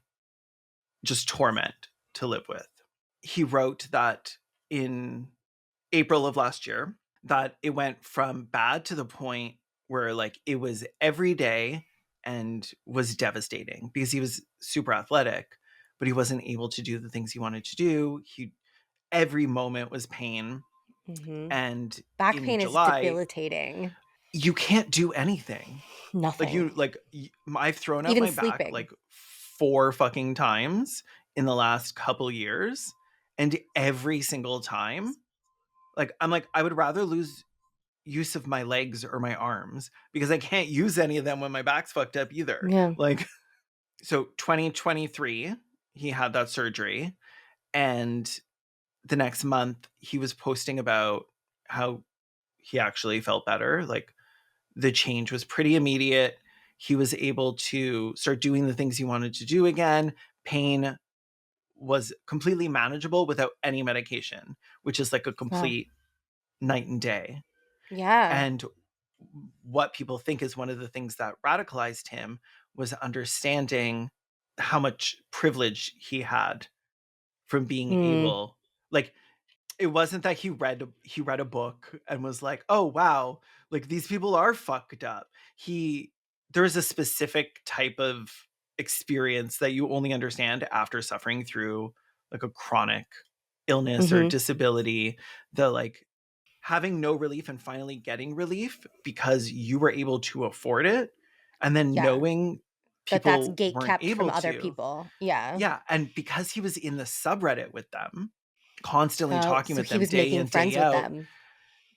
just torment to live with. He wrote that in April of last year that it went from bad to the point where like it was every day and was devastating because he was super athletic, but he wasn't able to do the things he wanted to do. He Every moment was pain. Mhm. And Back in pain is July, debilitating. you can't do anything. Nothing. I've thrown out Even my back sleeping. like 4 fucking times in the last couple years, and every single time, I'm like I would rather lose use of my legs or my arms because I can't use any of them when my back's fucked up either. Yeah. Like, so 2023, he had that surgery, and the next month he was posting about how he actually felt better. Like, the change was pretty immediate. He was able to start doing the things he wanted to do again. Pain was completely manageable without any medication, which is like a Wow. complete night and day. Yeah. And what people think is one of the things that radicalized him was understanding how much privilege he had from being Mm. able, like, it wasn't that he read a book and was like, "Oh wow, like these people are fucked up." He There's a specific type of experience that you only understand after suffering through like a chronic illness or Mhm. disability, the like having no relief and finally getting relief because you were able to afford it, and then Yeah. knowing That's people gate weren't kept from able other to. people. Yeah. Yeah, and because he was in the subreddit with them, constantly Oh, talking so with he them was day making in day friends with out, them.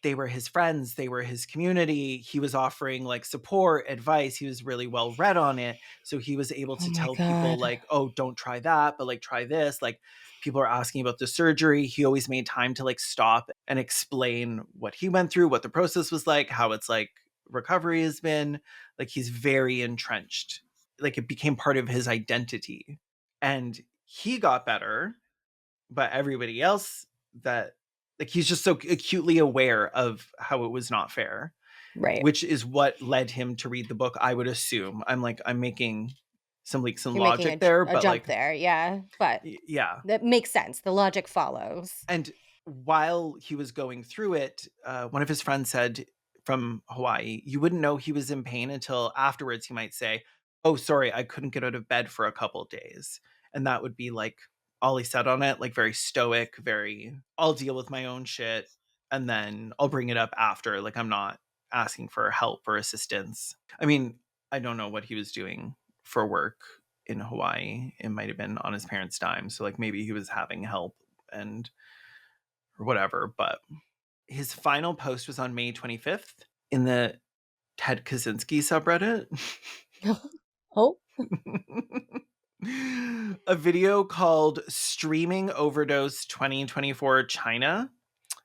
they were his friends, they were his community. He was offering like support, advice. He was really well read on it. So he was able Oh to my tell people god. like, "Oh, don't try that, but like try this." Like, people are asking about the surgery. He always made time to like stop and explain what he went through, what the process was like, how it's like recovery has been. Like, he's very entrenched. Like, it became part of his identity. And he got better, but everybody else, that like, he's just so acutely aware of how it was not fair, Right. which is what led him to read the book, I would assume. I'm making some leaks and You're making logic there, a but jump like, there. Yeah. But yeah. that makes sense. The logic follows. And while he was going through it, one of his friends said from Hawaii, you wouldn't know he was in pain until afterwards he might say, "Oh, sorry, I couldn't get out of bed for a couple days." And that would be like all he said on it, like very stoic, very, I'll deal with my own shit and then I'll bring it up after. Like I'm not asking for help or assistance. I mean, I don't know what he was doing for work in Hawaii. It might have been on his parents' dime. So like maybe he was having help and or whatever. But his final post was on May 25th in the Ted Kaczynski subreddit. Oh. A video called Streaming Overdose 2024 China,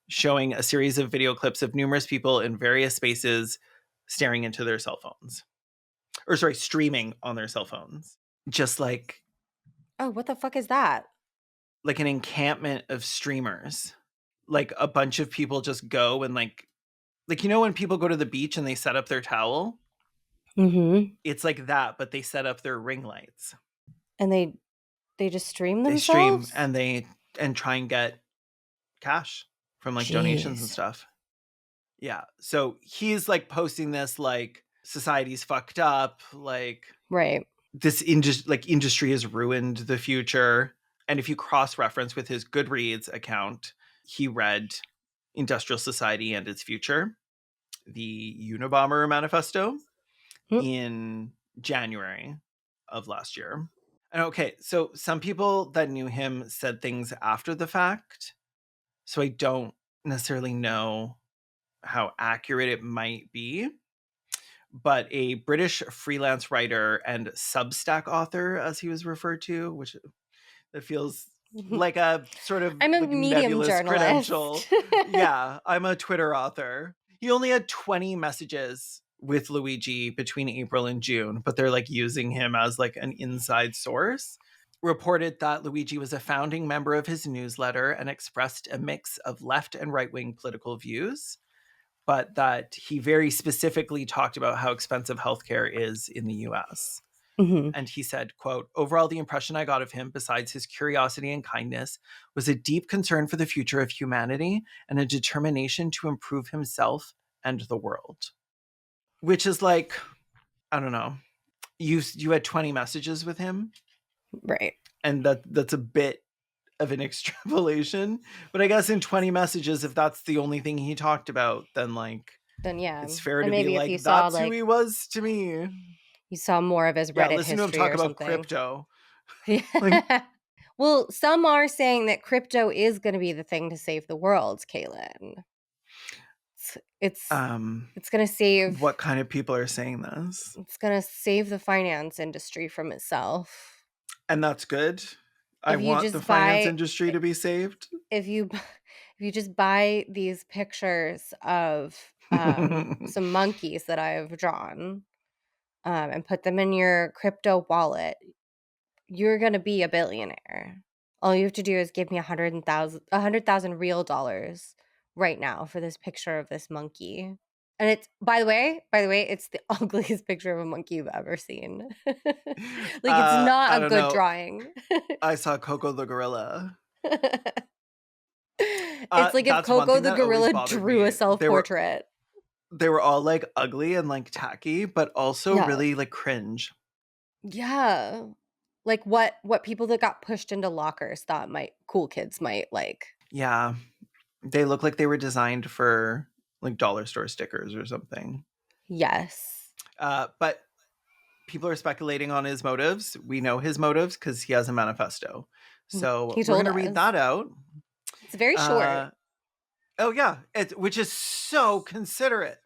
showing a series of video clips of numerous people in various spaces staring into their cell phones. Or sorry, streaming on their cell phones. Just Oh, what the fuck is that? like an encampment of streamers. Like a bunch of people just go and like you know when people go to the beach and they set up their towel? Mm-hmm. It's like that, but they set up their ring lights. And they just stream They stream themselves? and try and get cash from like donations and Jeez. stuff. Yeah. So he's like posting this like society's fucked up, like Right. this industry has ruined the future. And if you cross reference with his Goodreads account, he read Industrial Society and Its Future, the Unabomber Manifesto, Hmm. in January of last year. And okay, so some people that knew him said things after the fact. So I don't necessarily know how accurate it might be. But a British freelance writer and Substack author, as he was referred to, which it feels like a sort of I'm a like medium nebulous credential. journalist. Yeah, I'm a Twitter author. He only had 20 messages with Luigi between April and June, but they're like using him as like an inside source. Reported that Luigi was a founding member of his newsletter and expressed a mix of left and right wing political views, but that he very specifically talked about how expensive healthcare is in the US. Mm-hmm. And he said, quote, overall, the impression I got of him, besides his curiosity and kindness, was a deep concern for the future of humanity and a determination to improve himself and the world. Which is like, I don't know. You had 20 messages with him, Right. and that's a bit of an extrapolation. But I guess in 20 messages, if that's the only thing he talked about, then like Then yeah. it's fair And to be maybe if you like, saw that's who he like was to me. you saw more of his Yeah, Reddit listen to him history talk or about something. crypto. Like, Yeah. Well, some are saying that crypto is going to be the thing to save the world, Kaylin. It's um, it's going to save what kind of people are saying this? it's going to save the finance industry from itself. And that's good. I If you want the just finance buy industry to be saved. if you if you just buy these pictures of some monkeys that I've drawn and put them in your crypto wallet, you're gonna be a billionaire. All you have to do is give me 100,000 real dollars right now for this picture of this monkey. And it's by the way, it's the ugliest picture of a monkey you've ever seen. Like it's I not a don't good know. drawing. I saw Coco the gorilla. It's like if That's one Coco thing the that always gorilla bothered drew a me. self-portrait. They were all like ugly and like tacky, but also Yeah. really like cringe. Yeah. Like what people that got pushed into lockers thought might cool kids might like. Yeah, they look like they were designed for like dollar store stickers or something. Yes. But people are speculating on his motives. We know his motives because he has a manifesto. So He we're told gonna read us. that out. It's very short. Uh, oh yeah, which is so considerate.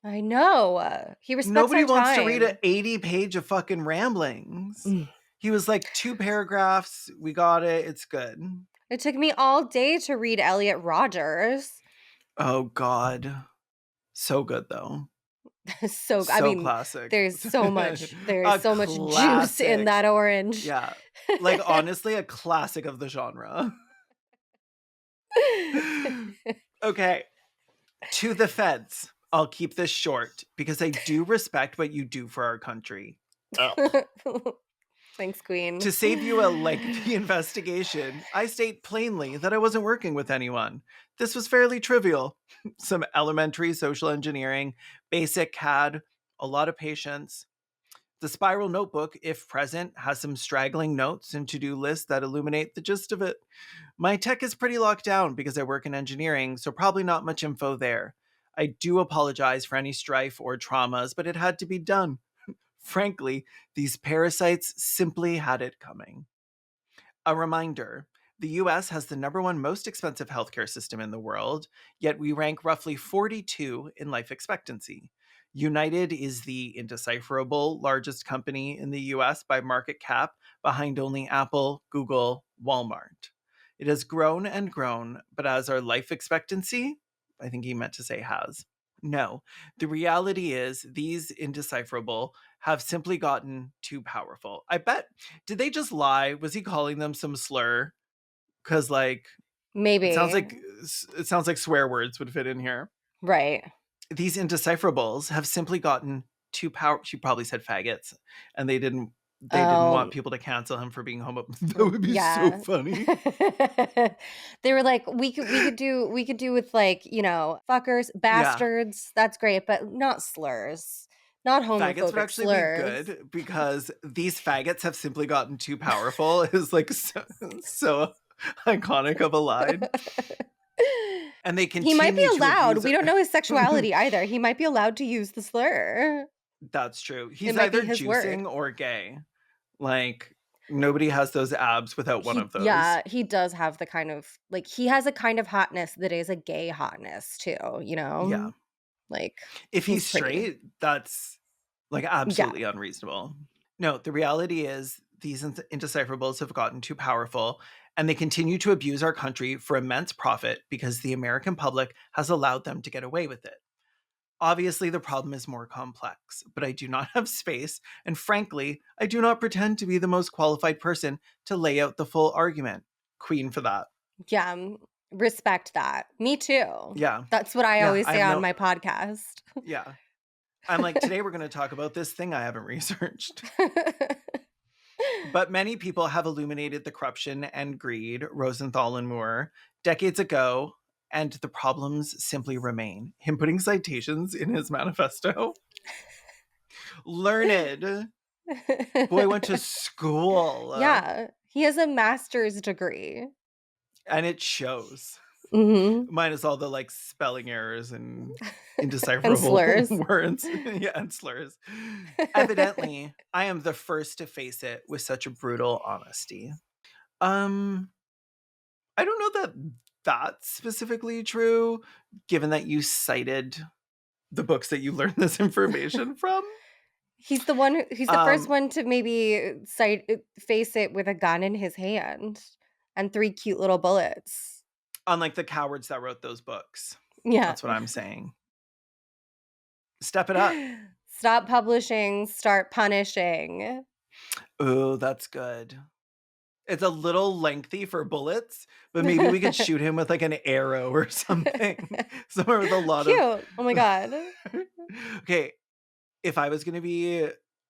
I know. He respects Nobody our wants to read an time. 80-page of fucking ramblings. Mm. He was like 2 paragraphs. We got it. It's good. It took me all day to read Elliot Rogers. Oh God, so good though. So I So mean, classic. there's A so much juice in classic. that orange. Yeah. Like honestly, a classic of the genre. Okay. To the feds. I'll keep this short because I do respect what you do for our country. Ugh. Thanks, Queen. To save you a lengthy investigation, I state plainly that I wasn't working with anyone. This was fairly trivial. Some elementary social engineering, basic CAD, a lot of patience. The spiral notebook, if present, has some straggling notes and to-do lists that illuminate the gist of it. My tech is pretty locked down because I work in engineering, so probably not much info there. I do apologize for any strife or traumas, but it had to be done. Frankly, these parasites simply had it coming. A reminder, the US has the number one most expensive healthcare system in the world, yet we rank roughly 42 in life expectancy. United is the indecipherable largest company in the US by market cap, behind only Apple, Google, Walmart. It has grown and grown, but as our life expectancy, I think he meant to say has. No, the reality is these indecipherable have simply gotten too powerful. I bet, did they just lie? Was he calling them some slur? Because like it sounds Maybe. like it sounds like swear words would fit in here. Right. These indecipherables have simply gotten too power. She probably said faggots, and they didn't want Oh, people to cancel him for being homo. That would be so yeah. funny. They were like, we could do with like, fuckers, Yeah, bastards. That's great, but not slurs. Not faggots would homophobic actually be slurs. good because these faggots have simply gotten too powerful. Is like so iconic of a line, and they He might be continue to allowed. abuse We it. don't know his sexuality either. He might be allowed to use the slur. That's true. It He's might be either his word. juicing or gay. Like nobody has those abs without one of those. He does have the kind of like he has a kind of hotness that is a gay hotness too, Yeah. Like If he's he's pretty. straight, that's like Yeah. absolutely unreasonable. No, the reality is these indecipherables have gotten too powerful and they continue to abuse our country for immense profit because the American public has allowed them to get away with it. Obviously, the problem is more complex, but I do not have space, and frankly, I do not pretend to be the most qualified person to lay out the full argument. Queen for that. Yeah, respect that. Me too. Yeah. That's what I Yeah, always I say have on no my podcast. yeah. I'm like, today we're going to talk about this thing I haven't researched. But many people have illuminated the corruption and greed, Rosenthal and Moore, decades ago, and the problems simply remain. Him putting citations in his manifesto. Learned. Boy went to school. Yeah, he has a master's degree. And it shows. Mhm. Minus all the like spelling errors and And indecipherable slurs. words. Yeah, and slurs. Evidently, I am the first to face it with such a brutal honesty. Um, I don't know that that's specifically true, given that you cited the books that you learned this information from. He's the first Um, one to maybe face it with a gun in his hand and 3 cute little bullets. Unlike the cowards that wrote those books. Yeah. That's what I'm saying. Step it up. Stop publishing, start punishing. Oh, that's good. It's a little lengthy for bullets, but maybe we could shoot him with like an arrow or something. Somewhere with a lot of. Cute. Oh my god. Okay, if I was going to be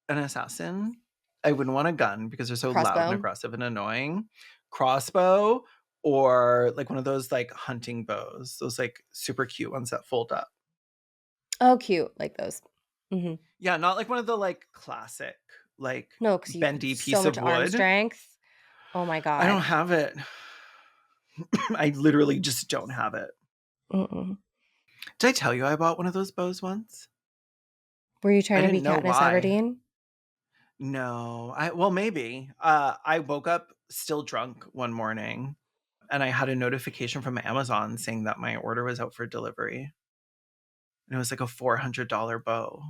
an assassin, I wouldn't want a gun because they're so loud and Crossbow. aggressive and annoying. Crossbow or like one of those like hunting bows, those like super cute ones that fold up. Oh, cute, like those. Mhm. Yeah, not like one of the like classic, like No, because you bendy so piece much of arm wood. strength. Oh my I don't god. have it. I literally just don't have it. Mm-mm. Did I tell you I bought one of those bows once? Were you I trying to be didn't know Katniss why. Everdeen? No, well maybe. I woke up still drunk one morning and I had a notification from Amazon saying that my order was out for delivery. And it was like a $400 bow,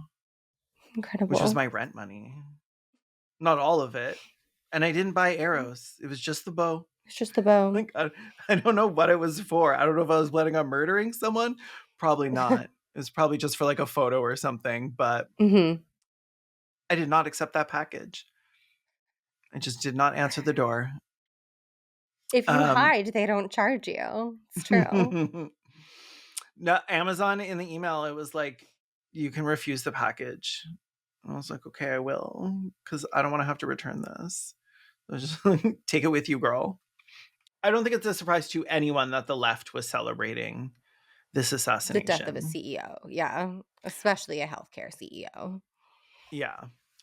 which was Incredible. my rent money. Not all of it. And I didn't buy arrows. It was just the bow. It's just the bow. Like I don't know what it was for. I don't know if I was planning on murdering someone. Probably not. It was probably just for like a photo or something, but Mhm. I did not accept that package. I just did not answer the door. If you Um, hide, they don't charge you. It's true. no, Amazon in the email, it was like, you can refuse the package. And I was like, okay, I will, because I don't want to have to return this. I was just take it with you, girl. I don't think it's a surprise to anyone that the left was celebrating this The death of a assassination. CEO. Yeah. Especially a healthcare CEO. Yeah.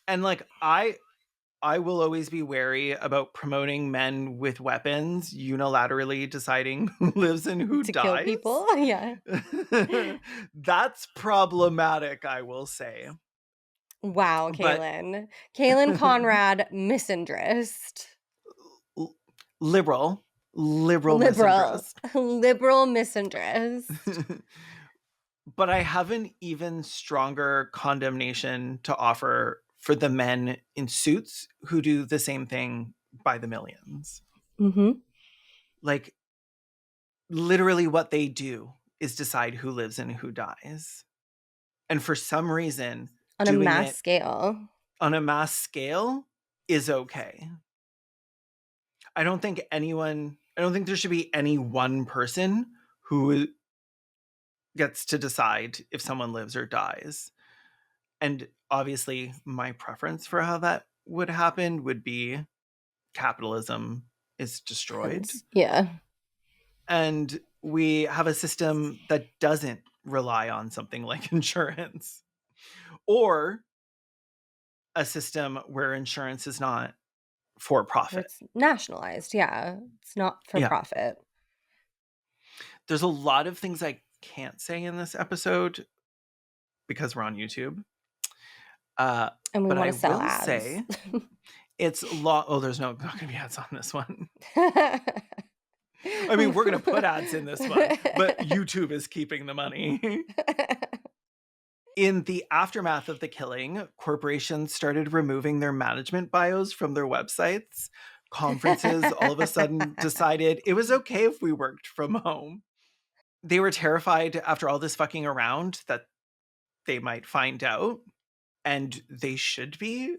And like I will always be wary about promoting men with weapons unilaterally deciding who lives and who To kill dies. people. Yeah. That's problematic, I will say. Wow, But Kaylin. Kaylin Conrad, misandrist. liberal, liberal Liberal. misandrist. Liberal misandrist. But I have an even stronger condemnation to offer for the men in suits who do the same thing by the millions. Mm-hmm. Like, literally, what they do is decide who lives and who dies. And for some reason, On a doing mass it scale. on a mass scale is okay. I don't think there should be any one person who gets to decide if someone lives or dies. And obviously, my preference for how that would happen would be capitalism is destroyed. Yeah. And we have a system that doesn't rely on something like insurance, or a system where insurance is not for Where profit. it's nationalized. Yeah. It's not for Yeah. profit. There's a lot of things I can't say in this episode because we're on YouTube. And we But want I to sell will ads. say it's oh, there's not going to be ads on this one. I mean, we're going to put ads in this one, but YouTube is keeping the money. In the aftermath of the killing, corporations started removing their management bios from their websites. Conferences all of a sudden decided it was okay if we worked from home. They were terrified after all this fucking around that they might find out. And they should be,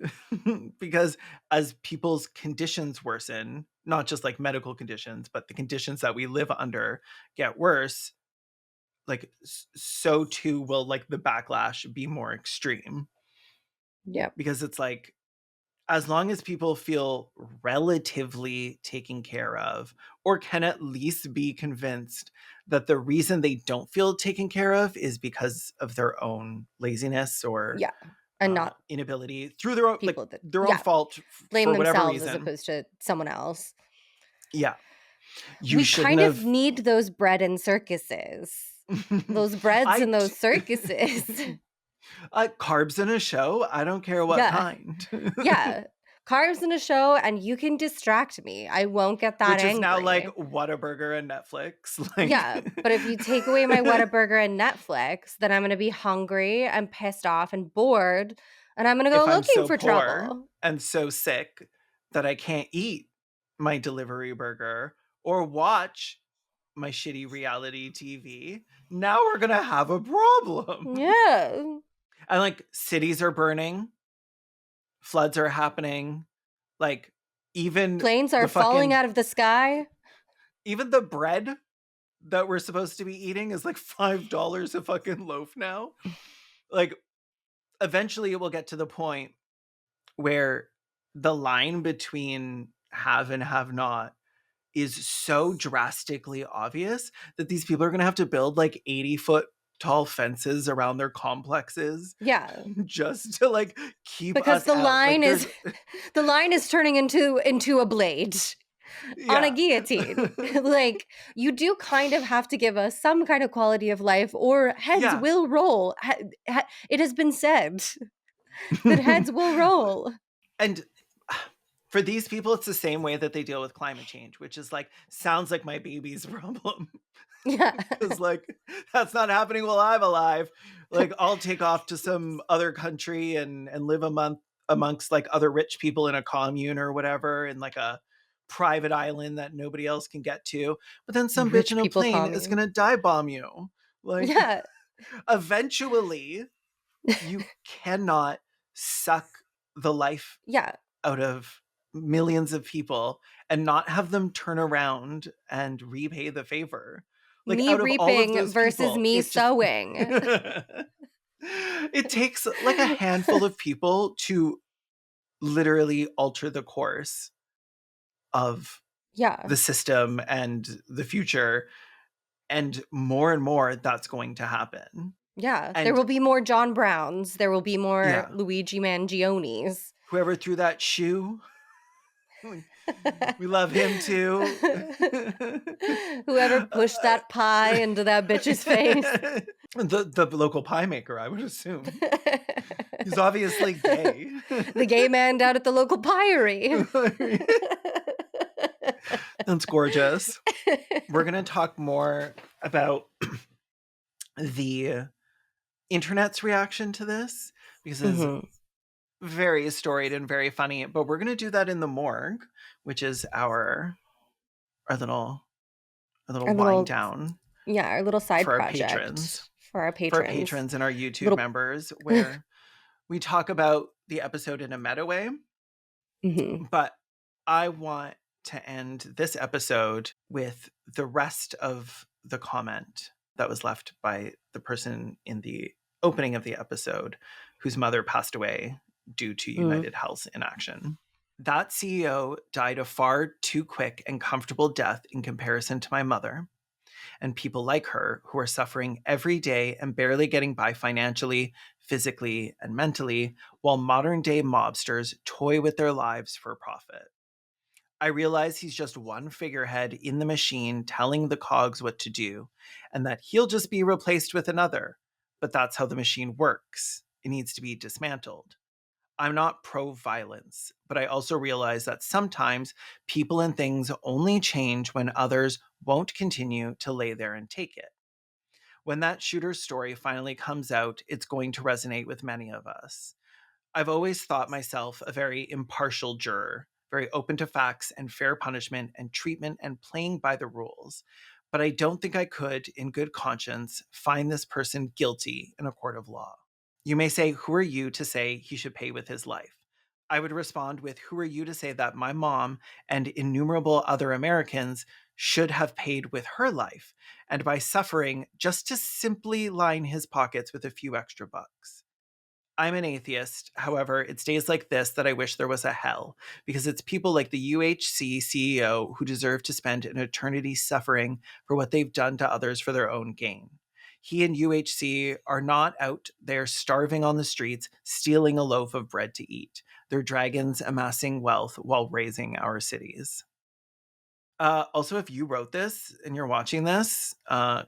because as people's conditions worsen, not just like medical conditions, but the conditions that we live under get worse, like so too will like the backlash be more extreme. Yep. Because it's like, as long as people feel relatively taken care of, or can at least be convinced that the reason they don't feel taken care of is because of their own laziness or Yeah. And not inability through their own, like people that, their own yeah, fault blame for whatever themselves as reason. opposed to someone else. Yeah, you We shouldn't kind of have. need those bread and circuses. Those breads I and those circuses. carbs in a show. I don't care what Yeah. kind. Yeah. Carbs in a show and you can distract me. I won't get that Which is now like angry. Whataburger and Netflix. Like, Yeah, but if you take away my Whataburger and Netflix, then I'm gonna be hungry and pissed off and bored, and I'm gonna go if I'm looking so for poor trouble. and so sick that I can't eat my delivery burger or watch my shitty reality TV, now we're gonna have a problem. Yeah. And like cities are burning, floods are happening, like even Planes are the falling fucking out of the sky. even the bread that we're supposed to be eating is like $5 a fucking loaf now. Like eventually it will get to the point where the line between have and have not is so drastically obvious that these people are going to have to build like 80-foot tall fences around their complexes Yeah, just to like keep because us out. Like there's the line is turning into a blade on a yeah. guillotine. Like, you do kind of have to give us some kind of quality of life or heads Yeah. will roll. It has been said that heads will roll. And for these people, it's the same way that they deal with climate change, which is like, sounds like my baby's problem. Yeah. Because, like, that's not happening while I'm alive. Like, I'll take off to some other country and live a month amongst like other rich people in a commune or whatever, in like a private island that nobody else can get to. But then some bitch Rich in a people plane is commune. going to dive bomb you. Like, Yeah. eventually, you cannot suck the life Yeah. out of millions of people and not have them turn around and repay the favor. Like Me out of all of reaping those versus people, me it just sowing. It takes like a handful of people to literally alter the course of Yeah. the system and the future. And more that's going to happen. Yeah. There And will be more John Browns. There will be more yeah, Luigi Mangionis. whoever threw that shoe, we love him too. Whoever pushed that pie into that bitch's face. The local pie maker, I would assume. He's obviously gay. The gay man down at the local piery. That's gorgeous. We're going to talk more about the internet's reaction to this because it's Mhm. very storied and very funny. But we're going to do that in the morgue, which is our little Our wind little down yeah, our little side for our patrons, project for our patrons. and our YouTube Little members, where we talk about the episode in a meta way. Mhm. But I want to end this episode with the rest of the comment that was left by the person in the opening of the episode whose mother passed away due to Mm. UnitedHealth's inaction. That CEO died a far too quick and comfortable death in comparison to my mother and people like her who are suffering every day and barely getting by financially, physically, and mentally, while modern day mobsters toy with their lives for profit. I realize he's just one figurehead in the machine telling the cogs what to do, and that he'll just be replaced with another. But that's how the machine works. It needs to be dismantled. I'm not pro violence, but I also realize that sometimes people and things only change when others won't continue to lay there and take it. When that shooter's story finally comes out, it's going to resonate with many of us. I've always thought myself a very impartial juror, very open to facts and fair punishment and treatment and playing by the rules. But I don't think I could, in good conscience, find this person guilty in a court of law. You may say, who are you to say he should pay with his life? I would respond with, who are you to say that my mom and innumerable other Americans should have paid with her life and by suffering just to simply line his pockets with a few extra bucks? I'm an atheist. However, it's days like this that I wish there was a hell, because it's people like the UHC CEO who deserve to spend an eternity suffering for what they've done to others for their own gain. He and UHC are not out there starving on the streets, stealing a loaf of bread to eat. They're dragons amassing wealth while raising our cities. Also, if you wrote this and you're watching this,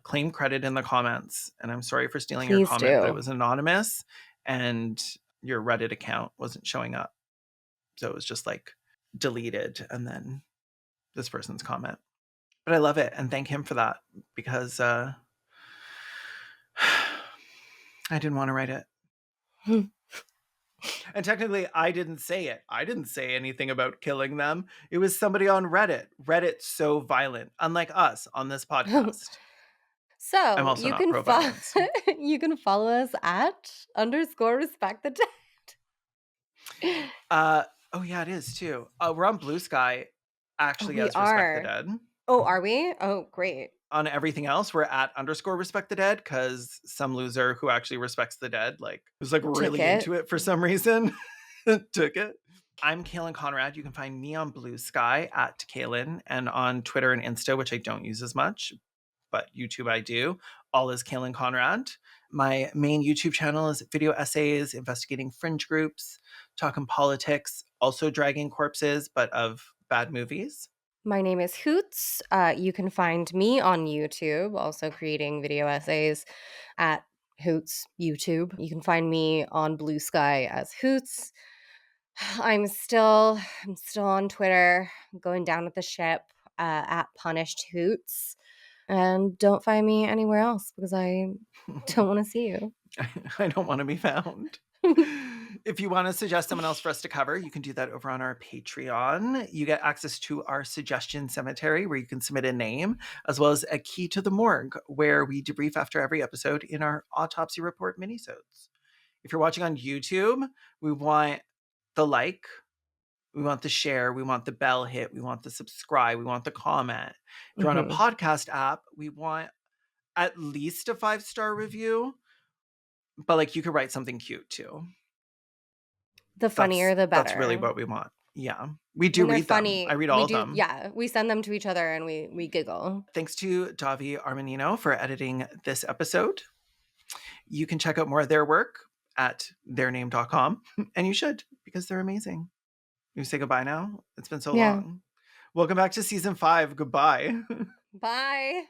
claim credit in the comments. And I'm sorry for stealing your Please comment, but it do. was anonymous and your Reddit account wasn't showing up. So it was just like deleted and then this person's comment. But I love it and thank him for that because I didn't want to write it. And technically, I didn't say it. I didn't say anything about killing them. It was somebody on Reddit. Reddit's so violent, unlike us on this podcast. I'm So also not pro violence. you can follow us at _respect the dead. Oh yeah, it is too. We're on Blue Sky, actually, We as Respect the are. Dead. Oh, are we? Oh, great. On everything else, we're at _Respect the Dead because some loser who actually respects the dead, like, was like Took really it. into it for some reason, took it. I'm Kaylin Conrad. You can find me on Blue Sky at Kaylin and on Twitter and Insta, which I don't use as much, but YouTube I do. All is Kaylin Conrad. My main YouTube channel is video essays, investigating fringe groups, talking politics, also dragging corpses, but of bad movies. My name is Hoots. You can find me on YouTube, also creating video essays at Hoots YouTube. You can find me on Blue Sky as Hoots. I'm still on Twitter, going down with the ship at Punished Hoots. And don't find me anywhere else because I don't want to see you. I don't want to be found. If you want to suggest someone else for us to cover, you can do that over on our Patreon. You get access to our suggestion cemetery where you can submit a name, as well as a key to the morgue where we debrief after every episode in our autopsy report minisodes. If you're watching on YouTube, we want the like, we want the share, we want the bell hit, we want the subscribe, we want the comment. If you're on a podcast app, we want at least a 5-star review, But, like, you could write something cute too. The funnier, the That's really better. what we want. Yeah. We do When they're read them. I funny, read all we of do them. yeah, we send them to each other and we giggle. Thanks to Davi Armanino for editing this episode. You can check out more of their work at theirname.com, and you should, because they're amazing. You say goodbye now? It's been so Yeah. long. Welcome back to season 5. Goodbye. Bye.